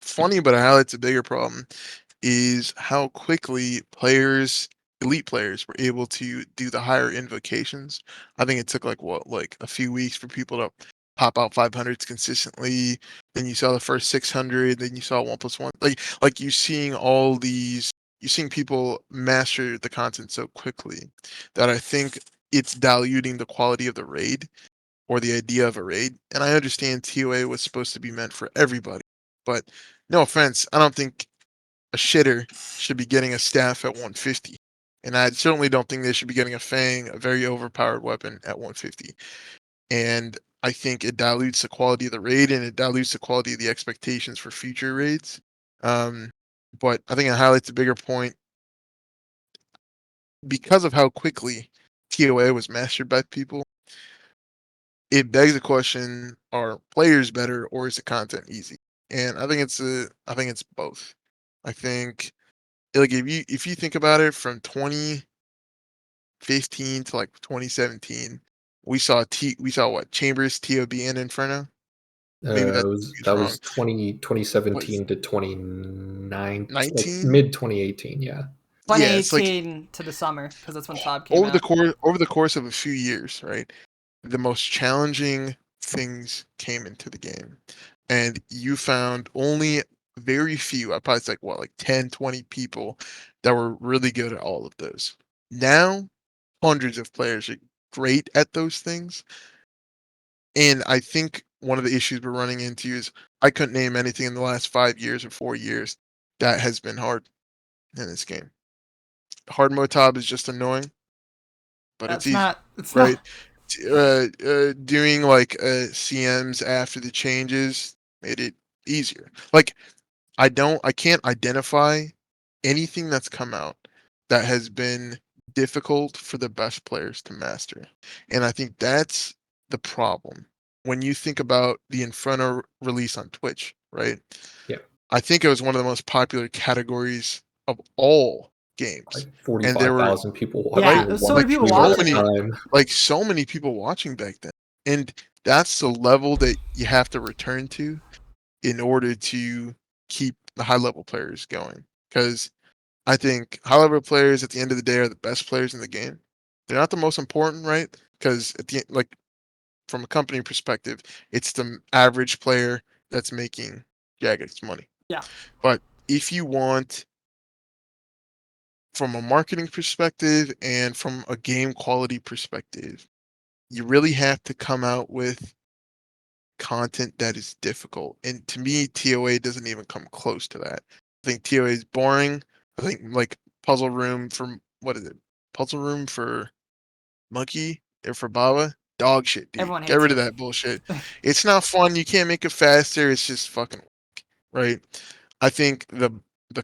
funny, but I highlights a bigger problem is how quickly elite players were able to do the higher invocations. I think it took like a few weeks for people to pop out 500s consistently. Then you saw the first 600. Then you saw 1+1. Like you're seeing people master the content so quickly that I think it's diluting the quality of the raid or the idea of a raid. And I understand TOA was supposed to be meant for everybody, but no offense, I don't think a shitter should be getting a staff at 150. And I certainly don't think they should be getting a Fang, a very overpowered weapon, at 150. And I think it dilutes the quality of the raid and it dilutes the quality of the expectations for future raids. But I think it highlights a bigger point because of how quickly TOA was mastered by people. It begs the question: are players better, or is the content easy? And I think it's both. I think like if you think about it, from 2015 to like 2017, we saw what, Chambers, TOB, and Inferno. Maybe that was 2017 What, to 2019, like 19? mid 2018, yeah. 2018 to the summer, because that's when Tob came Over out. the course of a few years, right? The most challenging things came into the game, and you found only very few. I probably say like 10, 20 people that were really good at all of those. Now hundreds of players are great at those things. And I think one of the issues we're running into is I couldn't name anything in the last 5 years or 4 years that has been hard in this game. Hard mode tab is just annoying, but it's That's easy, not. It's not. right? Doing like CMs after the changes made it easier. Like I can't identify anything that's come out that has been difficult for the best players to master. And I think that's the problem. When you think about the Inferno release on Twitch, right? Yeah. I think it was one of the most popular categories of all games. Like And there were 45,000 people watching. Yeah, there's so many people so watching many, it. Time. like so many people watching back then. And that's the level that you have to return to in order to keep the high level players going. Because I think high level players at the end of the day are the best players in the game. They're not the most important, right? Because at the end, like from a company perspective, it's the average player that's making Jagex money. Yeah. But if you want, from a marketing perspective and from a game quality perspective, you really have to come out with content that is difficult. And to me, TOA doesn't even come close to that. I think TOA is boring. I think like Puzzle Room for what is it? Puzzle Room for Monkey or for Baba? Dog shit, dude. Everyone Get hates rid of it. that bullshit. It's not fun. You can't make it faster. It's just fucking right. I think the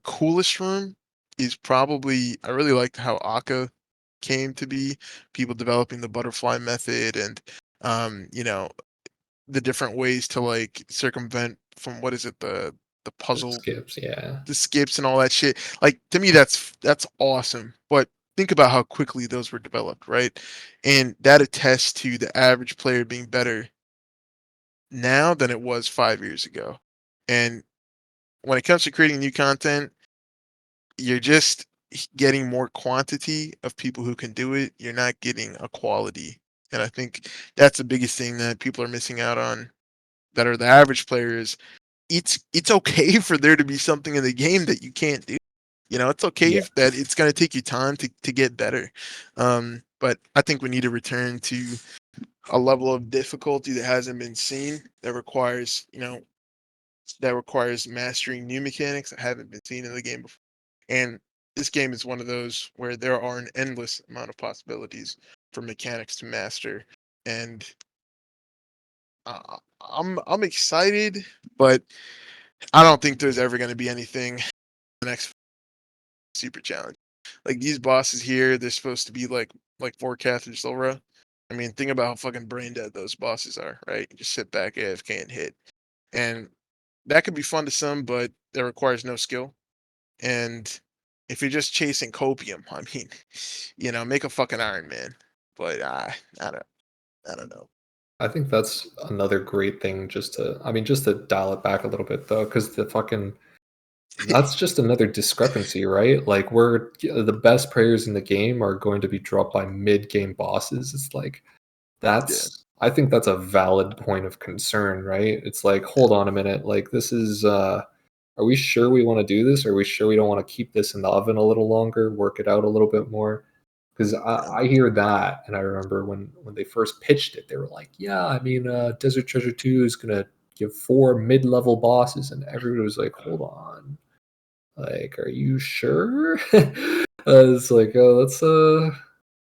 coolest room is probably I really liked how Akka came to be. People developing the butterfly method and you know, the different ways to like circumvent from what is it the puzzle Skips, yeah. the skips and all that shit. Like to me that's awesome. But think about how quickly those were developed, right? And that attests to the average player being better now than it was 5 years ago. And when it comes to creating new content, you're just getting more quantity of people who can do it. You're not getting a quality. And I think that's the biggest thing that people are missing out on that are the average players. It's okay for there to be something in the game that you can't do. You know, it's okay Yeah. that it's going to take you time to get better. But I think we need to return to a level of difficulty that hasn't been seen that requires, mastering new mechanics that haven't been seen in the game before. And this game is one of those where there are an endless amount of possibilities for mechanics to master. And I'm excited, but I don't think there's ever going to be anything the next super challenge. Like these bosses here, they're supposed to be like Forecast or Silra. I mean, think about how fucking brain dead those bosses are, right? You just sit back, AFK, and hit. And that could be fun to some, but that requires no skill. And if you're just chasing copium, I mean, make a fucking Iron Man. But I don't know. I think that's another great thing just to dial it back a little bit though, because that's just another discrepancy, right? Like where the best players in the game are going to be dropped by mid-game bosses. It's like I think that's a valid point of concern, right? It's like, hold on a minute, like this is are we sure we want to do this? Are we sure we don't want to keep this in the oven a little longer, work it out a little bit more? Because I hear that, and I remember when they first pitched it, they were like, "Yeah, I mean, Desert Treasure 2 is gonna give 4 mid-level bosses," and everybody was like, "Hold on, like, are you sure?" It's like, oh, that's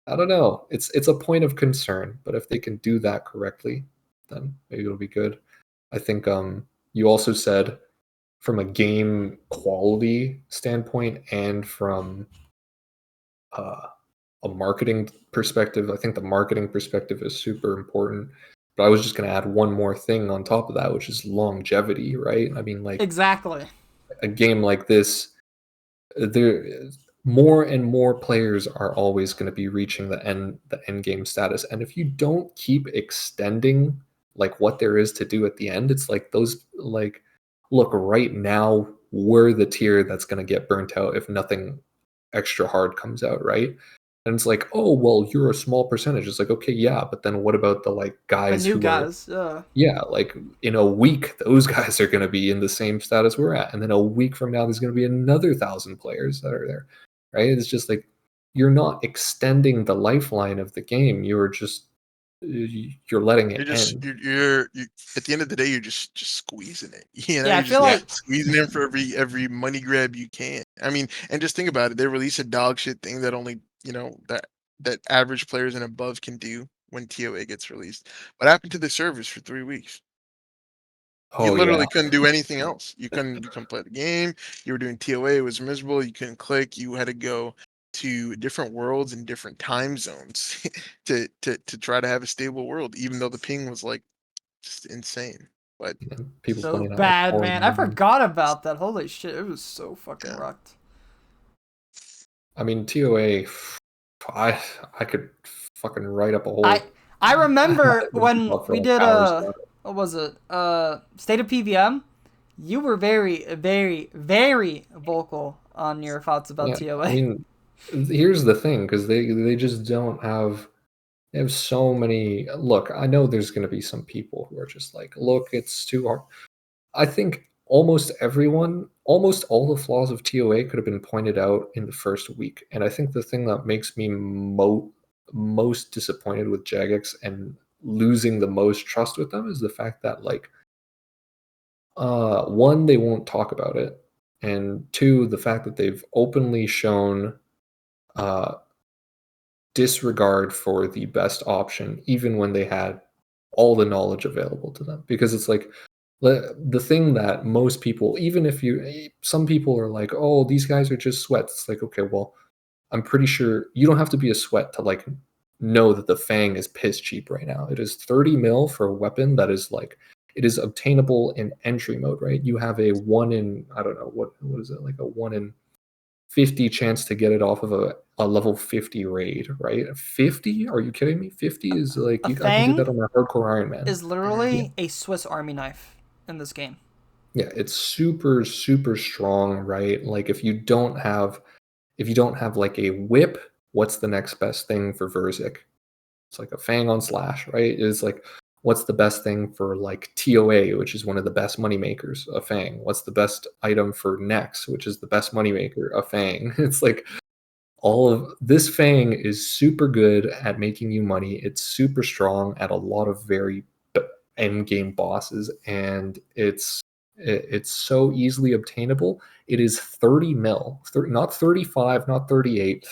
I don't know. It's a point of concern, but if they can do that correctly, then maybe it'll be good. I think you also said from a game quality standpoint and from a marketing perspective, I think the marketing perspective is super important. But I was just going to add one more thing on top of that, which is longevity, right? I mean, like Exactly. a game like this, there more and more players are always going to be reaching the end game status, and if you don't keep extending like what there is to do at the end, it's like those like look right now we're the tier that's going to get burnt out if nothing extra hard comes out, right? And it's like, oh well, you're a small percentage. It's like, okay, yeah, but then what about the like The guys new who are, guys. yeah, like in a week, those guys are going to be in the same status we're at. And then a week from now, there's going to be another 1,000 players that are there, right? It's just like you're not extending the lifeline of the game. You're letting it end. You're at the end of the day, you're just squeezing it. You know, Yeah, I you're feel just like squeezing in for every money grab you can. I mean, and just think about it. They release a dog shit thing that only, that average players and above can do when TOA gets released. What happened to the servers for 3 weeks? You Oh yeah. literally couldn't do anything else. You couldn't play the game. You were doing TOA, it was miserable. You couldn't click. You had to go to different worlds and different time zones to try to have a stable world, even though the ping was like just insane. But People so playing at like bad, 4 man. I a.m. forgot about that. Holy shit, it was so fucking yeah, rocked. I mean, TOA, I could fucking write up a whole. I remember when for we like did hours about it. what was it? State of PVM. You were very, very, very vocal on your thoughts about Yeah, TOA. I mean, here's the thing, because they just don't have. They have so many. Look, I know there's going to be some people who are just like, look, it's too hard. I think almost all the flaws of TOA could have been pointed out in the first week. And I think the thing that makes me most disappointed with Jagex and losing the most trust with them is the fact that, like, one, they won't talk about it, and two, the fact that they've openly shown uh, disregard for the best option, even when they had all the knowledge available to them. Because it's like, the thing that most people, even if some people are like, oh, these guys are just sweats. It's like, okay, well, I'm pretty sure you don't have to be a sweat to like know that the Fang is piss cheap right now. It is 30 mil for a weapon that is like, it is obtainable in entry mode, right? You have a 1 in, I don't know, what is it, like a 1 in 50 chance to get it off of a level 50 raid, right? 50? Are you kidding me? 50 is like, A I can do that Fang on my hardcore Iron Man. is Yeah. literally a Swiss Army knife in this game. Yeah, it's super, super strong, right? Like if you don't have like a whip, what's the next best thing for Verzik? It's like a Fang on Slash, right? It's like, what's the best thing for like TOA, which is one of the best money makers, a Fang? What's the best item for Nex, which is the best money maker, a Fang? It's like all of this Fang is super good at making you money. It's super strong at a lot of very end game bosses, and it's so easily obtainable. It is 30 mil, not 35, not 38,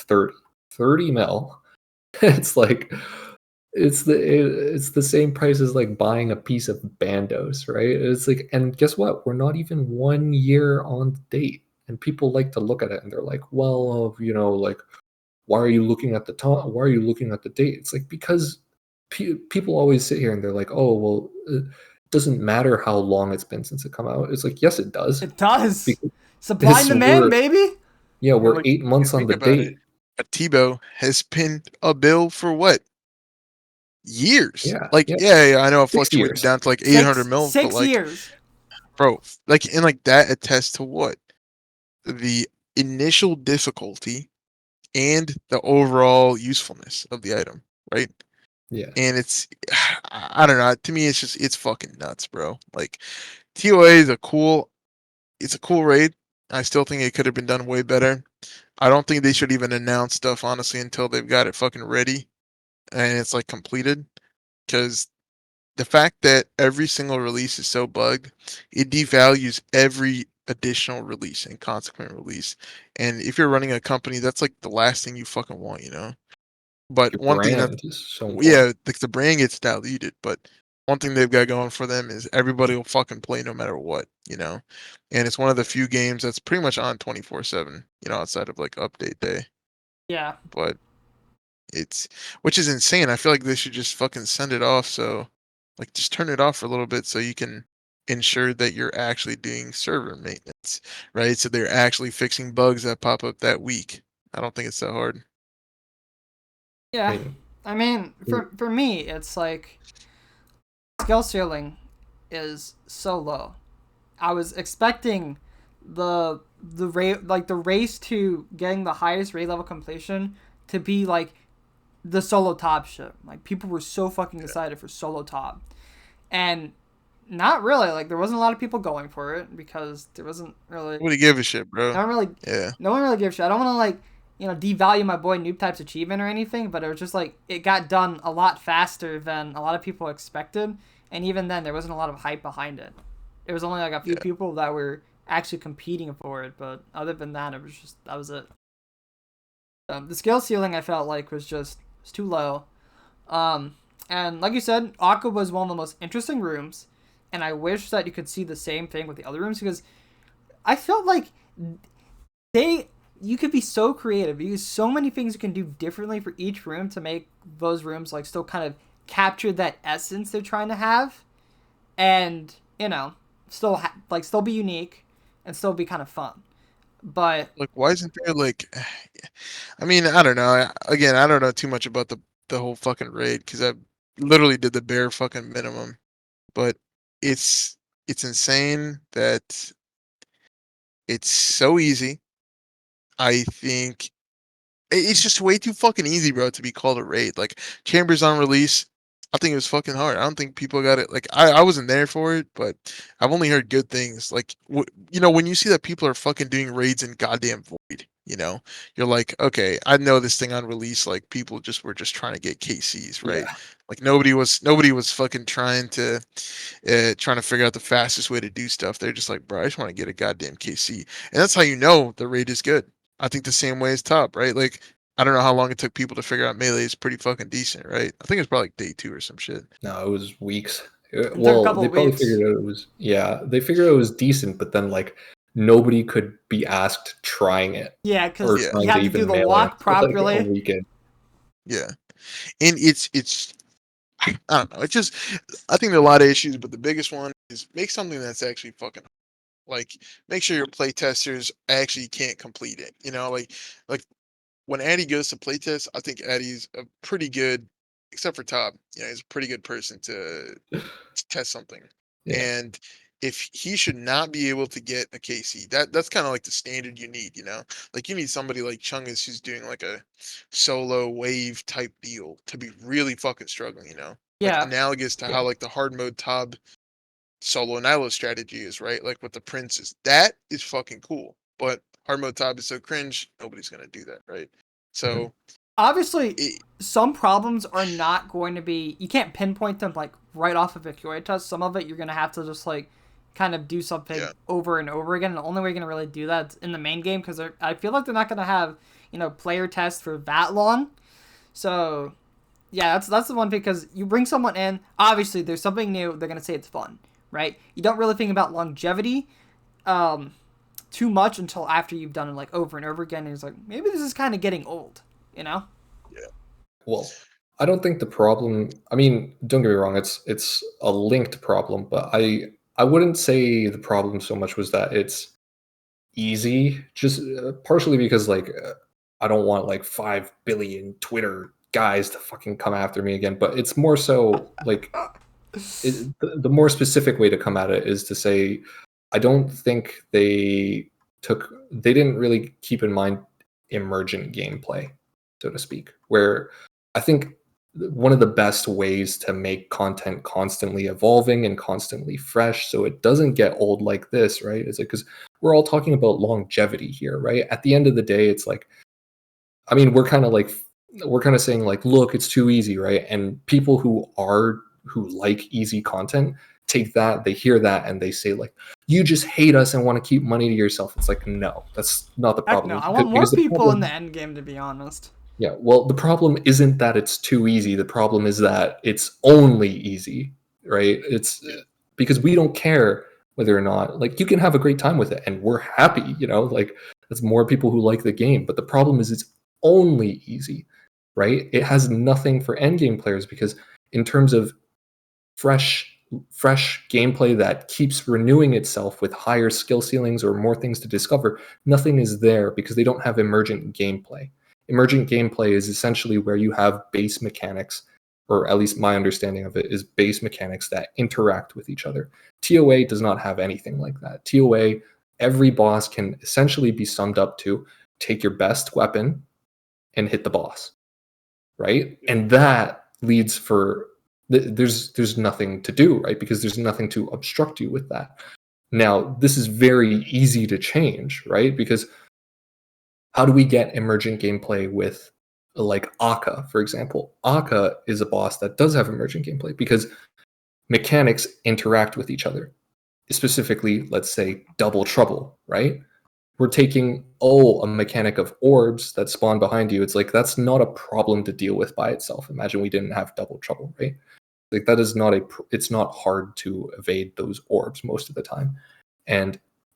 30 mil. It's like it's the same price as like buying a piece of Bandos, right? It's like, and guess what? We're not even 1 year on the date, and people like to look at it and they're like, well, like, why are you looking at the time? Why are you looking at the date? It's like, because people always sit here and they're like, oh, well, it doesn't matter how long it's been since it come out. It's like, yes, it does. It does. Because Supply and demand, we're baby. we're like, 8 months on think the about date. it. A Tebow has been a bill for what? Years. Yeah, Like, yeah, yeah, I know it 6 fluctuated years. down to like 800 mil, but Six like, years. bro, like, and like that attests to what? The initial difficulty and the overall usefulness of the item, right? Yeah, And it's, I don't know. To me, it's fucking nuts, bro. Like, TOA is it's a cool raid. I still think it could have been done way better. I don't think they should even announce stuff, honestly, until they've got it fucking ready and it's like completed. Because the fact that every single release is so bugged, it devalues every additional release and consequent release. And if you're running a company, that's like the last thing you fucking want, you know? But your one thing that, brand is so important. yeah, like the brand gets diluted, but one thing they've got going for them is everybody will fucking play no matter what, you know? And it's one of the few games that's pretty much on 24/7, outside of like update day. Yeah. But which is insane. I feel like they should just fucking send it off. So, like, just turn it off for a little bit so you can ensure that you're actually doing server maintenance, right? So they're actually fixing bugs that pop up that week. I don't think it's that hard. Yeah. mean, I mean, for me, it's like skill ceiling is so low. I was expecting the race to getting the highest raid level completion to be like the solo top shit. Like people were so fucking excited for solo top, and not really. Like there wasn't a lot of people going for it because there wasn't really Nobody give a shit, bro. no one really Yeah. no one really gives a shit. I don't want to like devalue my boy Noob Type's achievement or anything, but it was just like it got done a lot faster than a lot of people expected, and even then there wasn't a lot of hype behind it. There was only like a few Yeah. people that were actually competing for it, but other than that, that was it. The skill ceiling I felt like was too low. And like you said, Aqua was one of the most interesting rooms, and I wish that you could see the same thing with the other rooms because I felt like you could be so creative. You use so many things you can do differently for each room to make those rooms like still kind of capture that essence they're trying to have, and still be unique and still be kind of fun. But Like, why isn't there like? I mean, I don't know. Again, I don't know too much about the whole fucking raid because I literally did the bare fucking minimum. But it's it's insane that it's so easy. I think it's just way too fucking easy, bro, to be called a raid. Like Chambers on release, I think it was fucking hard. I don't think people got it. Like I wasn't there for it, but I've only heard good things. Like when you see that people are fucking doing raids in goddamn Void, you're like, okay, I know this thing on release. Like people were just trying to get KCs, right? Yeah. Like nobody was fucking trying to figure out the fastest way to do stuff. They're just like, bro, I just want to get a goddamn KC, and that's how you know the raid is good. I think the same way as top, right? Like, I don't know how long it took people to figure out melee is pretty fucking decent, right? I think it's probably like day 2 or some shit. No, it was weeks. it took a Well, couple they of probably weeks. figured out it was, yeah, they figured out it was decent, but then like nobody could be asked trying it Yeah, or because Yeah, you trying to had to do even the mail it walk until like a properly. weekend. yeah, and it's I don't know. It's just I think there are a lot of issues, but the biggest one is make something that's actually fucking like make sure your play testers actually can't complete it. Like when Addy goes to playtest, I think Addy's a pretty good, except for Todd. He's a pretty good person to test something. Yeah. And if he should not be able to get a KC, that's kind of like the standard you need. Like you need somebody like Chungus who's doing like a solo wave type deal to be really fucking struggling. Like Yeah, analogous to how like the hard mode Tob solo Nilo strategy is, right? Like with the princes. That is fucking cool. But hard mode tab is so cringe, nobody's gonna do that, right? Mhm. So obviously, it, some problems are not going to be. You can't pinpoint them like right off of a QA test. Some of it you're gonna have to just like kind of do something yeah, over and over again. And the only way you're gonna really do that is in the main game because I feel like they're not gonna have player tests for that long. So yeah, that's the one thing because you bring someone in. Obviously, there's something new. They're gonna say it's fun, right? You don't really think about longevity. Too much until after you've done it like over and over again. And it's like maybe this is kind of getting old, you know? yeah, Well, I don't think the problem. I mean, don't get me wrong. It's a linked problem, but I wouldn't say the problem so much was that it's easy. Just partially because like I don't want like 5 billion Twitter guys to fucking come after me again. But it's more so like the more specific way to come at it is to say I don't think they didn't really keep in mind emergent gameplay, so to speak, where I think one of the best ways to make content constantly evolving and constantly fresh so it doesn't get old like this, right? Is it because we're all talking about longevity here, right? At the end of the day, it's like, I mean, we're kind of saying like, look, it's too easy, right? And people who like easy content take that, they hear that, and they say like, you just hate us and want to keep money to yourself. It's like, no, that's not the Heck no, problem. I want more Because the people in problem, the end game to be honest. yeah, well, the problem isn't that it's too easy. The problem is that it's only easy, right? It's yeah, because we don't care whether or not, like, you can have a great time with it, and we're happy, like, that's more people who like the game. But the problem is it's only easy, right? It has nothing for endgame players because in terms of fresh gameplay that keeps renewing itself with higher skill ceilings or more things to discover, nothing is there because they don't have emergent gameplay. Emergent gameplay is essentially where you have base mechanics, or at least my understanding of it is base mechanics that interact with each other. TOA does not have anything like that. TOA, every boss can essentially be summed up to take your best weapon and hit the boss, right? And that leads for there's nothing to do, right? Because there's nothing to obstruct you with that. Now, this is very easy to change, right? Because how do we get emergent gameplay with like Akka, for example? Akka is a boss that does have emergent gameplay because mechanics interact with each other. Specifically, let's say double trouble, right? We're taking a mechanic of orbs that spawn behind you. It's like that's not a problem to deal with by itself. Imagine we didn't have double trouble, right? Like that is not it's not hard to evade those orbs most of the time.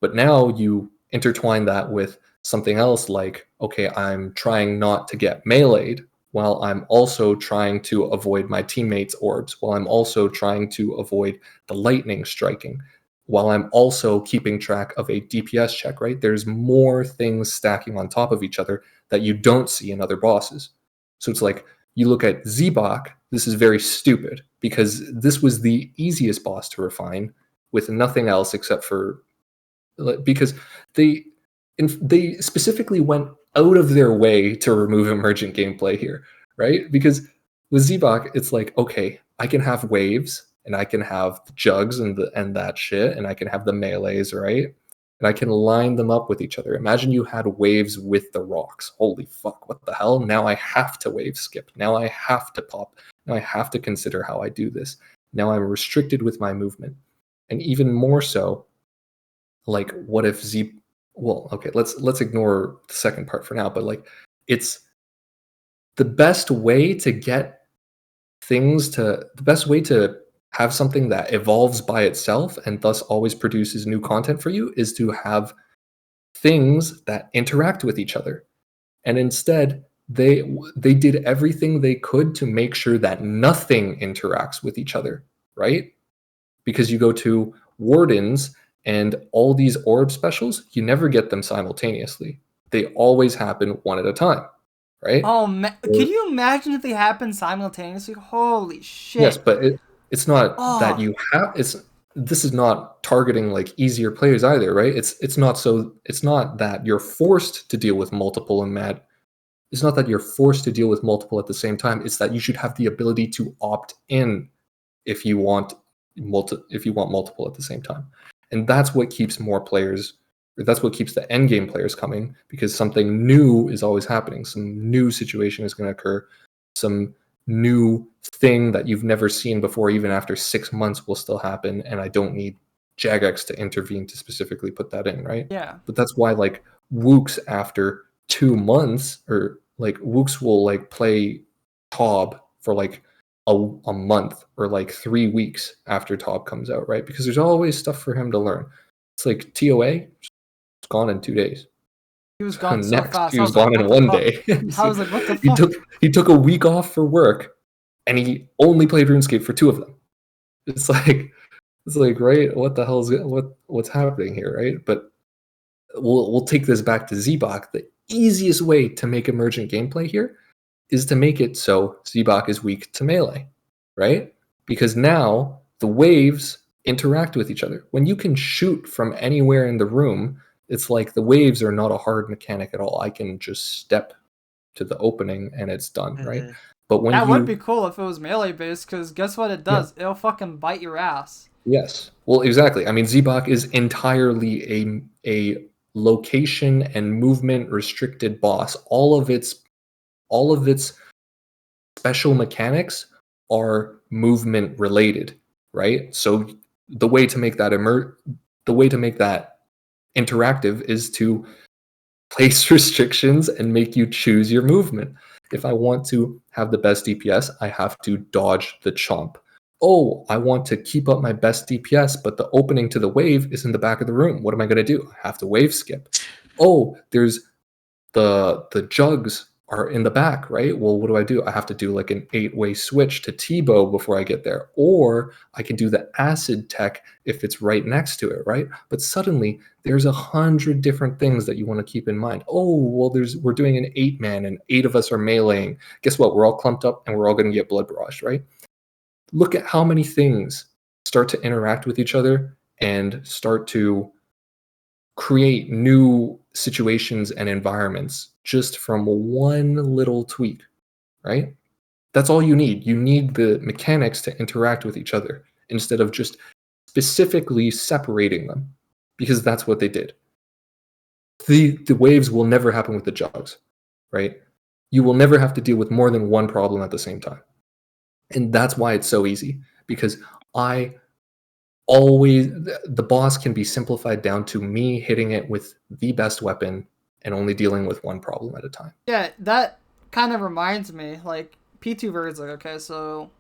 But now you intertwine that with something else like, okay, I'm trying not to get meleeed while I'm also trying to avoid my teammates' orbs, while I'm also trying to avoid the lightning striking, while I'm also keeping track of a DPS check, right? There's more things stacking on top of each other that you don't see in other bosses. So it's like, you look at Zebok, this is very stupid because this was the easiest boss to refine with nothing else except for, because they specifically went out of their way to remove emergent gameplay here, right? Because with Zebok, it's like, okay, I can have waves and I can have the jugs and that shit, and I can have the melees, right? And I can line them up with each other. Imagine you had waves with the rocks. Holy fuck, what the hell? Now I have to wave skip. Now I have to pop. Now I have to consider how I do this. Now I'm restricted with my movement. And even more so, like, what if well, okay, let's ignore the second part for now, but like, it's the best way to get the best way to have something that evolves by itself and thus always produces new content for you is to have things that interact with each other. And instead, they did everything they could to make sure that nothing interacts with each other, right? Because you go to Wardens and all these orb specials, you never get them simultaneously. They always happen one at a time, right? Oh, could you imagine if they happen simultaneously? Holy shit. Yes, but it's not that Oh. you have this is not targeting like easier players either, right? It's not that you're forced to deal with multiple it's not that you're forced to deal with multiple at the same time. It's that you should have the ability to opt in if you want multiple at the same time. And that's what keeps more players, or that's what keeps the end game players coming, because something new is always happening. Some new situation is going to occur. Some new thing that you've never seen before, even after 6 months, will still happen. And I don't need Jagex to intervene to specifically put that in, right? Yeah. But that's why like Wooks after 2 months, or like Wooks will like play Tob for like a month or like 3 weeks after Tob comes out, right? Because there's always stuff for him to learn. It's like TOA, it's gone in 2 days. He was gone so Next, fast. he I was was like, gone in what the 1 fuck? day. I was like, what the he fuck? took a week off for work, and he only played RuneScape for 2 of them. It's like right, what the hell is what's happening here, right? But we'll take this back to Zebok. The easiest way to make emergent gameplay here is to make it so Zebok is weak to melee, right? Because now the waves interact with each other. When you can shoot from anywhere in the room, it's like the waves are not a hard mechanic at all. I can just step to the opening and it's done, right? Mhm. But when That you would be cool if it was melee based, because guess what it does? It'll fucking bite your ass. Yes. Well, exactly. I mean, Zebok is entirely a location and movement restricted boss. All of its special mechanics are movement related, right? So the way to make that interactive is to place restrictions and make you choose your movement. If I want to have the best DPS, I have to dodge the chomp. Oh, I want to keep up my best DPS, but the opening to the wave is in the back of the room. What am I going to do? I have to wave skip. Oh, there's the jugs are in the back, right? Well, what do? I have to do like an 8-way switch to T-bow before I get there. Or I can do the acid tech if it's right next to it, right? But suddenly there's 100 different things that you want to keep in mind. Oh, well, we're doing an 8-man and 8 of us are meleeing. Guess what? We're all clumped up and we're all going to get blood barraged, right? Look at how many things start to interact with each other and start to create new situations and environments just from one little tweak, right? That's all you need. You need the mechanics to interact with each other instead of just specifically separating them, because that's what they did. the waves will never happen with the jugs, right? You will never have to deal with more than one problem at the same time. And that's why it's so easy, because I always, the boss can be simplified down to me hitting it with the best weapon and only dealing with one problem at a time. Yeah, that kind of reminds me, like, P2 Ver's like, okay, so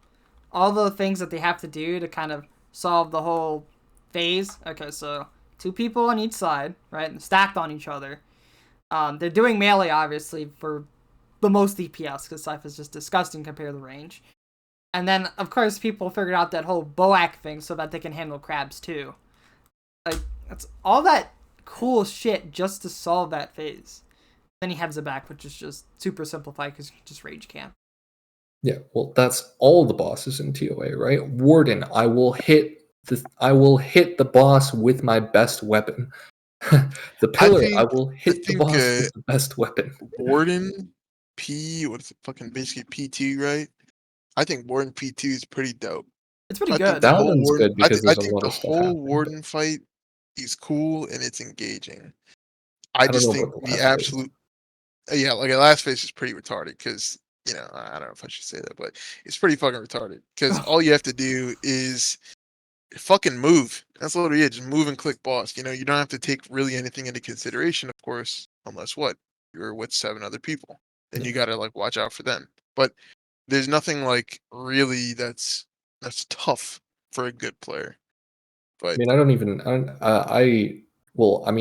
all the things that they have to do to kind of solve the whole phase. Okay, so 2 people on each side, right, and stacked on each other. They're doing melee, obviously, for the most DPS, because Scythe is just disgusting compared to the range. And then, of course, people figured out that whole Boak thing so that they can handle crabs, too. Like, that's all that cool shit just to solve that phase. Then you have Zabak, which is just super simplified because you can just rage camp. Yeah, well, that's all the bosses in TOA, right? Warden, I will hit the boss with my best weapon. The pillar, I will hit the boss with the best weapon. Warden what is it? Fucking basically P2, right? I think Warden P2 is pretty dope. It's pretty I good. think the That whole one's Warden, good because I there's a think lot the of stuff whole happening. Warden fight is cool and it's engaging. I don't just know think about the the last phase. absolute, yeah, like a last phase is pretty retarded because, you know, I don't know if I should say that, but it's pretty fucking retarded because all you have to do is fucking move. That's literally it. Just move and click boss. You know, you don't have to take really anything into consideration, of course, unless what? You're with 7 other people. Then you gotta like watch out for them. But there's nothing like really that's tough for a good player. I But mean,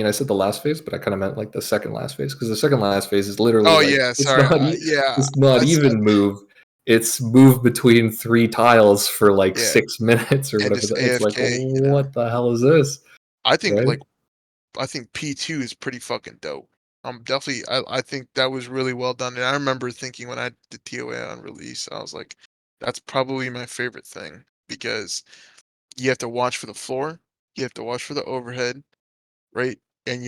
I said the last phase, but I kind of meant like the second last phase, because the second last phase is literally oh like yeah, sorry, yeah, it's not even move. It's move between 3 tiles for like yeah, 6 minutes or and whatever. just It's like, AFK. You know, what the hell is this? I think Right? like I think P2 is pretty fucking dope. Definitely, I think that was really well done. And I remember thinking when I did TOA on release, I was like, that's probably my favorite thing because you have to watch for the floor, you have to watch for the overhead, right? And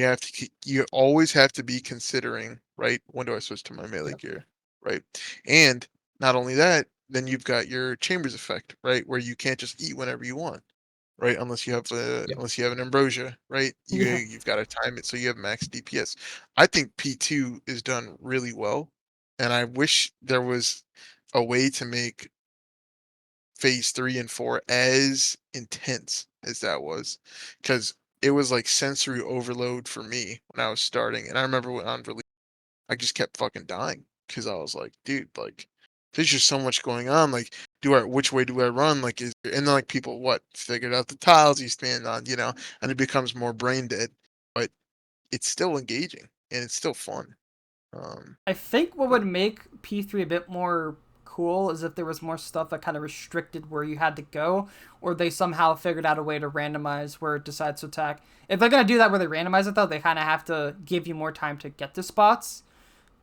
you always have to be considering, right? When do I switch to my melee gear, right? And not only that, then you've got your chambers effect, right? Where you can't just eat whenever you want, right? Yeah. Unless you have an ambrosia, right? Yeah. You've got to time it so you have max DPS. I think P2 is done really well, and I wish there was a way to make phase 3 and 4 as intense as that was, because it was like sensory overload for me when I was starting. And I remember when on release, I just kept fucking dying because I was like, dude, like there's just so much going on. Like, which way do I run? Like, and then like people figured out the tiles you stand on, you know, and it becomes more brain dead, but it's still engaging and it's still fun. I think what But would make P3 a bit more cool is if there was more stuff that kind of restricted where you had to go, or they somehow figured out a way to randomize where it decides to attack. If they're going to do that where they randomize it, though, they kind of have to give you more time to get to spots.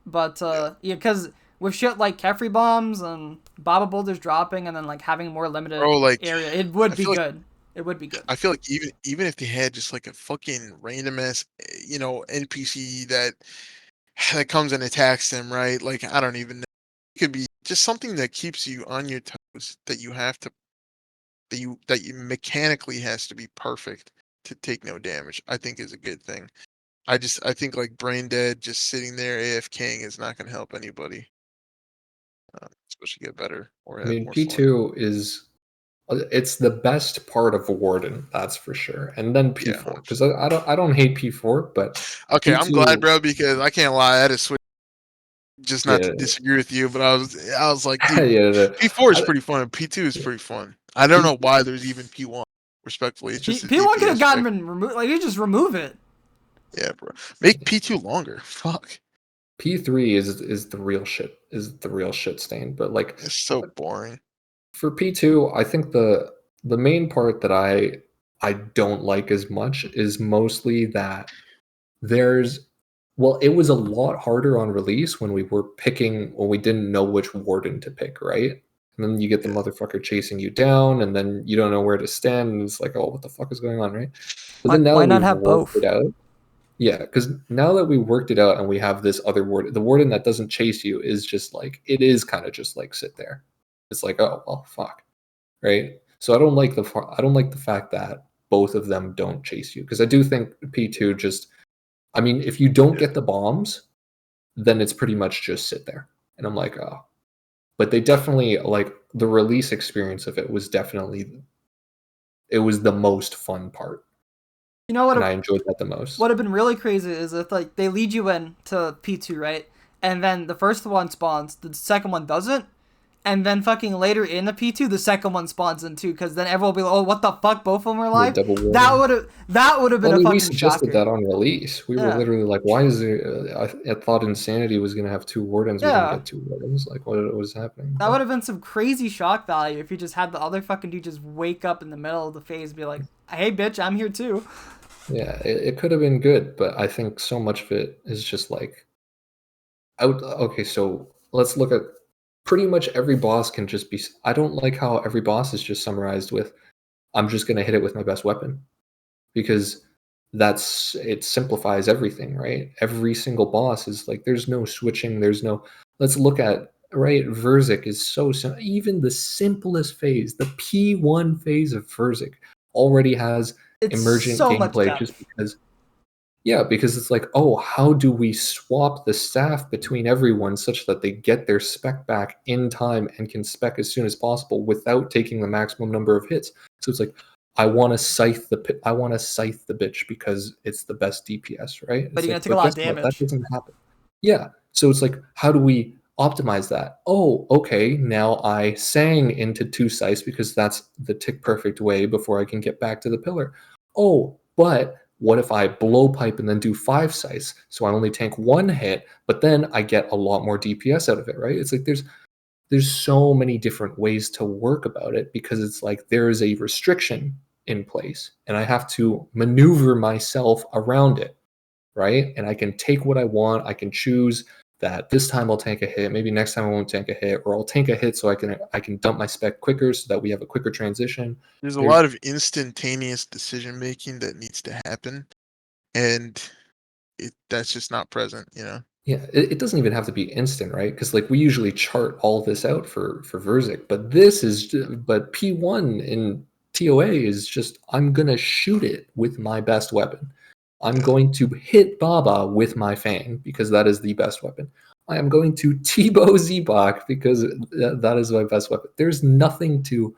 But, yeah, because with shit like Kefri bombs and Baba boulders dropping and then, like, having more limited bro, like area, it would I be feel like good. It would be good. I feel like even if they had just like a fucking random ass, you know, NPC that comes and attacks them, right? Like I don't even know. It could be just something that keeps you on your toes that you have to that you mechanically has to be perfect to take no damage. I think is a good thing. I think like brain dead just sitting there AFKing is not going to help anybody, especially get better or I have mean, more fun. P2 it's the best part of Warden, that's for sure. And then Yeah, P4, because 100%. I don't hate P4, but Okay, I'm glad, P2, bro, because I can't lie. I had to switch. Just not to yeah, disagree with you, but I was like, dude, yeah. P4 is I, pretty fun. P2 is pretty fun. I don't know why there's even P1. Respectfully, it's just a P1 could have DPS check. gotten removed. Like, you just remove it. Yeah, bro. Make P2 longer. Fuck. P3 is the real shit, is the real shit stain. But like It's so boring. for P2, I think the main part that I don't like as much is mostly that there's it was a lot harder on release when we didn't know which warden to pick, right? And then you get the Yeah. motherfucker chasing you down, and then you don't know where to stand, and it's like, oh, what the fuck is going on, right? But then now Why that not we've have worked it both? out, yeah, because now that we worked it out and we have this other warden, the warden that doesn't chase you is just like, it is kind of just like sit there. It's like, oh well, fuck, right? So I don't like the fact that both of them don't chase you, because I do think P2 just I mean, if you don't get the bombs, then it's pretty much just sit there. And I'm like, oh. But they definitely, like, the release experience of it was definitely, it was the most fun part. You know what? And I enjoyed that the most. What would have been really crazy is if like they lead you in to P2, right? And then the first one spawns, the second one doesn't, and then fucking later in the P2, the second one spawns in too, because then everyone will be like, oh, what the fuck, both of them are live? That would have been a fucking we suggested shocker. that on release. We were literally like, why is there... I thought Insanity was going to have 2 wardens. We didn't get 2 wardens. Like, what was happening? That would have been some crazy shock value if you just had the other fucking dude just wake up in the middle of the phase and be like, hey, bitch, I'm here too. Yeah, it could have been good, but I think so much of it is just like... Okay, so let's look at... Pretty much every boss can just be... I don't like how every boss is just summarized with, I'm just going to hit it with my best weapon. Because it simplifies everything, right? Every single boss is like, there's no switching, there's no... Let's look at, right, Verzik is so simple. Even the simplest phase, the P1 phase of Verzik already has emergent so much gameplay depth. just because... Yeah, because it's like, oh, how do we swap the staff between everyone such that they get their spec back in time and can spec as soon as possible without taking the maximum number of hits? So it's like, I want to scythe the bitch because it's the best DPS, right? But It's you're like, gonna take a lot of guess what? damage. That doesn't happen. Yeah. So it's like, how do we optimize that? Oh, okay. Now I sang into 2 scythes because that's the tick perfect way before I can get back to the pillar. Oh, but what if I blow pipe and then do 5 scythes? So I only tank 1 hit, but then I get a lot more DPS out of it, right? It's like there's so many different ways to work about it because it's like there is a restriction in place and I have to maneuver myself around it, right? And I can take what I want. I can choose that this time I'll tank a hit, maybe next time I won't tank a hit, or I'll tank a hit so I can dump my spec quicker so that we have a quicker transition. There's a lot of instantaneous decision making that needs to happen, and that's just not present, you know. Yeah, it doesn't even have to be instant, right? Because like we usually chart all this out for Verzik, but but P1 in TOA is just, I'm gonna shoot it with my best weapon. I'm going to hit Baba with my Fang because that is the best weapon. I am going to T-bow Zebok because that is my best weapon. There's nothing to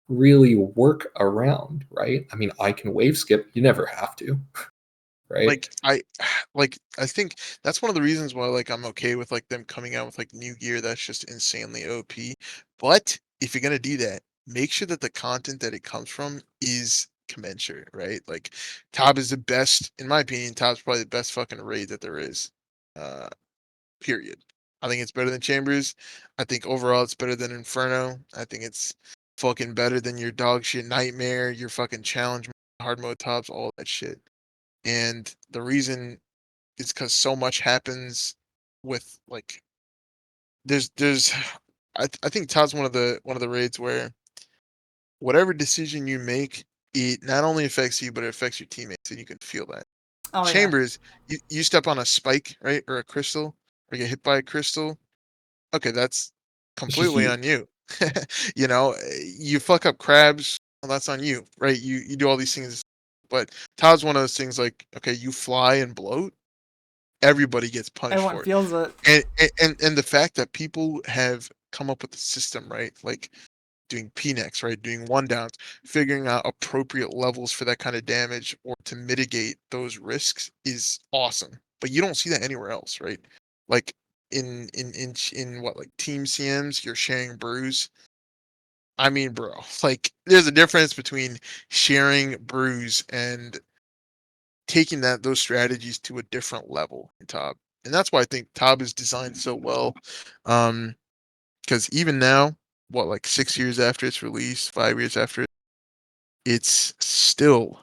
really work around, right? I mean, I can wave skip. You never have to, right? I think that's one of the reasons why like I'm okay with like them coming out with like new gear that's just insanely OP. But if you're gonna do that, make sure that the content that it comes from is commensurate, right? Like Top is the best, in my opinion, Top's probably the best fucking raid that there is. Period. I think it's better than Chambers. I think overall it's better than Inferno. I think it's fucking better than your dog shit Nightmare, your fucking challenge hard mode tops, all that shit. And the reason is because so much happens with like there's I think Todd's one of the raids where whatever decision you make, it not only affects you, but it affects your teammates, and you can feel that. Oh yeah. Chambers, you step on a spike, right, or a crystal, or get hit by a crystal. Okay, that's It's just completely you. on you. You know, you fuck up crabs, well, that's on you, right? You do all these things, but Todd's one of those things like, okay, you fly and bloat, everybody gets punished Everyone for it. feels it. And the fact that people have come up with a system, right? Like doing PNEX, right? Doing 1-downs, figuring out appropriate levels for that kind of damage or to mitigate those risks is awesome. But you don't see that anywhere else, right? Like in what, like team CMs, you're sharing brews. I mean, bro, like there's a difference between sharing brews and taking those strategies to a different level in Top. And that's why I think Top is designed so well. Because even now, what, like 6 years after its release, 5 years after it's still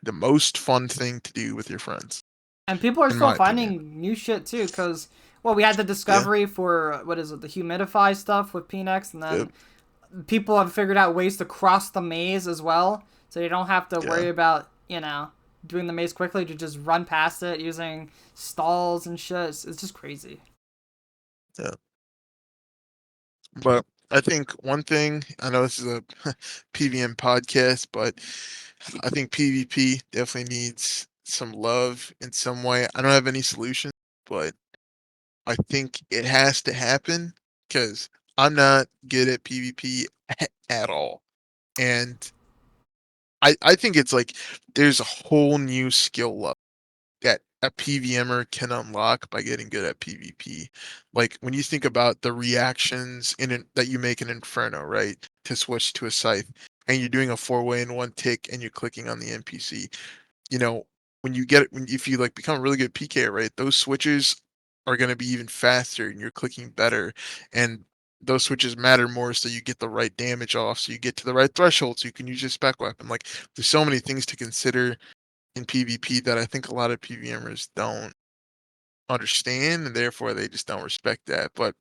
the most fun thing to do with your friends, And people are in still my opinion. finding new shit too, because well, we had the Yeah. discovery for what is it, the humidify stuff with PNX, and Yep. then people have figured out ways to cross the maze as well, so you don't have to worry Yeah. about doing the maze quickly. To just run past it using stalls and shit. It's just crazy. Yeah. But I think one thing, I know this is a PVM podcast, but I think PvP definitely needs some love in some way. I don't have any solution, but I think it has to happen because I'm not good at PvP at all. And I think it's like there's a whole new skill level that a PvMer can unlock by getting good at PvP. Like when you think about the reactions that you make in Inferno, right? To switch to a scythe, and you're doing a 4-way in one tick and you're clicking on the NPC. You know, if you like become a really good PK, right? Those switches are gonna be even faster and you're clicking better. And those switches matter more so you get the right damage off, so you get to the right threshold so you can use your spec weapon. Like there's so many things to consider in PvP that I think a lot of PvMers don't understand, and therefore they just don't respect that. But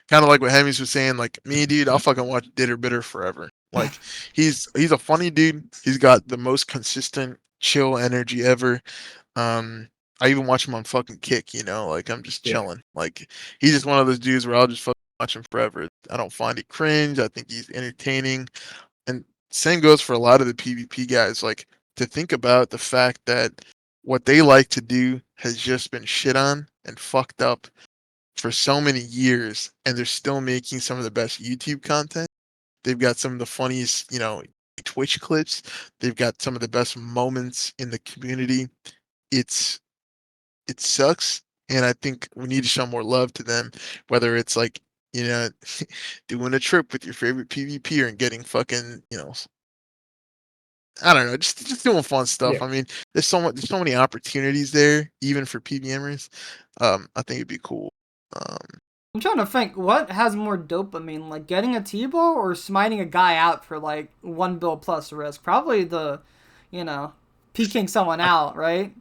kind of like what Hemmiez was saying, like me, dude, I'll fucking watch Ditter Bitter forever. Like he's a funny dude. He's got the most consistent chill energy ever. Um, I even watch him on fucking Kick. Like I'm just Yeah. chilling. Like he's just one of those dudes where I'll just fucking watch him forever. I don't find it cringe. I think he's entertaining. And same goes for a lot of the PvP guys. Like to think about the fact that what they like to do has just been shit on and fucked up for so many years, and they're still making some of the best YouTube content. They've got some of the funniest, Twitch clips. They've got some of the best moments in the community. It's it sucks, and I think we need to show more love to them. Whether it's like you know doing a trip with your favorite PvPer and getting fucking I don't know, just doing fun stuff. Yeah. I mean, there's so many opportunities there, even for PvMers. I think it'd be cool. I'm trying to think, what has more dopamine, like getting a T-ball or smiting a guy out for like 1 bill plus risk? Probably the, you know, peeking someone I, out, right?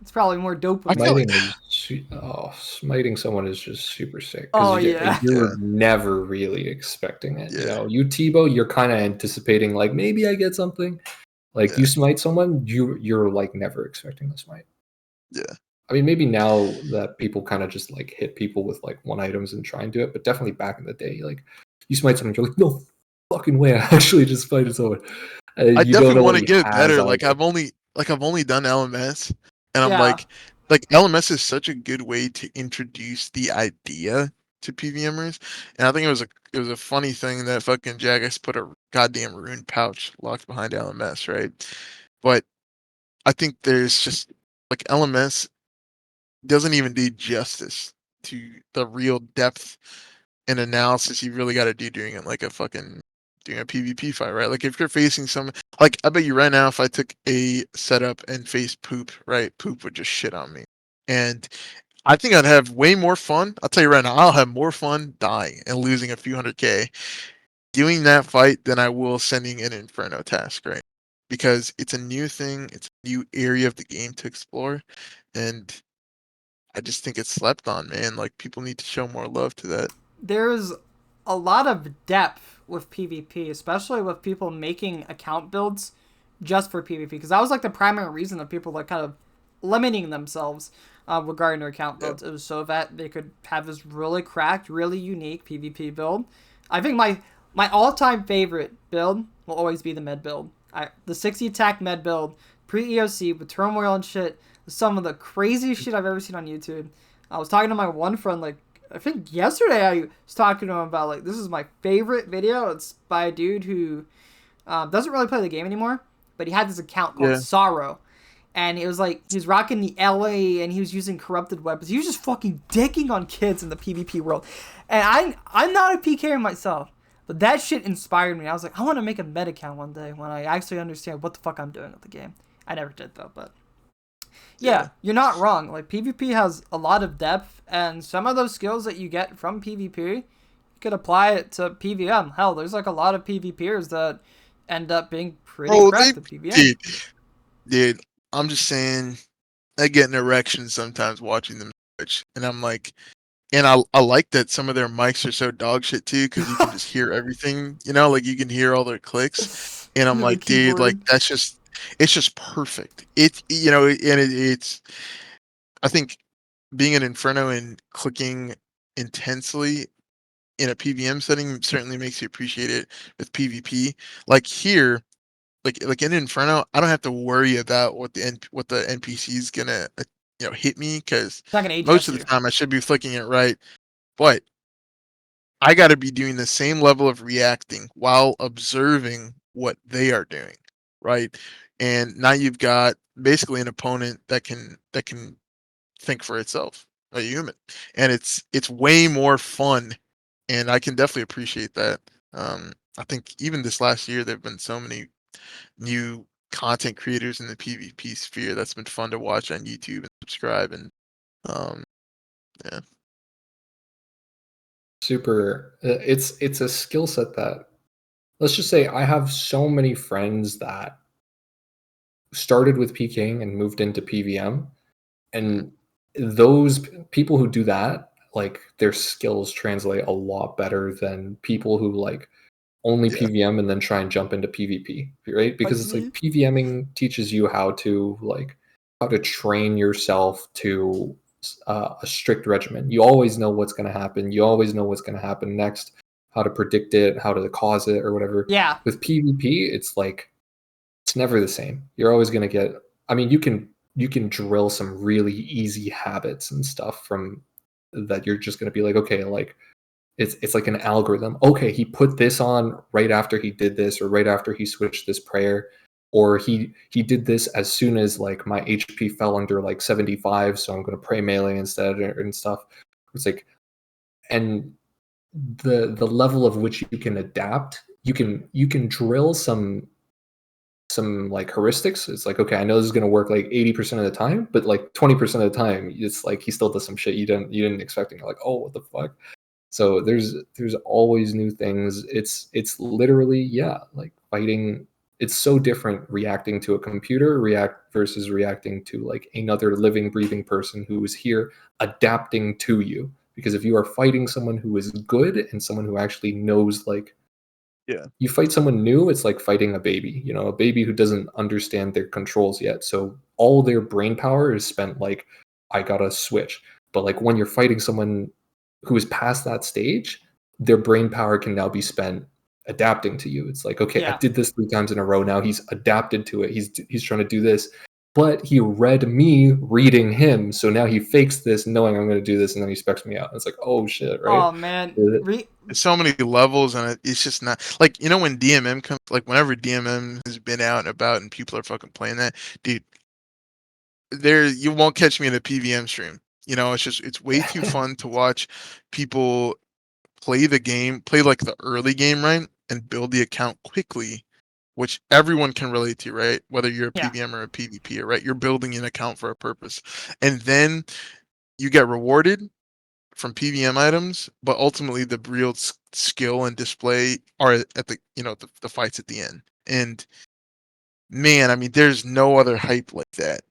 It's probably more I feel dopamine. like Smiting someone is just super sick because Oh yeah. you're yeah, never really expecting it. yeah, You Tebow, you're kind of anticipating like maybe I get something. Like yeah, you smite someone, you're like never expecting the smite. yeah. I mean, maybe now that people kind of just like hit people with like one items and try and do it, but definitely back in the day, like you smite someone, you're like, no fucking way, I actually just smited someone. I You don't definitely know what want to he get has better. Like either. I've only done LMS, and I'm Yeah. like LMS is such a good way to introduce the idea to PvMers, and I think it was a funny thing that fucking Jagex put a goddamn rune pouch locked behind LMS, right? But I think there's just like LMS doesn't even do justice to the real depth and analysis you really got to do during it, like doing a PvP fight, right? Like if you're facing like I bet you right now, if I took a setup and faced Poop, right, Poop would just shit on me, and I think I'd have way more fun. I'll tell you right now, I'll have more fun dying and losing a few 100K doing that fight than I will sending an Inferno task, right? Because it's a new thing, it's a new area of the game to explore, and I just think it's slept on, man. Like people need to show more love to that. There's a lot of depth with PvP, especially with people making account builds just for PvP, because that was like the primary reason of people like kind of limiting themselves regarding their account Yeah. builds. It was so that they could have this really cracked, really unique PvP build. I think my all-time favorite build will always be the med build. The 60 attack med build, pre-EOC with turmoil and shit, some of the craziest shit I've ever seen on YouTube. I was talking to my one friend like I think yesterday I was talking to him about like this is my favorite video. It's by a dude who doesn't really play the game anymore, but he had this account called Yeah. Sorrow, and it was like he was rocking the LA and he was using corrupted weapons. He was just fucking dicking on kids in the PvP world, and I'm not a PKer myself, but that shit inspired me. I was like, I want to make a med account one day when I actually understand what the fuck I'm doing with the game. I never did though, but Yeah. yeah, you're not wrong. Like PvP has a lot of depth, and some of those skills that you get from PvP, you could apply it to PvM. Hell, there's like a lot of PvPers that end up being pretty Oh, they cracked at PvM. dude. I'm just saying, I get an erection sometimes watching them Twitch, and I'm like, and I like that some of their mics are so dog shit too, because you can just hear everything. Like you can hear all their clicks, and I'm Hear the like, dude, like keyboard. it's just perfect. It's. I think being an Inferno and clicking intensely in a PVM setting certainly makes you appreciate it with PvP. Like here, like in Inferno, I don't have to worry about what the NPC is gonna hit me, because It's not gonna most HS of the you. time I should be flicking it right, but I got to be doing the same level of reacting while observing what they are doing, right? And now you've got basically an opponent that can think for itself, a human, and it's way more fun, and I can definitely appreciate that. I think even this last year there've been so many new content creators in the PvP sphere that's been fun to watch on YouTube and subscribe, and um, yeah. Super. It's a skill set that, let's just say, I have so many friends that started with PKing and moved into PVM, Mhm. and those people who do that, like, their skills translate a lot better than people who like only Yeah. PVM and then try and jump into PvP, right? Like Because it's like me. PVMing teaches you how to train yourself to a strict regimen. You always know what's going to happen. You always know what's going to happen next, how to predict it, how to cause it, or whatever. Yeah. With PvP, it's like it's never the same. You're always going to get. I mean, you can drill some really easy habits and stuff from that. You're just going to be like, okay, like it's like an algorithm. Okay, he put this on right after he did this, or right after he switched this prayer, or he did this as soon as like my HP fell under like 75, so I'm going to pray melee instead and stuff. It's like, and the level of which you can adapt, you can drill some like heuristics. It's like, okay, I know this is going to work like 80% of the time, but like 20% of the time it's like he still does some shit you didn't expect, and you're like, oh, what the fuck. So there's always new things. It's literally, yeah, like fighting. It's so different reacting to a computer react versus reacting to like another living breathing person who is here adapting to you. Because if you are fighting someone who is good and someone who actually knows, like, Yeah. you fight someone new, it's like fighting a baby, a baby who doesn't understand their controls yet. So all their brain power is spent like, I gotta switch. But like when you're fighting someone who is past that stage, their brain power can now be spent adapting to you. It's like, okay, I Yeah. did this 3 times in a row. Now he's adapted to it. He's trying to do this, but he read me reading him. So now he fakes this, knowing I'm going to do this, and then he specs me out. It's like, oh shit, right? Oh man. There's so many levels, and it's just not like, when DMM comes, like whenever DMM has been out and about and people are fucking playing that, dude, you won't catch me in a PVM stream. It's way too fun to watch people play the game, play like the early game, right, and build the account quickly, which everyone can relate to, right? Whether you're a Yeah. PVM or a PvP, right? You're building an account for a purpose, and then you get rewarded from PVM items, but ultimately the real skill and display are at the fights at the end. And man, I mean, there's no other hype like that.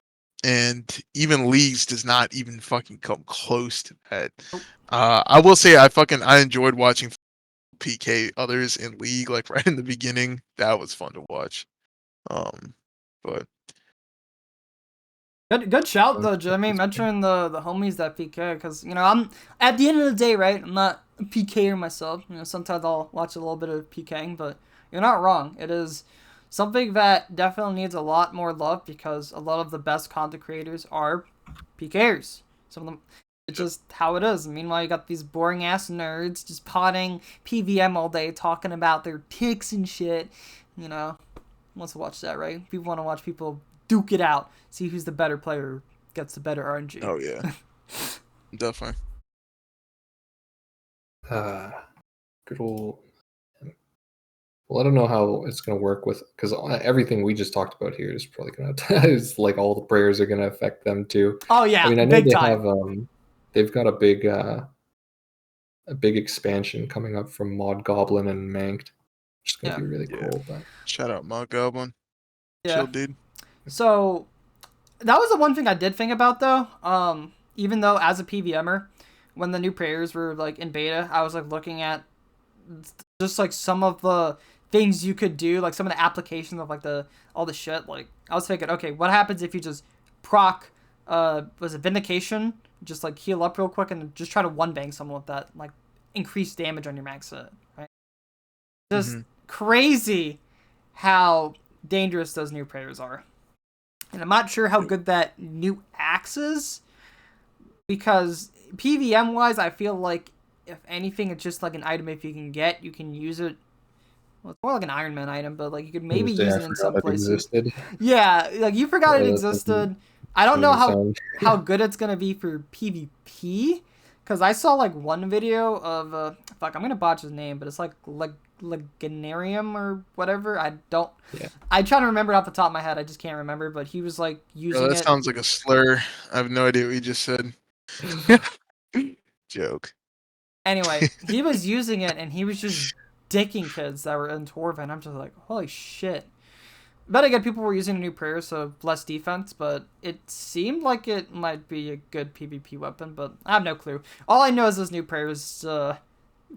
And even Leagues does not even fucking come close to that. I will say I enjoyed watching PK others in League, like right in the beginning. That was fun to watch. But Good shout though, Jimmy, mentioning the homies that PK, because I'm at the end of the day, right? I'm not a PKer myself. Sometimes I'll watch a little bit of PKing, but you're not wrong. It is something that definitely needs a lot more love, because a lot of the best content creators are PKers. Some of them, it's just how it is. Meanwhile, you got these boring ass nerds just potting PVM all day, talking about their ticks and shit. Who wants to watch that, right? People want to watch people duke it out, see who's the better player, gets the better RNG. oh yeah, definitely. Good old. Well, I don't know how it's going to work with, because everything we just talked about here is probably going to, is like all the prayers are going to affect them too. Oh I yeah, mean, I know big time. they've got a big expansion coming up from Mod Goblin and Manked, which is going Yeah, to be really Yeah. cool. But Shout out Mount Goblin. yeah. Chill, dude. So that was the one thing I did think about though. Even though as a PVMer, when the new prayers were like in beta, I was like looking at just like some of the things you could do, like some of the applications of like all the shit. Like I was thinking, okay, what happens if you just proc was it Vindication, just like heal up real quick and just try to one bang someone with that, like increase damage on your max hit, right? Just Mm-hmm. crazy how dangerous those new prayers are. And I'm not sure how good that new axe is, because PvM wise, I feel like if anything, it's just like an item if you can get, you can use it. Well, it's more like an Iron Man item, but like you could maybe use it in some places. Existed. Yeah, like you forgot it existed. I don't know how good it's gonna be for PvP, because I saw like one video of fuck, I'm gonna botch his name, but it's like Legendarium or whatever. I try to remember it off the top of my head. I just can't remember. But he was like using that sounds like a slur. I have no idea what you just said. Joke. Anyway, he was using it and he was just dicking kids that were in Torvin. I'm just like, holy shit. But again, people were using a new prayer, so less defense, but it seemed like it might be a good PvP weapon, but I have no clue. All I know is this new prayer is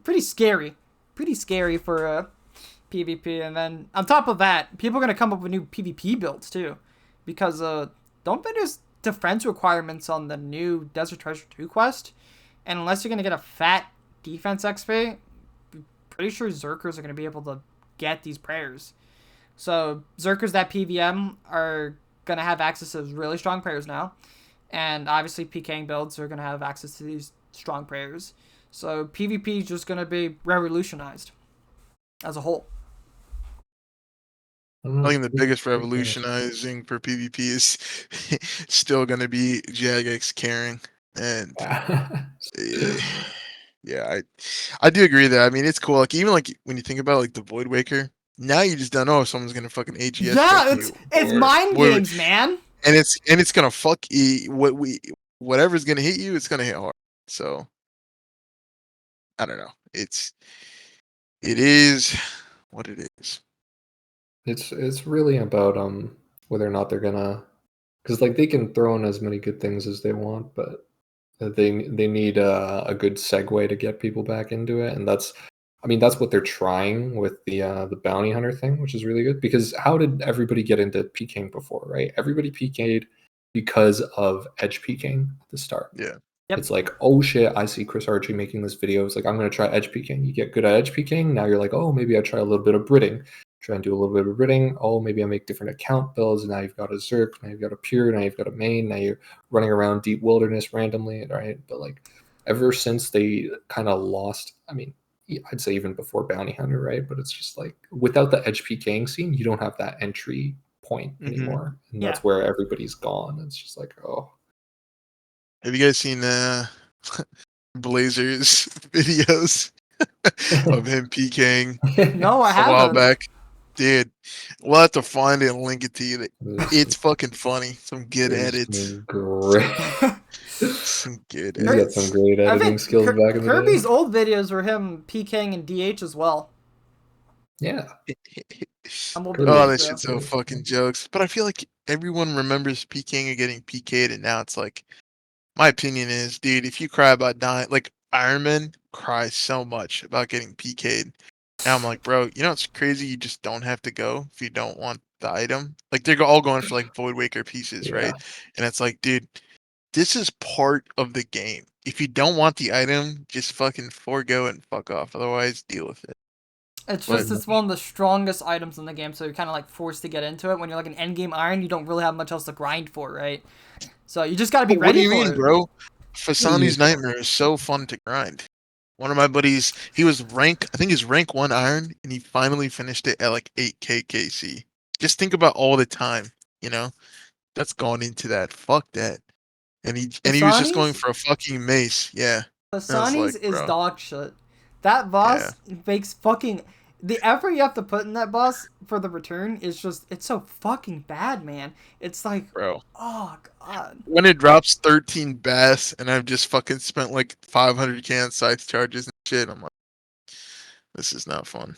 pretty scary. Pretty scary for PvP, and then on top of that, people are going to come up with new PvP builds too, because don't there's defense requirements on the new Desert Treasure 2 quest, and unless you're going to get a fat defense XP, I'm pretty sure Zerkers are going to be able to get these prayers. So Zerkers that PvM are going to have access to really strong prayers now, and obviously PKing builds are going to have access to these strong prayers. So PvP is just going to be revolutionized as a whole. I think the biggest revolutionizing for PvP is still going to be Jagex carrying. And yeah, I do agree that. I mean, it's cool. Like, even like when you think about like the Void Waker, now you just don't know if someone's going to fucking AGS. Yeah, it's mind games, man. And it's going to fuck you. Whatever's going to hit you, it's going to hit hard. So I don't know. It is what it is. It's really about whether or not they're gonna, because like they can throw in as many good things as they want, but they need a good segue to get people back into it, and that's what they're trying with the bounty hunter thing, which is really good. Because how did everybody get into PKing before, right? Everybody PK'd because of edge PKing at the start. Yeah. Yep. It's like, oh shit, I see Chris Archie making this video. It's like, I'm going to try edge PKing. You get good at edge PKing. Now you're like, oh, maybe I try a little bit of Bridding. Try and do a little bit of Bridding. Oh, maybe I make different account builds. And now you've got a Zerk. Now you've got a Pure. Now you've got a main. Now you're running around deep wilderness randomly, right? But like, ever since they kind of lost, I mean, I'd say even before Bounty Hunter, right? But it's just like, without the edge PKing scene, you don't have that entry point anymore. And that's where everybody's gone. It's just like, oh. Have you guys seen Blazer's videos of him PKing No, I haven't. A while back? Dude, we'll have to find it and link it to you. It's fucking funny. Some good edits. Great. Some good He's got some great editing skills back in the day. Kirby's old videos were him PKing and DH as well. Yeah. Oh, that shit's so fucking jokes. But I feel like everyone remembers PKing and getting PK'd, and now it's like, my opinion is, dude, if you cry about dying, like Iron Man cries so much about getting PK'd. Now I'm like, bro, you know what's crazy? You just don't have to go if you don't want the item. Like, they're all going for like Void Waker pieces, right? And it's like, dude, this is part of the game. If you don't want the item, just fucking forego it and fuck off. Otherwise, deal with it. It's one of the strongest items in the game, so you're kind of like forced to get into it. When you're like an endgame iron, you don't really have much else to grind for, right? So you just gotta be ready for it. What do you mean, bro? Phosani's Nightmare is so fun to grind. One of my buddies, he was I think he's rank 1 iron, and he finally finished it at like 8k KC. Just think about all the time, you know, that's gone into that. Fuck that. And he was just going for a fucking mace. Yeah. Phosani's is dog shit. That boss makes fucking... The effort you have to put in that boss for the return is just... It's so fucking bad, man. It's like... Bro. Oh, God. When it drops 13 bass and I've just fucking spent like 500k on scythe charges and shit, I'm like, this is not fun.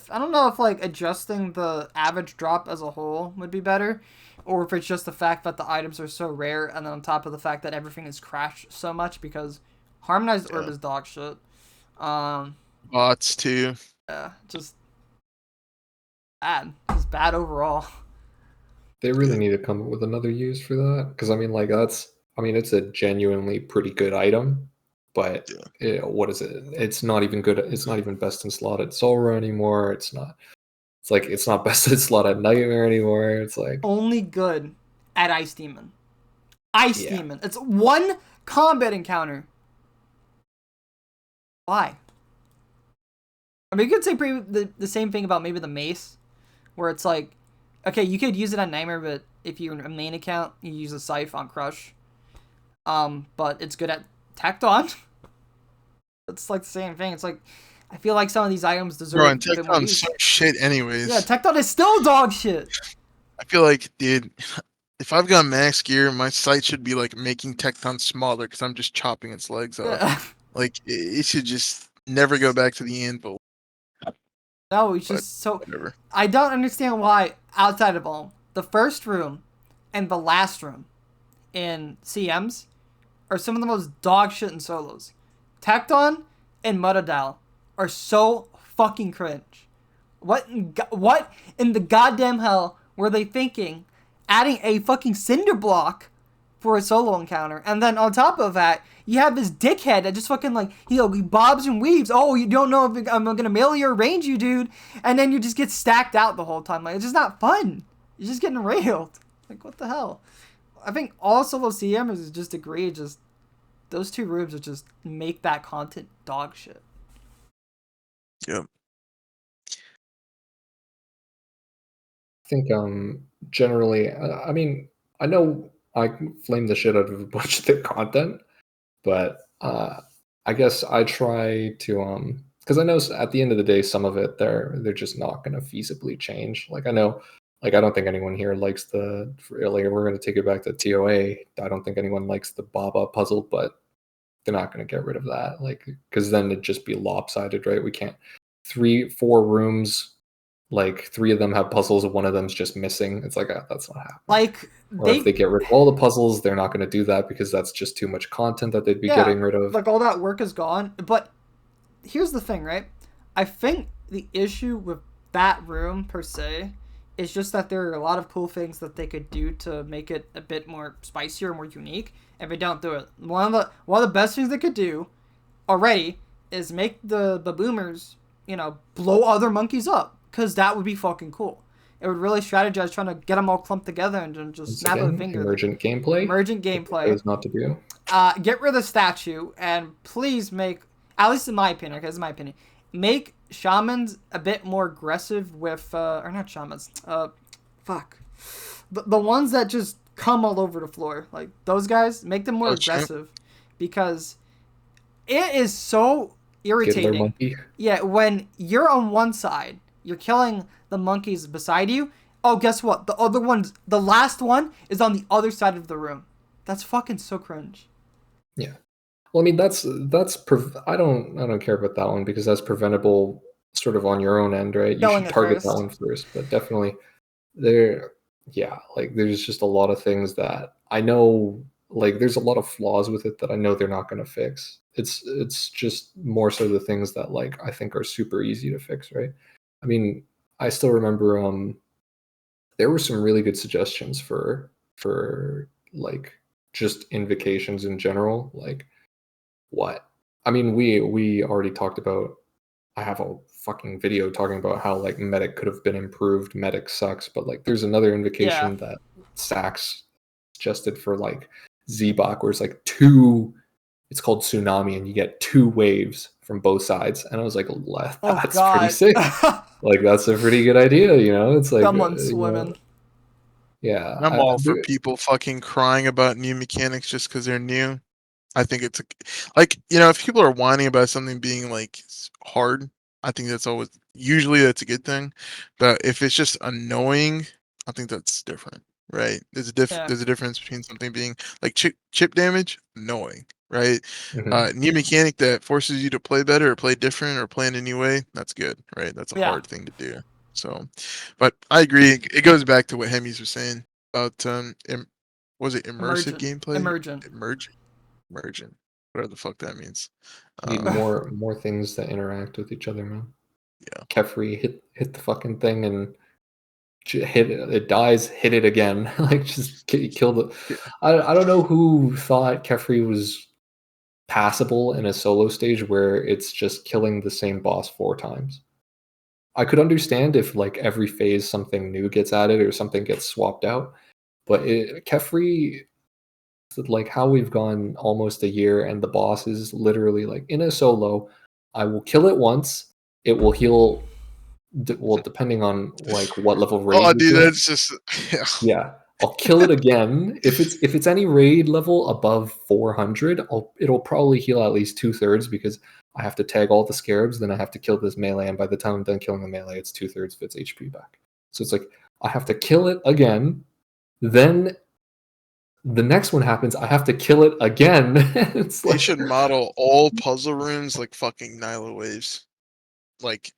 I don't know if like adjusting the average drop as a whole would be better, or if it's just the fact that the items are so rare, and then on top of the fact that everything is crashed so much, because Harmonized Herb is dog shit. Bots too. Yeah, just bad. Just bad overall. They really need to come up with another use for that, because I mean, like it's a genuinely pretty good item, but what is it? It's not even good. It's not even best in slot at Solra anymore. It's not. It's like it's not bested slot at Nightmare anymore. It's like only good at Ice Demon. Ice Yeah. Demon. It's one combat encounter. Why? I mean, you could say the same thing about maybe the Mace, where it's like, okay, you could use it on Nightmare, but if you're in a main account, you use a Scythe on Crush. But it's good at Tecton. It's like the same thing. It's like, I feel like some of these items deserve Bro, and a bit more Tecton's use. so shit anyways. Yeah, Tecton is still dog shit. I feel like, dude, if I've got max gear, my sight should be like making Tecton smaller because I'm just chopping its legs off. Yeah. Like it should just never go back to the anvil. No, it's But just so. whatever. I don't understand why, outside of all, the first room and the last room in CMs are some of the most dog shit in solos. Tecton and Mudadal are so fucking cringe. What in the goddamn hell were they thinking? Adding a fucking cinder block for a solo encounter, and then on top of that, you have this dickhead that just fucking like he bobs and weaves. Oh, you don't know if I'm gonna melee or range you, dude, and then you just get stacked out the whole time. Like it's just not fun. You're just getting railed. Like what the hell? I think all solo CMs just agree. Just those two rooms would just make that content dog shit. Yep. I think generally, I mean, I know I flame the shit out of a bunch of the content, but I guess I try to because I know at the end of the day, some of it they're just not going to feasibly change. Like I know, like I don't think anyone here likes the like we're going to take it back to TOA. I don't think anyone likes the Baba puzzle, but they're not going to get rid of that, like because then it'd just be lopsided, right? We can't 3-4 rooms. Like 3 of them have puzzles, and one of them's just missing. It's like that's not happening. Like Or if they get rid of all the puzzles, they're not going to do that because that's just too much content that they'd be getting rid of. Like all that work is gone. But here's the thing, right? I think the issue with that room per se is just that there are a lot of cool things that they could do to make it a bit more spicier, more unique, and they don't do it. One of the best things they could do already is make the boomers, blow other monkeys up, because that would be fucking cool. It would really strategize trying to get them all clumped together and just Once snap again, a finger. Emergent gameplay. Emergent gameplay. Is not to do. Get rid of the statue and please make, at least in my opinion, okay, this is my opinion, make shamans a bit more aggressive with, or not shamans, the ones that just come all over the floor. Like, those guys, make them more aggressive. Because it is so irritating. Monkey. Yeah, when you're on one side, you're killing the monkeys beside you. Oh, guess what? The other one's, the last one is on the other side of the room. That's fucking so cringe. Yeah. Well, I mean, I don't care about that one because that's preventable sort of on your own end, right? You should target that one first, but definitely like there's just a lot of things that I know, like there's a lot of flaws with it that I know they're not going to fix. It's just more so the things that like I think are super easy to fix, right? I mean, I still remember there were some really good suggestions for like just invocations in general. Like what? I mean, we already talked about, I have a fucking video talking about how like medic could have been improved. Medic sucks, but like there's another invocation that Sax suggested for like Z-Bach where it's like it's called Tsunami and you get 2 waves from both sides. And I was like, that's pretty sick. Like that's a pretty good idea, It's like someone's swimming. Yeah. I'm all for people fucking crying about new mechanics just because they're new. I think it's if people are whining about something being like hard, I think that's usually that's a good thing. But if it's just annoying, I think that's different, right? There's a difference between something being like chip damage, annoying, right? New mechanic that forces you to play better or play different or play in a new way, that's good, right? That's a hard thing to do. So, but I agree. It goes back to what Hemmiez was saying about was it immersive gameplay? Emergent, whatever the fuck that means. Need more things that interact with each other, man. Yeah. Kefri hit the fucking thing and hit it. It dies. Hit it again. Like just kill the. I don't know who thought Kefri was passable in a solo stage where it's just killing the same boss 4 times. I could understand if like every phase something new gets added or something gets swapped out, but Kefri, like how we've gone almost a year and the boss is literally like in a solo, I will kill it once, it will heal. Well, depending on like what level raid Oh, you're dude, doing. that's just Yeah, I'll kill it again. If it's any raid level above 400, it'll probably heal at least 2/3 because I have to tag all the scarabs, then I have to kill this melee, and by the time I'm done killing the melee, it's 2/3 of its HP back. So it's like I have to kill it again, then the next one happens, I have to kill it again. It's they like should model all puzzle rooms like fucking Nyla waves. Like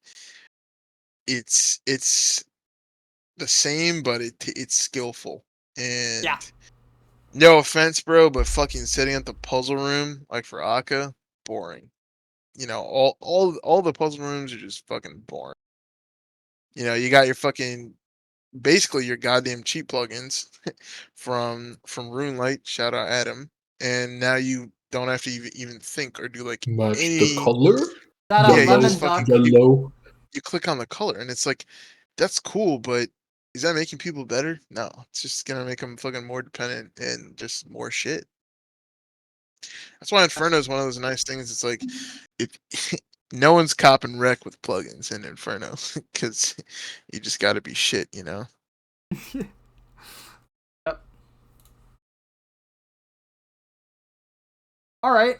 it's the same, but it's skillful. And Yeah. no offense, bro, but fucking sitting at the puzzle room like for Akka, boring. You know, all the puzzle rooms are just fucking boring. You know, you got your fucking basically your goddamn cheat plugins from RuneLight, shout out Adam, and now you don't have to even think or do like match the any. color. That Yeah, you Yellow, just lemon fucking duck. yellow. you click on the color, and it's like that's cool, but is that making people better? No, it's just gonna make them fucking more dependent and just more shit. That's why Inferno is one of those nice things. It's like if no one's copping wreck with plugins in Inferno because you just got to be shit, you know. Yep. All right.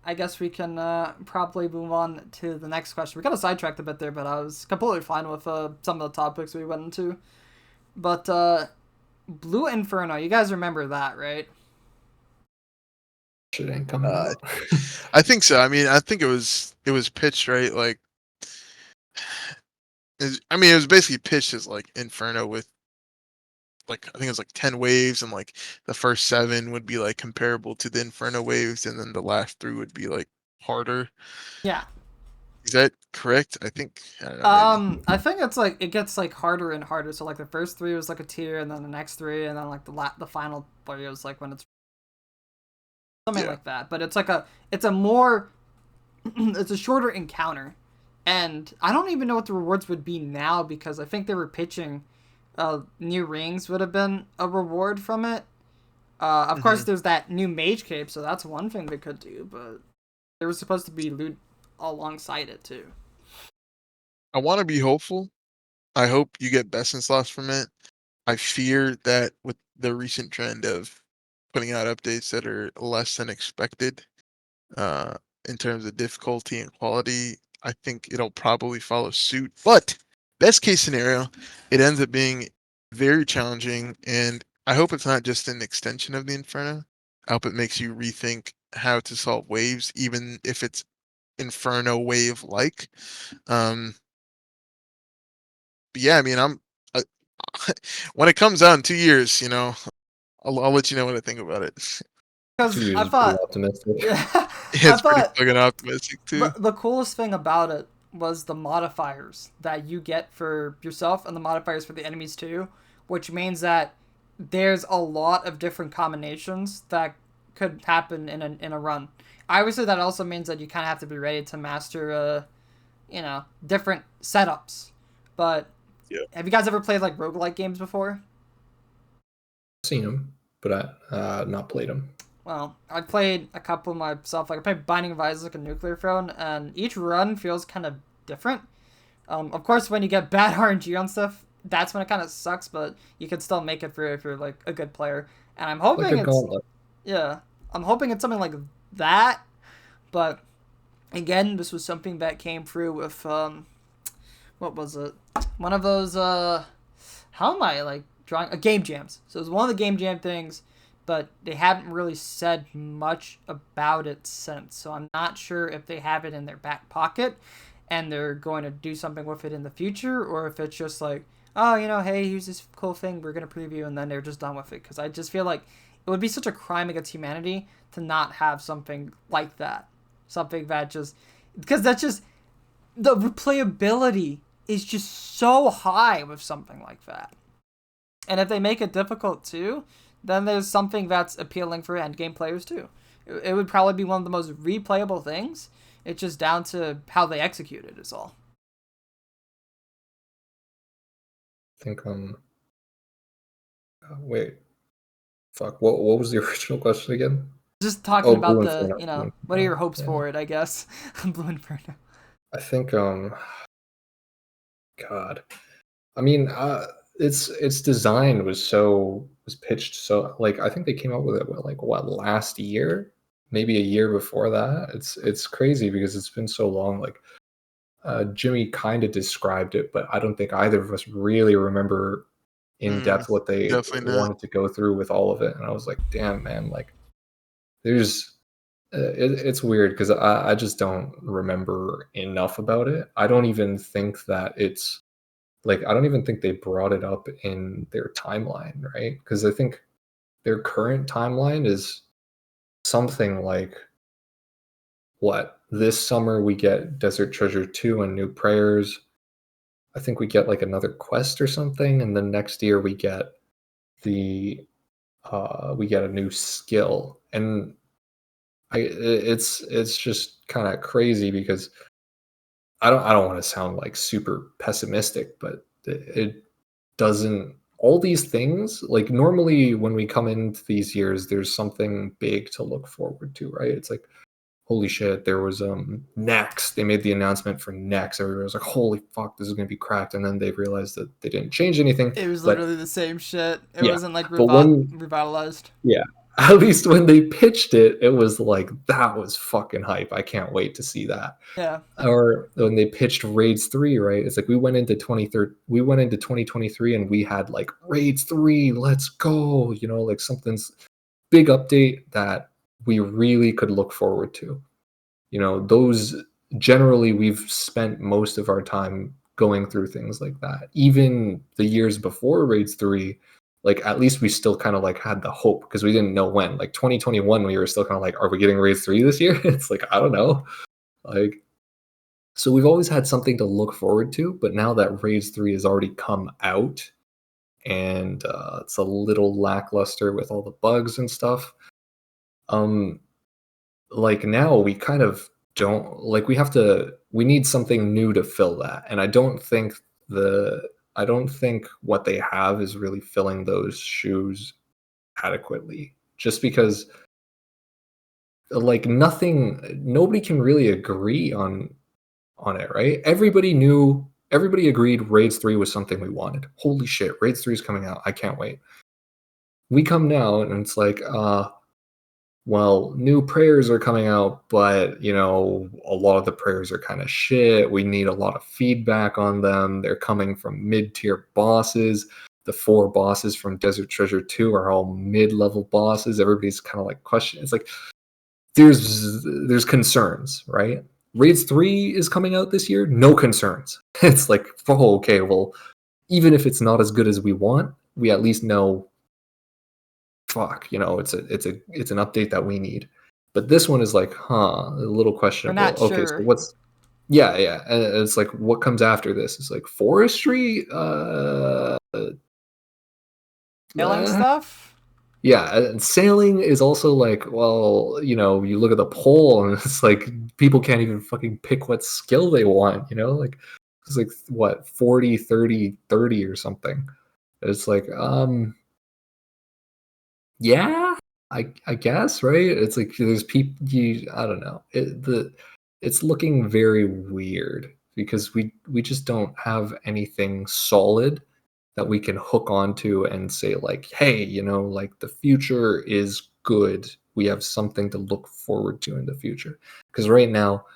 I guess we can probably move on to the next question. We got sidetracked a bit there, but I was completely fine with some of the topics we went into. But Blue Inferno, you guys remember that, right? Shit ain't coming out. I think so. I mean, I think it was pitched right. Like, I mean, it was basically pitched as like Inferno with like I think it was like 10 waves, and like the first 7 would be like comparable to the Inferno waves, and then the last 3 would be like harder. Yeah. Is that correct? I think I don't know. Maybe. I think it's like it gets like harder and harder. So like the first 3 was like a tier, and then the next 3, and then like the final 3 was like when it's something Yeah. like that. But it's a more it's a shorter encounter, and I don't even know what the rewards would be now because I think they were pitching new rings would have been a reward from it. Of course, Mhm. there's that new mage cape, so that's one thing they could do. But there was supposed to be loot alongside it too. I want to be hopeful. I hope you get best in slots from it. I fear that with the recent trend of putting out updates that are less than expected, uh, in terms of difficulty and quality, I think it'll probably follow suit. But best case scenario, it ends up being very challenging, and I hope it's not just an extension of the Inferno. I hope it makes you rethink how to solve waves, even if it's Inferno wave like. Um, but yeah, I mean, I, when it comes out in 2 years, you know, I'll let you know what I think about it. Because 2 years I is pretty thought, optimistic. yeah, I It's pretty thought fucking optimistic too. the coolest thing about it was the modifiers that you get for yourself and the modifiers for the enemies too, which means that there's a lot of different combinations that could happen in a run. Obviously, that also means that you kind of have to be ready to master, different setups. But Yeah. have you guys ever played like roguelike games before? Seen them, but I not played them. Well, I played a couple myself. Like I played Binding of Isaac and Nuclear Throne, and each run feels kind of different. Of course, when you get bad RNG on stuff, that's when it kind of sucks. But you can still make it through if you're like a good player. And I'm Like hoping a it's gauntlet. yeah, I'm hoping it's something like that. But again, this was something that came through with what was it? One of those how am I like drawing game jams? So it was one of the game jam things, but they haven't really said much about it since. So I'm not sure if they have it in their back pocket and they're going to do something with it in the future, or if it's just like, oh, hey, here's this cool thing we're gonna preview, and then they're just done with it. Because I just feel like it would be such a crime against humanity to not have something like that, something that just because that's just the replayability is just so high with something like that. And if they make it difficult too, then there's something that's appealing for endgame players too. It would probably be one of the most replayable things. It's just down to how they execute it is all. think wait, fuck. What was the original question again? Just talking about Blue the, Inferno. what are your hopes Yeah. for it, I guess? Blue Inferno. I think God. I mean, its design was pitched so, like, I think they came out with it last year, maybe a year before that. It's crazy because it's been so long. Like, Jimmy kind of described it, but I don't think either of us really remember in depth what they Definitely not. wanted to go through with all of it. And I was like, damn, man, like, there's it's weird because I just don't remember enough about it. I don't even think that it's like, I don't even think they brought it up in their timeline, right? Because I think their current timeline is something like, what, this summer we get Desert Treasure 2 and New Prayers. I think we get like another quest or something, and then next year the we get a new skill. And it's just kind of crazy because I don't want to sound like super pessimistic, but it doesn't, all these things, like, normally when we come into these years, there's something big to look forward to, right? It's like, holy shit, there was Next. They made the announcement for Next. Everybody was like, holy fuck, this is gonna be cracked. And then they realized that they didn't change anything. It was But literally the same shit. It yeah, wasn't like but when revitalized. yeah, at least when they pitched it, it was like, that was fucking hype. I can't wait to see that. Yeah. Or when they pitched Raids 3, right? It's like we went into 2023 and we had like Raids 3, let's go, like something's big update that we really could look forward to. Those, generally we've spent most of our time going through things like that. Even the years before Raids 3, like, at least we still kind of like had the hope because we didn't know when. Like 2021, we were still kind of like, are we getting Raids 3 this year? It's like, I don't know. Like, so we've always had something to look forward to, but now that Raids 3 has already come out and it's a little lackluster with all the bugs and stuff, like, now we kind of don't, like, we need something new to fill that. And I don't think what they have is really filling those shoes adequately, just because, like, nobody can really agree on it, right? Everybody agreed Raids 3 was something we wanted. Holy shit, Raids 3 is coming out. I can't wait. We come now and it's like, well, new prayers are coming out, but a lot of the prayers are kind of shit. We need a lot of feedback on them. They're coming from mid-tier bosses. The 4 bosses from Desert Treasure 2 are all mid-level bosses. Everybody's kind of like questioning. It's like, there's concerns, right? Raids 3 is coming out this year, no concerns. It's like, oh, okay, well, even if it's not as good as we want, we at least know, fuck, it's an update that we need. But this one is like, a little We're questionable. not Okay, sure. so what's, yeah, and it's like, what comes after this? It's like forestry, Killing stuff? yeah, and sailing is also like, well, you look at the poll and it's like people can't even fucking pick what skill they want, like, it's like, what, 40, 30, 30 or something. It's like, yeah, I guess, right? It's like there's people, I don't know. It's looking very weird because we just don't have anything solid that we can hook onto and say, like, hey, like, the future is good. We have something to look forward to in the future. Because right now,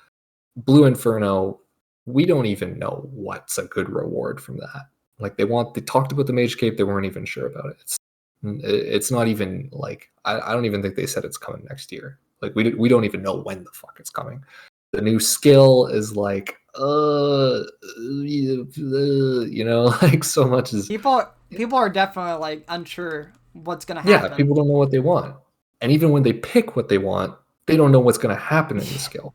Blue Inferno, we don't even know what's a good reward from that. Like, they talked about the Mage Cape, they weren't even sure about it. It's not even like, I don't even think they said it's coming next year. Like, we don't even know when the fuck it's coming. The new skill is like, like, so much is, People are definitely like unsure what's gonna happen. yeah, people don't know what they want. And even when they pick what they want, they don't know what's going to happen in the skill.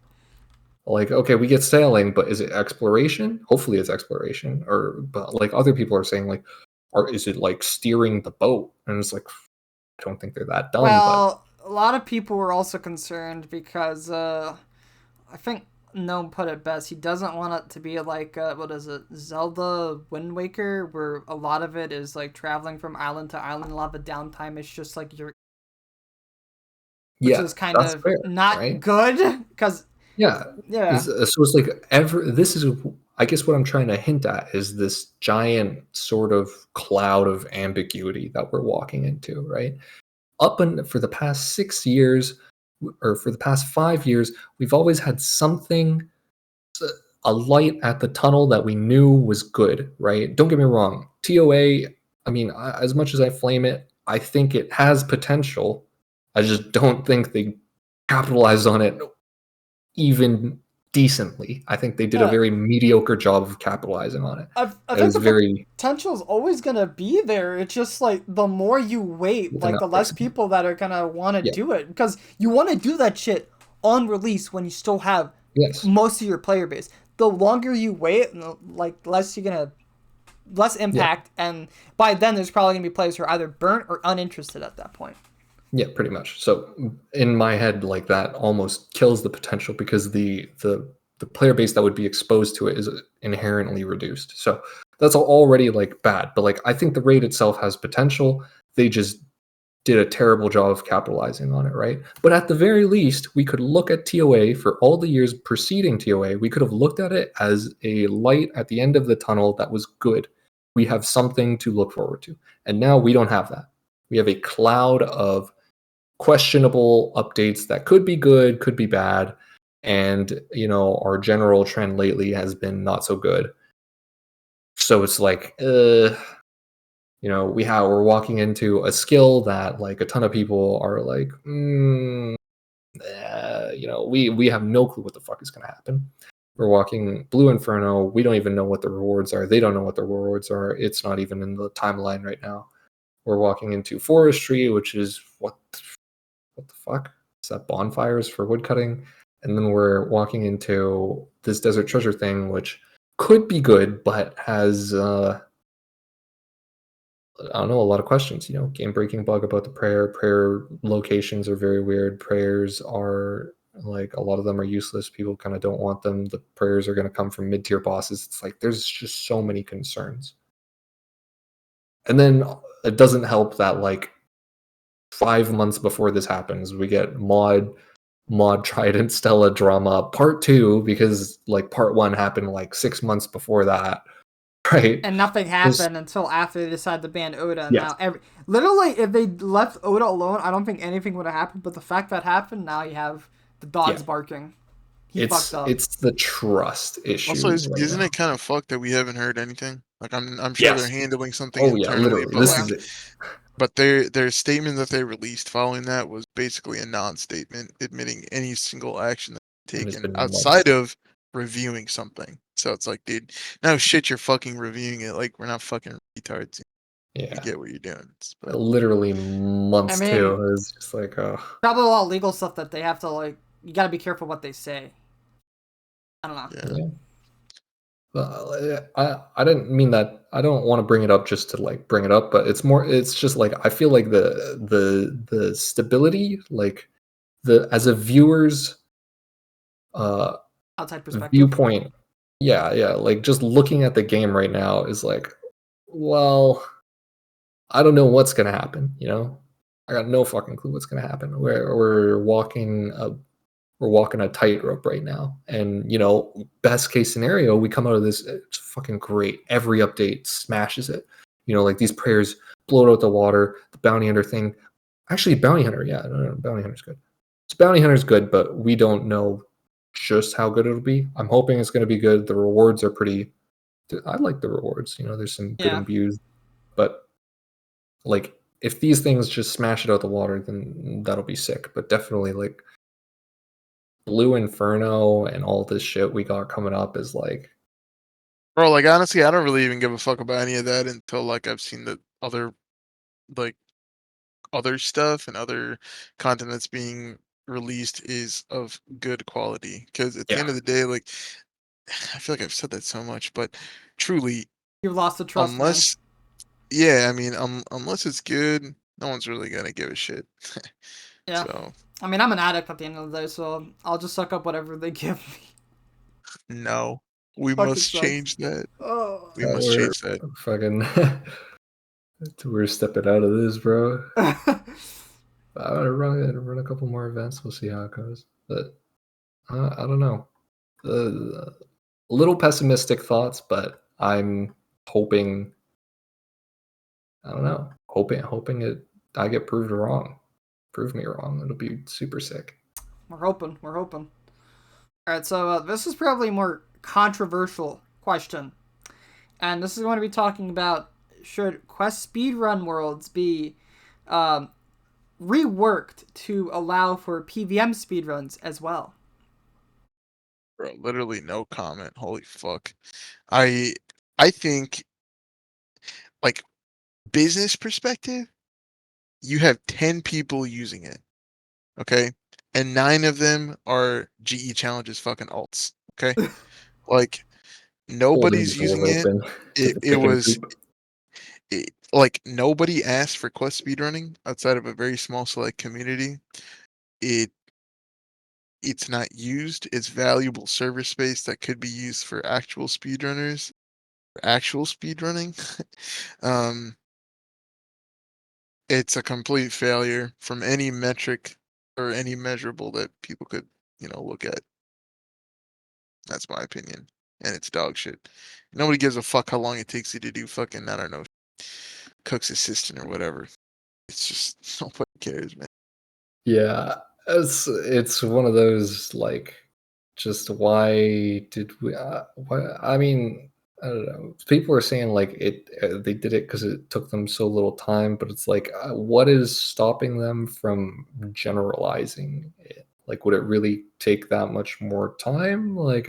Like, okay, we get sailing, but is it exploration? Hopefully it's exploration. But like, other people are saying, like, or is it like steering the boat? And it's like, I don't think they're that dumb. Well, a lot of people were also concerned because I think Gnome put it best. He doesn't want it to be like what is it, Zelda Wind Waker, where a lot of it is like traveling from island to island. A lot of the downtime is just like which is kind that's of fair, not right? good because Yeah. yeah. So it's like this is, I guess what I'm trying to hint at is this giant sort of cloud of ambiguity that we're walking into, right? For the past 6 years, or for the past 5 years, we've always had something, a light at the tunnel that we knew was good, right? Don't get me wrong. TOA, I mean, as much as I flame it, I think it has potential. I just don't think they capitalized on it even decently. I think they did a Yeah. very mediocre job of capitalizing on it. I It think was the very potential is always gonna be there. It's just like the more you wait, with an like the less upgrade. people that are gonna want to Yeah. do it because you want to do that shit on release when you still have Yes. most of your player base. The longer you wait, like less you're gonna less impact, and by then there's probably gonna be players who are either burnt or uninterested at that point. Yeah, pretty much. So in my head, like that almost kills the potential because the player base that would be exposed to it is inherently reduced. So that's already like bad. But like I think the raid itself has potential. They just did a terrible job of capitalizing on it, right? But at the very least, we could look at TOA for all the years preceding TOA. We could have looked at it as a light at the end of the tunnel that was good. We have something to look forward to. And now we don't have that. We have a cloud of questionable updates that could be good, could be bad, and our general trend lately has been not so good. So it's like we're walking into a skill that like a ton of people are like we have no clue what the fuck is going to happen. We're walking Blue Inferno, we don't even know what the rewards are, they don't know what the rewards are, it's not even in the timeline right now. We're walking into forestry, which is what the fuck? Is that bonfires for woodcutting? And then we're walking into this desert treasure thing, which could be good, but has I don't know, a lot of questions. Game breaking bug about the prayer locations are very weird. Prayers are like, a lot of them are useless. People kind of don't want them. The prayers are going to come from mid-tier bosses. It's like there's just so many concerns. And then it doesn't help that like 5 months before this happens, we get mod Trident Stella drama part 2, because like part 1 happened like 6 months before that, right? And nothing happened until after they decided to ban Oda. And Yes. now literally, if they left Oda alone, I don't think anything would have happened. But the fact that happened, now you have the dogs barking. He fucked up. It's the trust issue. Also, isn't now. it kind of fucked that we haven't heard anything? Like I'm sure they're Yes. handling something Oh yeah, internally, literally. but This like, is it. but their statement that they released following that was basically a non-statement, admitting any single action that's And it's taken been months. outside of reviewing something. So it's like, dude, no shit, you're fucking reviewing it. Like, we're not fucking retards. We Yeah. get what you're doing. But Literally months I too. mean, It's just like, oh. probably a lot of legal stuff that they have to like. You gotta be careful what they say. I don't know. yeah. Yeah. I didn't mean that. I don't want to bring it up just to like bring it up, but it's just like I feel like the stability, like as a viewer's Outside perspective. viewpoint, yeah, like just looking at the game right now is like, well, I don't know what's gonna happen, I got no fucking clue what's gonna happen. We're walking a tightrope right now. And, best case scenario, we come out of this, it's fucking great. Every update smashes it. Like these prayers blow it out the water, the bounty hunter thing. Actually, bounty hunter, yeah, no, bounty hunter's good. So bounty hunter's good, but we don't know just how good it'll be. I'm hoping it's going to be good. The rewards are I like the rewards. There's some good imbues. But, like, if these things just smash it out the water, then that'll be sick. But definitely, like, Blue Inferno and all this shit we got coming up is like, Bro, like, honestly, I don't really even give a fuck about any of that until like I've seen the other stuff and other content that's being released is of good quality. Because at the end of the day, like, I feel like I've said that so much, but truly, You lost the trust, man. Yeah, I mean, unless it's good, no one's really gonna give a shit. Yeah. So I mean, I'm an addict at the end of the day, so I'll just suck up whatever they give me. No, we Fucking must sucks. change that. Oh. We must We're change that. fucking. We're stepping out of this, bro. I'm gonna run a couple more events. We'll see how it goes. But I don't know. A little pessimistic thoughts, but I'm hoping. I don't know. Hoping I get proved wrong. Prove me wrong. It'll be super sick. We're hoping. All right, so this is probably a more controversial question, and this is going to be talking about should quest speedrun worlds be reworked to allow for PvM speedruns as well. Bro, literally no comment. Holy fuck. I think, like, business perspective, you have 10 people using it. Okay? And 9 of them are GE challenges fucking alts. Okay? Like, Holding the nobody's door using it. open to the It chicken was coop. like nobody asked for quest speedrunning outside of a very small select community. It's not used. It's valuable server space that could be used for actual speedrunners, actual speedrunning. um, it's a complete failure from any metric or any measurable that people could, look at. That's my opinion. And it's dog shit. Nobody gives a fuck how long it takes you to do fucking, I don't know, Cook's assistant or whatever. It's just nobody cares, man. Yeah, it's one of those like, just why did we? Why? I mean, I don't know. People are saying like they did it because it took them so little time, but it's like, what is stopping them from generalizing it? Like, would it really take that much more time? Like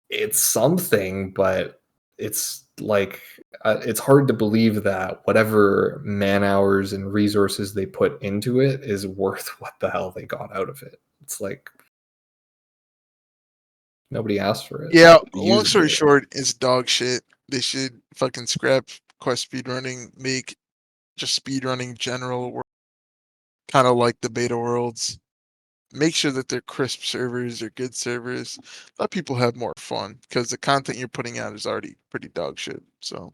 it's something, but it's like it's hard to believe that whatever man hours and resources they put into it is worth what the hell they got out of it. It's like nobody asked for it. Yeah, Nobody long used story it. short, it's dog shit. They should fucking scrap quest speedrunning, make just speedrunning general, kind of like the beta worlds. Make sure that they're crisp servers, they're good servers. Let people have more fun because the content you're putting out is already pretty dog shit. So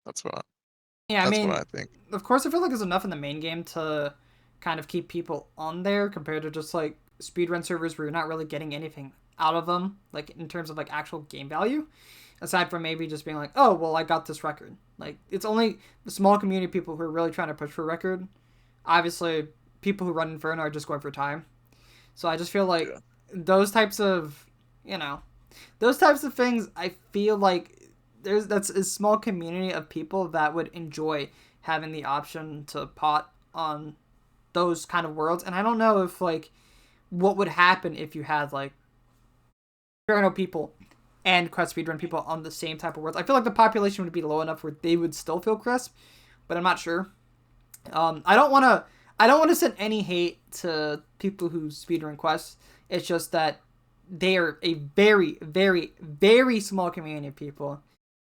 that's what Yeah, I that's what mean, I think. of course, I feel like there's enough in the main game to kind of keep people on there compared to just like speedrun servers where you're not really getting anything out of them, like in terms of like actual game value, aside from maybe just being like, oh, well, I got this record. Like, it's only the small community of people who are really trying to push for a record. Obviously, people who run Inferno are just going for time. So I just feel like Yeah. those types of, you know, those types of things, I feel like that's a small community of people that would enjoy having the option to pot on those kind of worlds. And I don't know if like what would happen if you had like Inferno people and Quest Speedrun people on the same type of worlds. I feel like the population would be low enough where they would still feel crisp, but I'm not sure. I don't want to send any hate to people who speedrun quests. It's just that they are a very, very, very small community of people,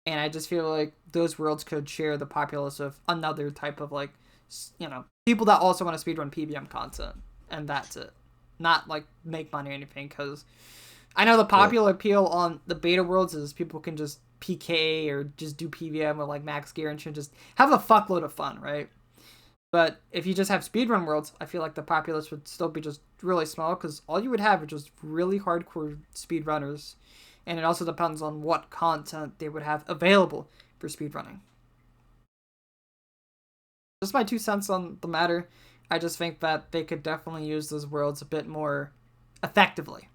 and I just feel like those worlds could share the populace of another type of like, people that also want to speedrun PvM content, and that's it. Not like make money or anything, because I know the popular appeal on the beta worlds is people can just PK or just do PvM with like max gear and just have a fuckload of fun, right? But if you just have speedrun worlds, I feel like the populace would still be just really small because all you would have are just really hardcore speedrunners. And it also depends on what content they would have available for speedrunning. Just my 2 cents on the matter. I just think that they could definitely use those worlds a bit more effectively.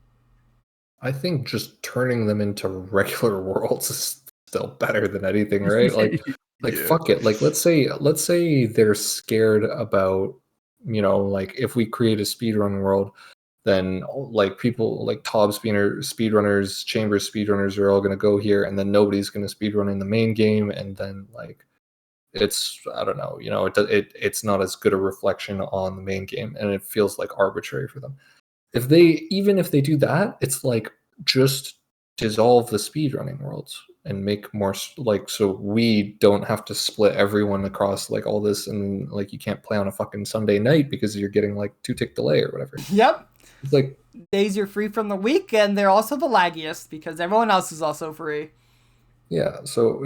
I think just turning them into regular worlds is still better than anything, right? Like Yeah. fuck it. Like let's say they're scared about, like if we create a speedrun world, then like people like speedrunners, Chambers speedrunners are all going to go here, and then nobody's going to speedrun in the main game, and then like it's, I don't know, it's not as good a reflection on the main game, and it feels like arbitrary for them. Even if they do that, it's like just dissolve the speedrunning worlds and make more like, so we don't have to split everyone across like all this, and like you can't play on a fucking Sunday night because you're getting like 2 tick delay or whatever. Yep. It's like, days you're free from the week, and they're also the laggiest because everyone else is also free. yeah, so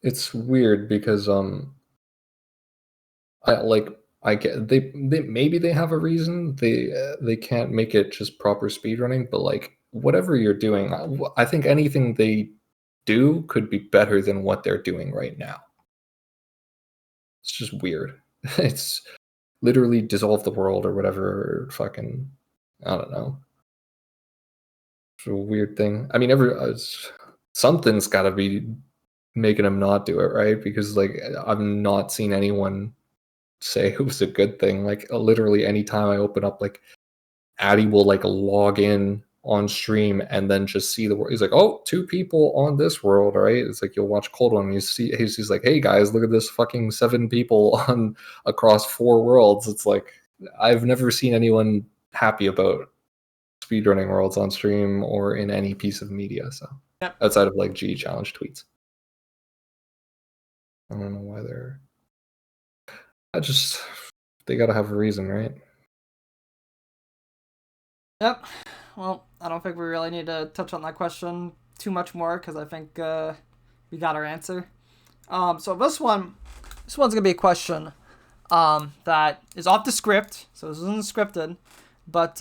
it's weird because I get they maybe they have a reason they can't make it just proper speedrunning, but like whatever you're doing, I think anything they do could be better than what they're doing right now. It's just weird. It's literally dissolve the world or whatever, or fucking, I don't know. It's a weird thing. I mean, something's got to be making them not do it, right? Because like I've not seen anyone say it was a good thing. Like literally anytime I open up, like Addy will like log in on stream and then just see the world. He's like, oh, 2 people on this world, right? It's like you'll watch Cold One and you see he's like, hey guys, look at this fucking 7 people on across 4 worlds. It's like I've never seen anyone happy about speedrunning worlds on stream or in any piece of media. So Yep. outside of like G challenge tweets. I don't know why they gotta have a reason, right? Yep. Well, I don't think we really need to touch on that question too much more because I think we got our answer. So this one's gonna be a question that is off the script, so this isn't scripted, but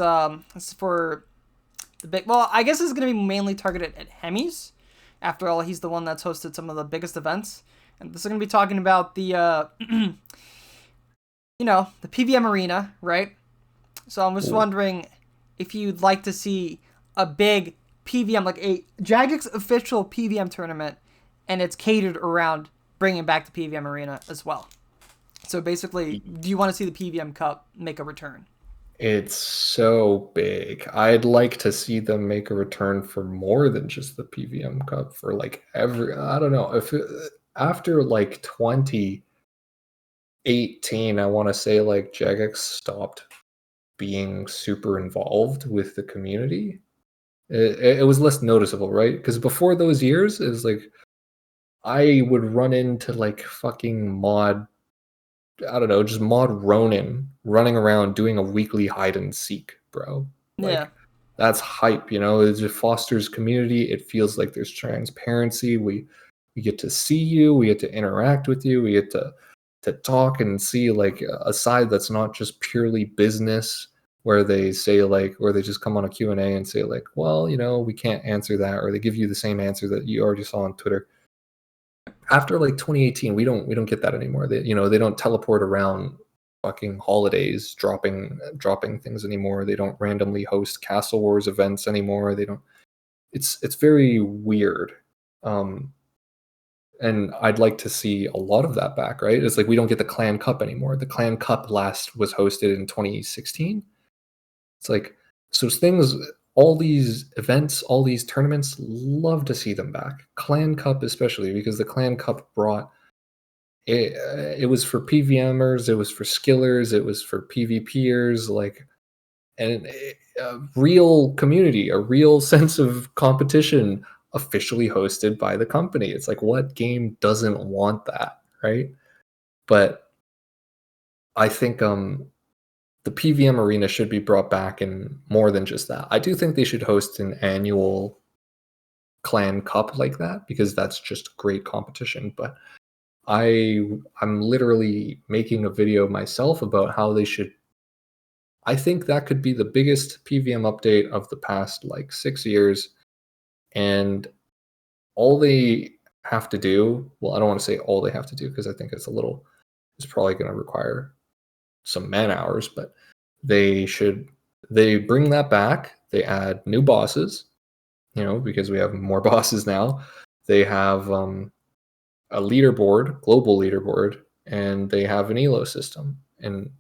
this is for the big. Well, I guess it's gonna be mainly targeted at Hemmiez. After all, he's the one that's hosted some of the biggest events, and this is gonna be talking about the the PvM arena, right? So I'm just wondering if you'd like to see a big PvM, like a Jagex official PvM tournament, and it's catered around bringing back the PvM arena as well. So basically, do you want to see the PvM Cup make a return? It's so big. I'd like to see them make a return for more than just the PvM Cup, for like I don't know, after like 2018, I want to say like Jagex stopped being super involved with the community. It was less noticeable, right? Because before those years, it was like I would run into like fucking I don't know, just mod Ronin running around doing a weekly hide and seek, bro. Like that's hype, it just fosters community. It feels like there's transparency. We get to see you, we get to interact with you, we get to talk and see like a side that's not just purely business, where they say like, or they just come on a Q&A and say like, well, we can't answer that, or they give you the same answer that you already saw on Twitter. After like 2018, we don't get that anymore. They don't teleport around fucking holidays dropping things anymore. They don't randomly host Castle Wars events anymore. They don't. It's very weird. And I'd like to see a lot of that back, right? It's like we don't get the Clan Cup anymore. The Clan Cup last was hosted in 2016. It's like, so things, all these events, all these tournaments, love to see them back. Clan Cup especially, because the Clan Cup brought it. It was for PvMers, it was for skillers, it was for PvPers, like, and a real community, a real sense of competition, officially hosted by the company. It's like, what game doesn't want that, right? But I think the PvM arena should be brought back, and more than just that. I do think they should host an annual Clan Cup like that, because that's just great competition. But I'm literally making a video myself about how they should. I think that could be the biggest PvM update of the past like 6 years, and all they have to do, well, I don't want to say all they have to do because I think it's probably going to require some man hours, but they bring that back. They add new bosses, because we have more bosses now. They have a global leaderboard, and they have an elo system. And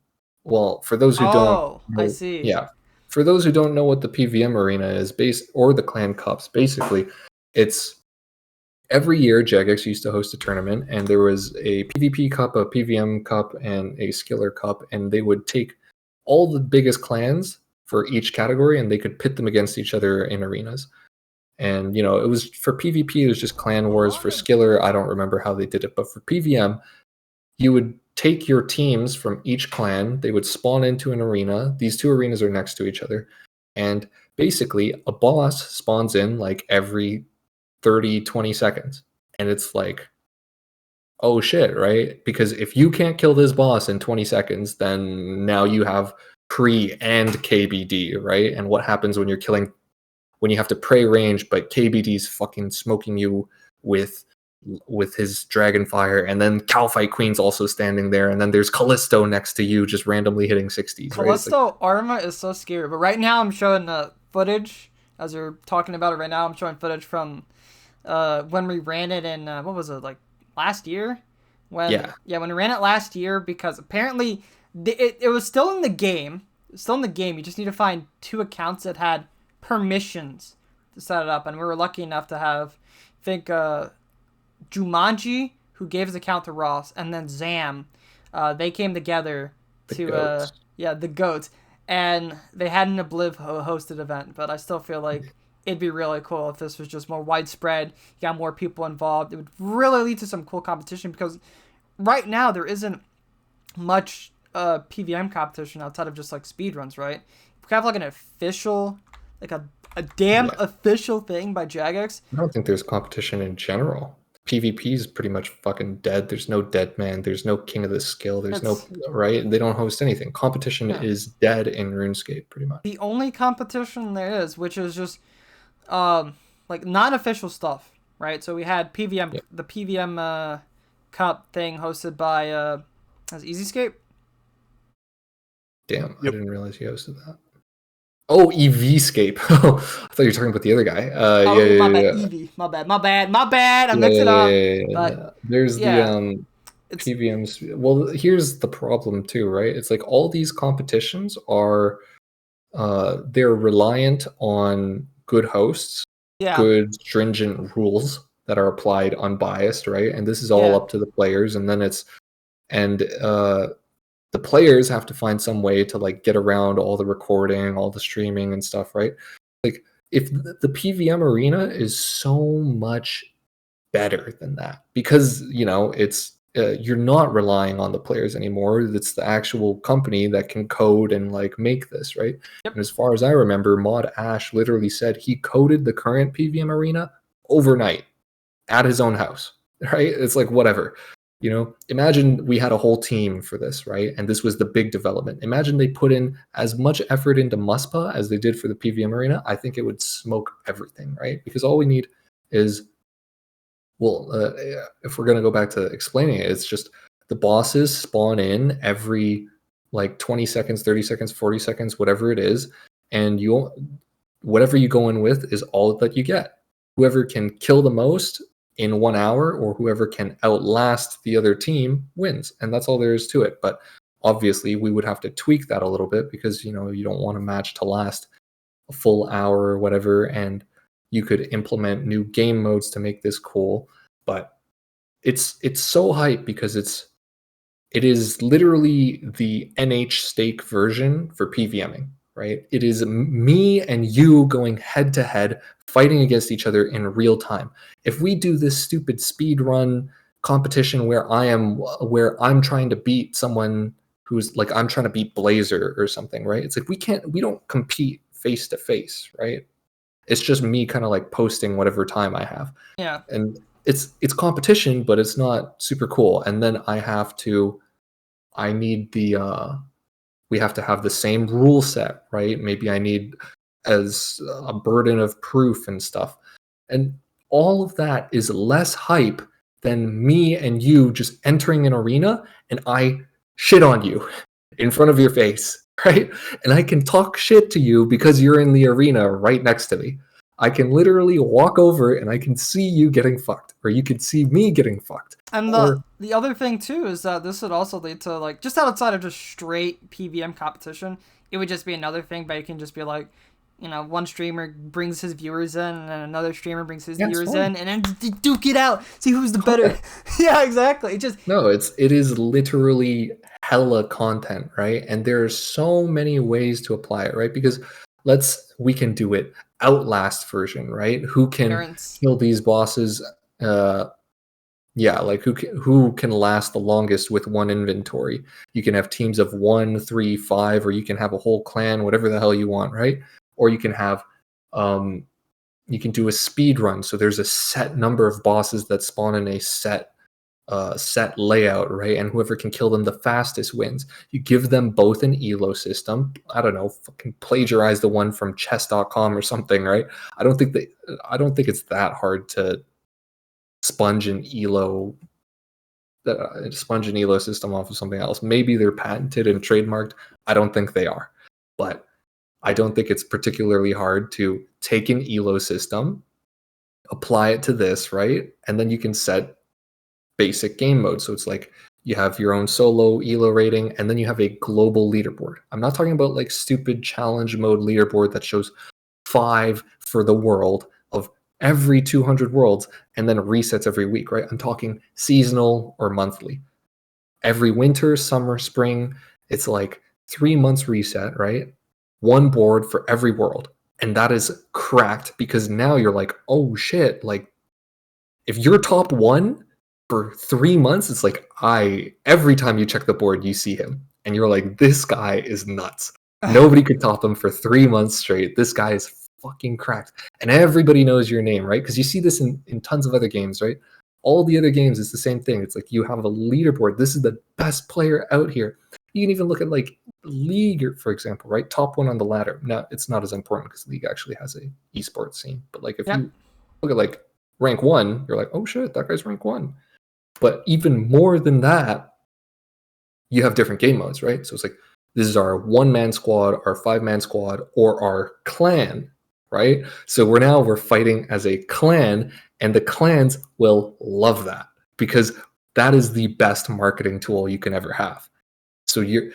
well, for those who don't know, I see. Yeah. For those who don't know what the PvM arena is, or the Clan Cups, basically, it's every year Jagex used to host a tournament, and there was a PvP Cup, a PvM Cup, and a Skiller Cup, and they would take all the biggest clans for each category, and they could pit them against each other in arenas. And, it was for PvP, it was just clan wars. For Skiller, I don't remember how they did it, but for PvM, you would take your teams from each clan, they would spawn into an arena. These 2 arenas are next to each other. And basically, a boss spawns in like every 30, 20 seconds. And it's like, oh shit, right? Because if you can't kill this boss in 20 seconds, then now you have pre and KBD, right? And what happens when when you have to pray range, but KBD's fucking smoking you with his dragon fire, and then Calphite Queen's also standing there, and then there's Callisto next to you just randomly hitting 60s, right? Callisto Arma is so scary, but right now I'm showing footage, as we're talking about it right now, I'm showing footage from when we ran it in, what was it, like last year? When we ran it last year, because apparently it was still in the game. You just need to find 2 accounts that had permissions to set it up, and we were lucky enough to have, I think, Jumanji, who gave his account to Ross, and then Zam. They came together to the goats, and they had an Obliv hosted event. But I still feel like it'd be really cool if this was just more widespread. You got more people involved. It would really lead to some cool competition, because right now there isn't much PvM competition outside of just like speedruns, right? We have like an official, like a damn official thing by Jagex. I don't think there's competition in general. PvP is pretty much fucking dead. There's no dead man. There's no king of the skill. There's no, right? They don't host anything. Competition is dead in RuneScape, pretty much. The only competition there is, which is just like non-official stuff, right? So we had PvM, the PvM Cup thing hosted by EasyScape. Damn, I didn't realize he hosted that. Oh, EVscape. I thought you were talking about the other guy. My bad, Eevee. My bad. I mixed it up. But there's the PvMs. Well, here's the problem too, right? It's like all these competitions are they're reliant on good hosts, good stringent rules that are applied unbiased, right? And this is all up to the players, and then the players have to find some way to like get around all the recording, all the streaming and stuff, right? Like if the PvM arena is so much better than that, because it's you're not relying on the players anymore. It's the actual company that can code and like make this, right? And as far as I remember, Mod Ash literally said he coded the current PvM arena overnight at his own house, right? It's like whatever. Imagine we had a whole team for this, right? And this was the big development. Imagine they put in as much effort into Muspa as they did for the PvM arena. I think it would smoke everything, right? Because all we need is, if we're going to go back to explaining it, it's just the bosses spawn in every like 20 seconds, 30 seconds, 40 seconds, whatever it is. And whatever you go in with is all that you get. Whoever can kill the most in 1 hour, or whoever can outlast the other team wins, and that's all there is to it. But obviously we would have to tweak that a little bit, because you don't want a match to last a full hour or whatever, and you could implement new game modes to make this cool. But it's so hype because it is literally the NH stake version for PvMing, right? It is me and you going head to head, fighting against each other in real time. If we do this stupid speedrun competition where I'm trying to beat someone who's like, I'm trying to beat Blazer or something, right? It's like we don't compete face to face, right? It's just me kind of like posting whatever time I have. Yeah. And it's competition, but it's not super cool. And then we have to have the same rule set, right? Maybe I need as a burden of proof and stuff. And all of that is less hype than me and you just entering an arena and I shit on you in front of your face, right? And I can talk shit to you because you're in the arena right next to me. I can literally walk over and I can see you getting fucked, or you can see me getting fucked. And the other thing too is that this would also lead to, like, just outside of just straight PvM competition, it would just be another thing, but you can just be like, one streamer brings his viewers in, and then another streamer brings his viewers in, and then duke it out, see who's the better. Yeah, exactly. It is literally hella content, right? And there are so many ways to apply it, right? Because we can do it Outlast version, right? Who can kill these bosses? Like who can last the longest with one inventory? You can have teams of 1, 3, 5, or you can have a whole clan, whatever the hell you want, right? Or you can have you can do a speed run. So there's a set number of bosses that spawn in a set layout, right? And whoever can kill them the fastest wins. You give them both an elo system. I don't know, fucking plagiarize the one from chess.com or something, right? I don't think it's that hard to sponge an elo system off of something else. Maybe they're patented and trademarked. I don't think they are. But I don't think it's particularly hard to take an elo system, apply it to this, right? And then you can set basic game mode. So it's like you have your own solo elo rating, and then you have a global leaderboard. I'm not talking about like stupid challenge mode leaderboard that shows 5 for the world of every 200 worlds and then resets every week, right? I'm talking seasonal or monthly. Every winter, summer, spring, it's like 3 months reset, right? One board for every world. And that is cracked because now you're like, oh shit, like if you're top 1 for 3 months, it's like every time you check the board, you see him. And you're like, this guy is nuts. Nobody could top him for 3 months straight. This guy is fucking cracked. And everybody knows your name, right? Because you see this in tons of other games, right? All the other games, it's the same thing. It's like you have a leaderboard. This is the best player out here. You can even look at like League, for example, right? Top 1 on the ladder. Now, it's not as important because League actually has a esports scene. But like if you look at like rank 1, you're like, oh shit, that guy's rank 1. But even more than that, you have different game modes, right? So it's like, this is our 1-man squad, our 5-man squad, or our clan, right? So we're fighting as a clan, and the clans will love that because that is the best marketing tool you can ever have. So you're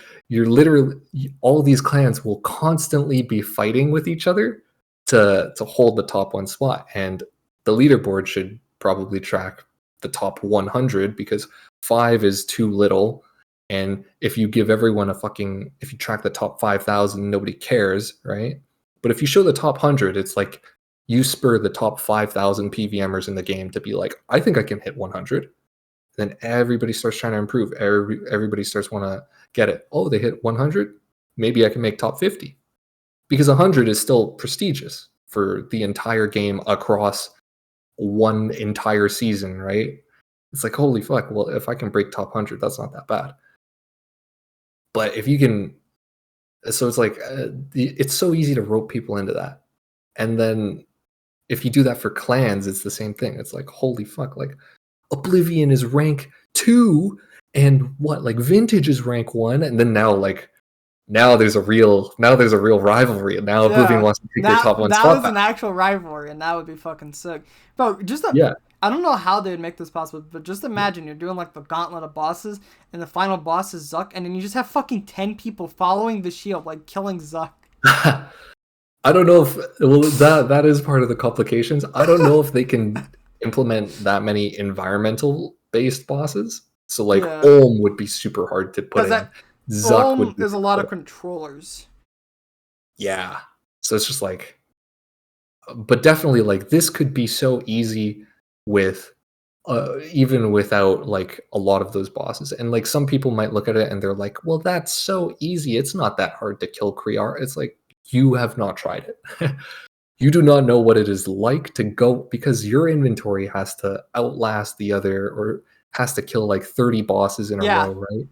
literally, all these clans will constantly be fighting with each other to hold the top 1 spot. And the leaderboard should probably track the top 100 because 5 is too little. And if you give everyone if you track the top 5,000, nobody cares, right? But if you show the top 100, it's like you spur the top 5,000 PvMers in the game to be like, I think I can hit 100. Then everybody starts trying to improve. Everybody starts want to get it. Oh, they hit 100? Maybe I can make top 50. Because 100 is still prestigious for the entire game across one entire season, right? It's like, holy fuck, well, if I can break top 100, that's not that bad. But if you can, so it's like, it's so easy to rope people into that. And then if you do that for clans, it's the same thing. It's like, holy fuck, like Oblivion is rank 2 and what, like Vintage is rank 1, and then now there's a real rivalry. Now Oblivion wants to take their top 1 spot. That was an actual rivalry, and that would be fucking sick. Bro, I don't know how they would make this possible, but just imagine you're doing like the gauntlet of bosses, and the final boss is Zuck, and then you just have fucking 10 people following the shield, like killing Zuck. I don't know if that is part of the complications. I don't know if they can implement that many environmental based bosses. So like Olm would be super hard to put in. Zuck would be there's a lot of controllers. Yeah. So it's just like, but definitely like this could be so easy with even without like a lot of those bosses. And like some people might look at it and they're like, well, that's so easy. It's not that hard to kill Kriar. It's like, you have not tried it. You do not know what it is like to go, because your inventory has to outlast the other, or has to kill like 30 bosses in a row, right?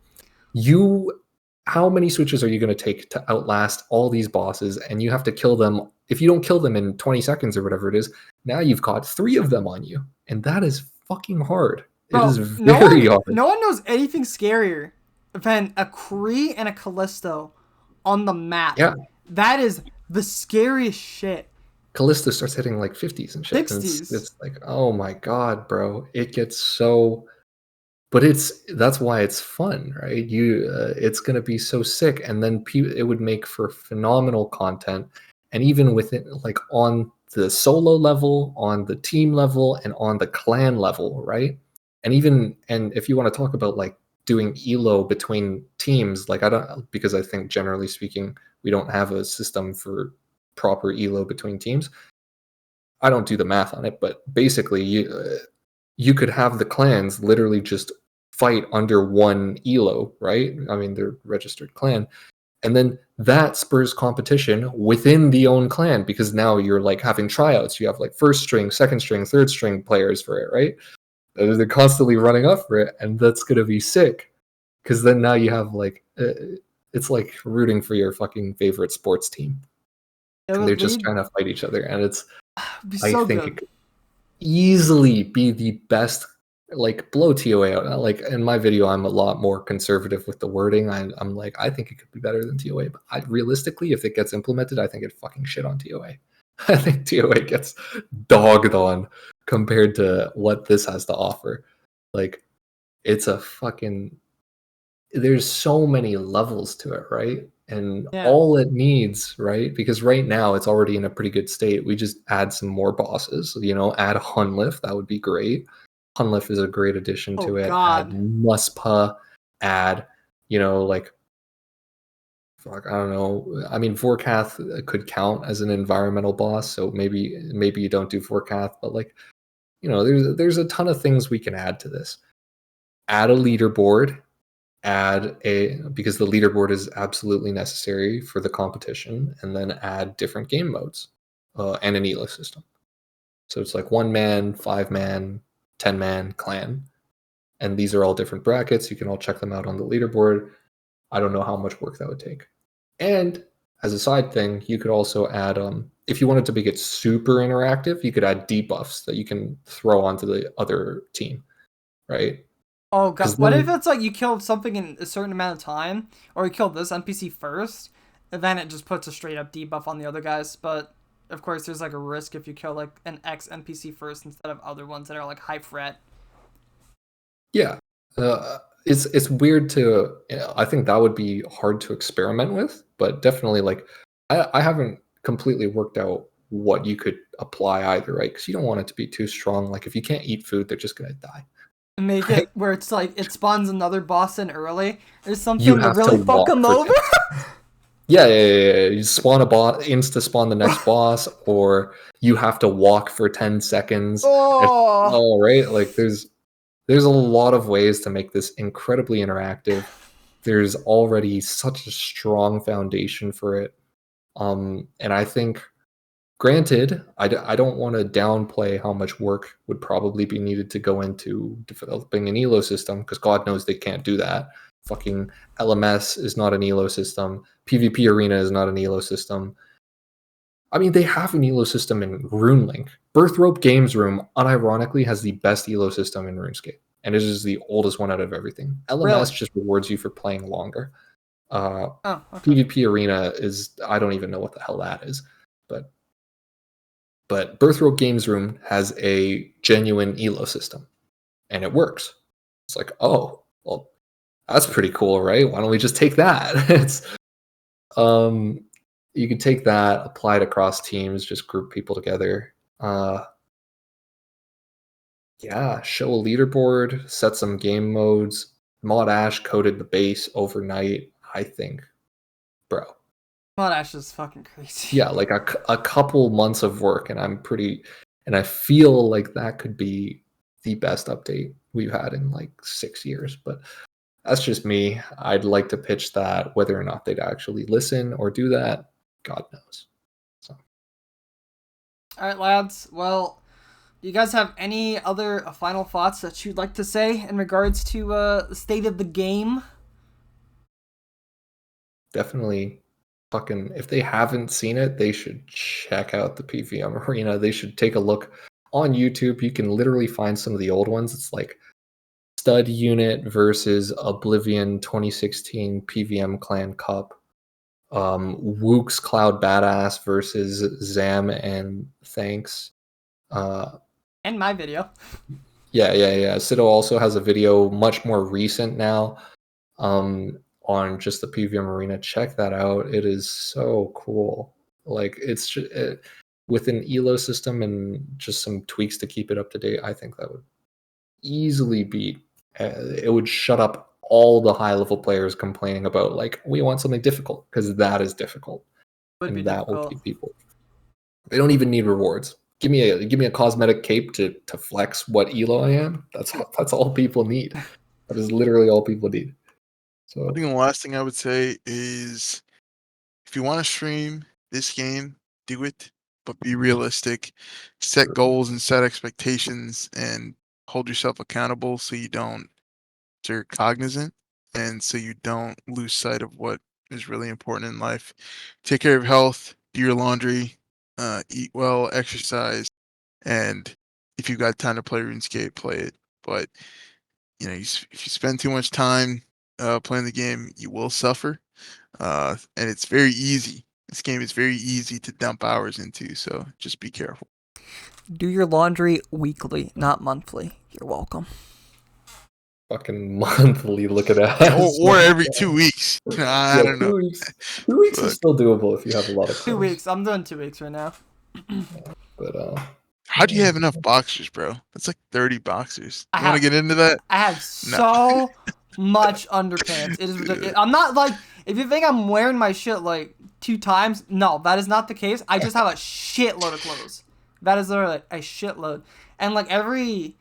How many switches are you going to take to outlast all these bosses? And you have to kill them. If you don't kill them in 20 seconds or whatever it is, now you've got 3 of them on you. And that is fucking hard. Bro, it is very hard. No one knows anything scarier than a Kree and a Callisto on the map. Yeah. That is the scariest shit. Callisto starts hitting like 50s and shit. 60s. It's like, oh my god, bro. It gets so... But that's why it's fun, right? It's going to be so sick. And then it would make for phenomenal content. And even within, like on the solo level, on the team level, and on the clan level, right? And if you want to talk about like doing elo between teams, like because I think generally speaking, we don't have a system for proper elo between teams. I don't do the math on it, but basically you could have the clans literally just fight under one elo, right? I mean, they're registered clan, And then that spurs competition within the own clan, because now you're like having tryouts. You have like first string, second string, third string players for it, right? They're constantly running up for it, and that's gonna be sick. Because then now you have like it's like rooting for your fucking favorite sports team, and they're just trying to fight each other, and it's I think it could easily be the best. Like blow TOA out. Like in my video, I'm a lot more conservative with the wording. I'm like, I think it could be better than TOA, but realistically, if it gets implemented, I think it fucking shit on TOA. I think TOA gets dogged on compared to what this has to offer. Like, it's a fucking. There's so many levels to it, right? And all it needs, right? Because right now it's already in a pretty good state. We just add some more bosses. Add Hunlift. That would be great. Hunlift is a great addition to it. God. Add Muspa, add, like, fuck, I don't know. I mean, Vorkath could count as an environmental boss, so maybe you don't do Vorkath, but like, there's a ton of things we can add to this. Add a leaderboard, because the leaderboard is absolutely necessary for the competition, and then add different game modes and an elo system. So it's like 1-man, 5-man, 10-man clan, and these are all different brackets. You can all check them out on the leaderboard. I don't know how much work that would take. And as a side thing, you could also add, if you wanted to make it super interactive, you could add debuffs that you can throw onto the other team, right? Oh god, what if it's like you killed something in a certain amount of time, or you killed this NPC first, and then it just puts a straight up debuff on the other guys, but of course, there's like a risk if you kill like an X NPC first instead of other ones that are like high threat. Yeah, it's weird to. I think that would be hard to experiment with, but definitely like I haven't completely worked out what you could apply either, right? Because you don't want it to be too strong. Like if you can't eat food, they're just gonna die. Make it where it's like it spawns another boss in early. There's something to really fuck them over. Yeah. You spawn a boss, insta spawn the next boss, or you have to walk for 10 seconds. Oh, right. Like there's a lot of ways to make this incredibly interactive. There's already such a strong foundation for it. And I think, granted, I don't want to downplay how much work would probably be needed to go into developing an elo system, because God knows they can't do that. Fucking LMS is not an elo system. PvP Arena is not an elo system. I mean, they have an elo system in RuneLink. Birthrope Games Room, unironically, has the best elo system in RuneScape, and it is the oldest one out of everything. LMS just rewards you for playing longer. Okay. PvP Arena is, I don't even know what the hell that is, but Birthrope Games Room has a genuine elo system, and it works. It's like, oh, well, that's pretty cool, right? Why don't we just take that? It's you could take that, apply it across teams, just group people together. Yeah, show a leaderboard, set some game modes. Mod Ash coded the base overnight, I think. Bro. Mod Ash is fucking crazy. Yeah, like a couple months of work, and I feel like that could be the best update we've had in like 6 years, but that's just me. I'd like to pitch that. Whether or not they'd actually listen or do that, God knows. So. All right, lads. Well, do you guys have any other final thoughts that you'd like to say in regards to the state of the game? Definitely, fucking, if they haven't seen it, they should check out the PvM Arena. They should take a look on YouTube. You can literally find some of the old ones. It's like Stud Unit versus Oblivion 2016 PvM Clan Cup. Wook's Cloud Badass versus Zam and Thanks. And my video. Yeah. Sido also has a video, much more recent now, on just the PvM Arena. Check that out. It is so cool. Like, it's just, with an elo system and just some tweaks to keep it up to date, I think that would easily beat. It would shut up all the high level players complaining about, like, we want something difficult, because that is difficult, and that will keep people. They don't even need rewards. Give me a cosmetic cape to flex what elo I am. That's all people need. That is literally all people need. So I think the last thing I would say is if you want to stream this game, do it, but be realistic. Set goals and set expectations, and hold yourself accountable so you don't. So you're cognizant, and so you don't lose sight of what is really important in life. Take care of health. Do your laundry. Eat well. Exercise. And if you've got time to play RuneScape, play it. But if you spend too much time playing the game, you will suffer. And it's very easy. This game is very easy to dump hours into, so just be careful. Do your laundry weekly, not monthly. You're welcome. Fucking monthly, look at that. Or every 2 weeks. I don't know. 2 weeks. 2 weeks is still doable if you have a lot of clothes. 2 weeks. I'm doing 2 weeks right now. But how do you have enough boxers, bro? That's like 30 boxers. You want to get into that? I have so much underpants. It is ridiculous. I'm not like, if you think I'm wearing my shit like 2 times, no, that is not the case. I just have a shitload of clothes. That is literally a shitload. And like every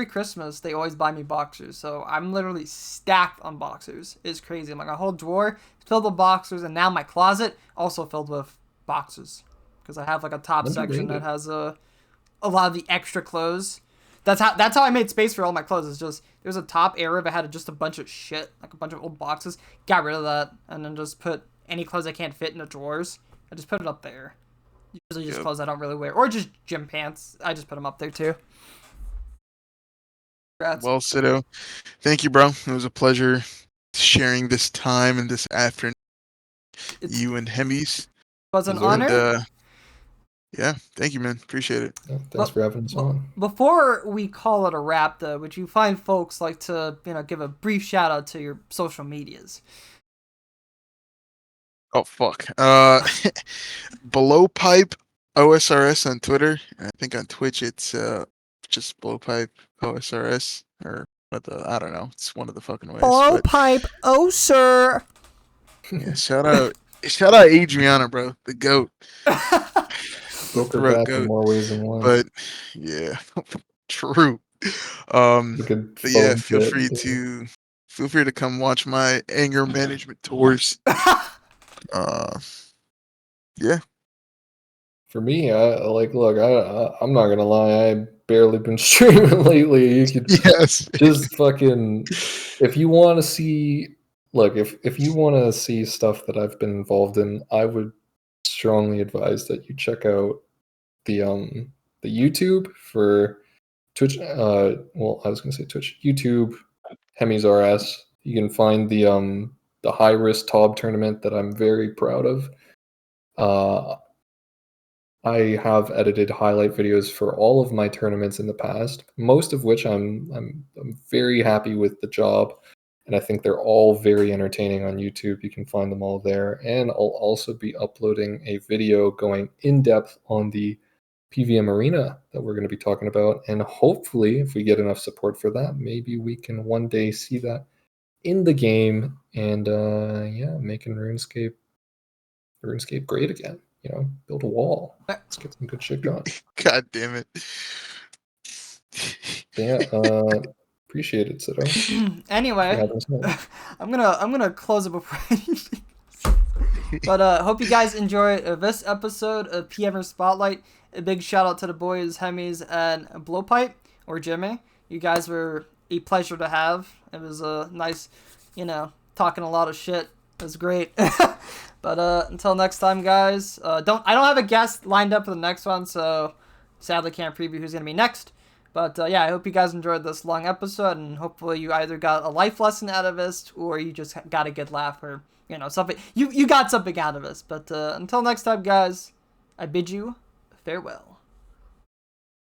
Christmas, they always buy me boxers. So I'm literally stacked on boxers. It's crazy. I'm like, a whole drawer filled with boxers, and now my closet also filled with boxers. Because I have like a top section that has a lot of the extra clothes. That's how I made space for all my clothes. It's just, there's a top area that had just a bunch of shit, like a bunch of old boxes. Got rid of that, and then just put any clothes I can't fit in the drawers. I just put it up there. Usually just clothes I don't really wear, or just gym pants. I just put them up there too. Congrats. Well, Sido, thank you, bro. It was a pleasure sharing this time and this afternoon. You and Hemmiez. It was an honor. Yeah, thank you, man. Appreciate it. Yeah, thanks for having us on. Before we call it a wrap, though, would you find folks like to, give a brief shout out to your social medias? Oh, fuck. Blowpipe OSRS on Twitter. I think on Twitch it's just Blowpipe OSRS, or I don't know. It's one of the fucking ways. Blowpipe, oh sir. Yeah, shout out Adriana, bro, the goat. Broke her back in more ways than one. But yeah, true. But yeah, feel free to come watch my anger management tours. Yeah. For me, I'm not gonna lie, I've barely been streaming lately. You could just fucking, if you want to see, if you want to see stuff that I've been involved in, I would strongly advise that you check out the YouTube for Twitch. I was gonna say Twitch, YouTube, Hemmiez RS. You can find the high risk TOB tournament that I'm very proud of. I have edited highlight videos for all of my tournaments in the past, most of which I'm very happy with the job, and I think they're all very entertaining on YouTube. You can find them all there, and I'll also be uploading a video going in depth on the PvM arena that we're going to be talking about, and hopefully, if we get enough support for that, maybe we can one day see that in the game, and making RuneScape great again. Build a wall. Let's get some good shit going. God damn it. Yeah, appreciate it, Sido. Anyway, I'm gonna close it before anything. But hope you guys enjoy this episode of PvMer Spotlight. A big shout out to the boys Hemmiez and Blowpipe, or Jimmy. You guys were a pleasure to have. It was a nice, talking a lot of shit. It was great. But until next time, guys. I don't have a guest lined up for the next one, so sadly can't preview who's gonna be next. But I hope you guys enjoyed this long episode, and hopefully you either got a life lesson out of this, or you just got a good laugh, or something. You got something out of this. But until next time, guys, I bid you farewell.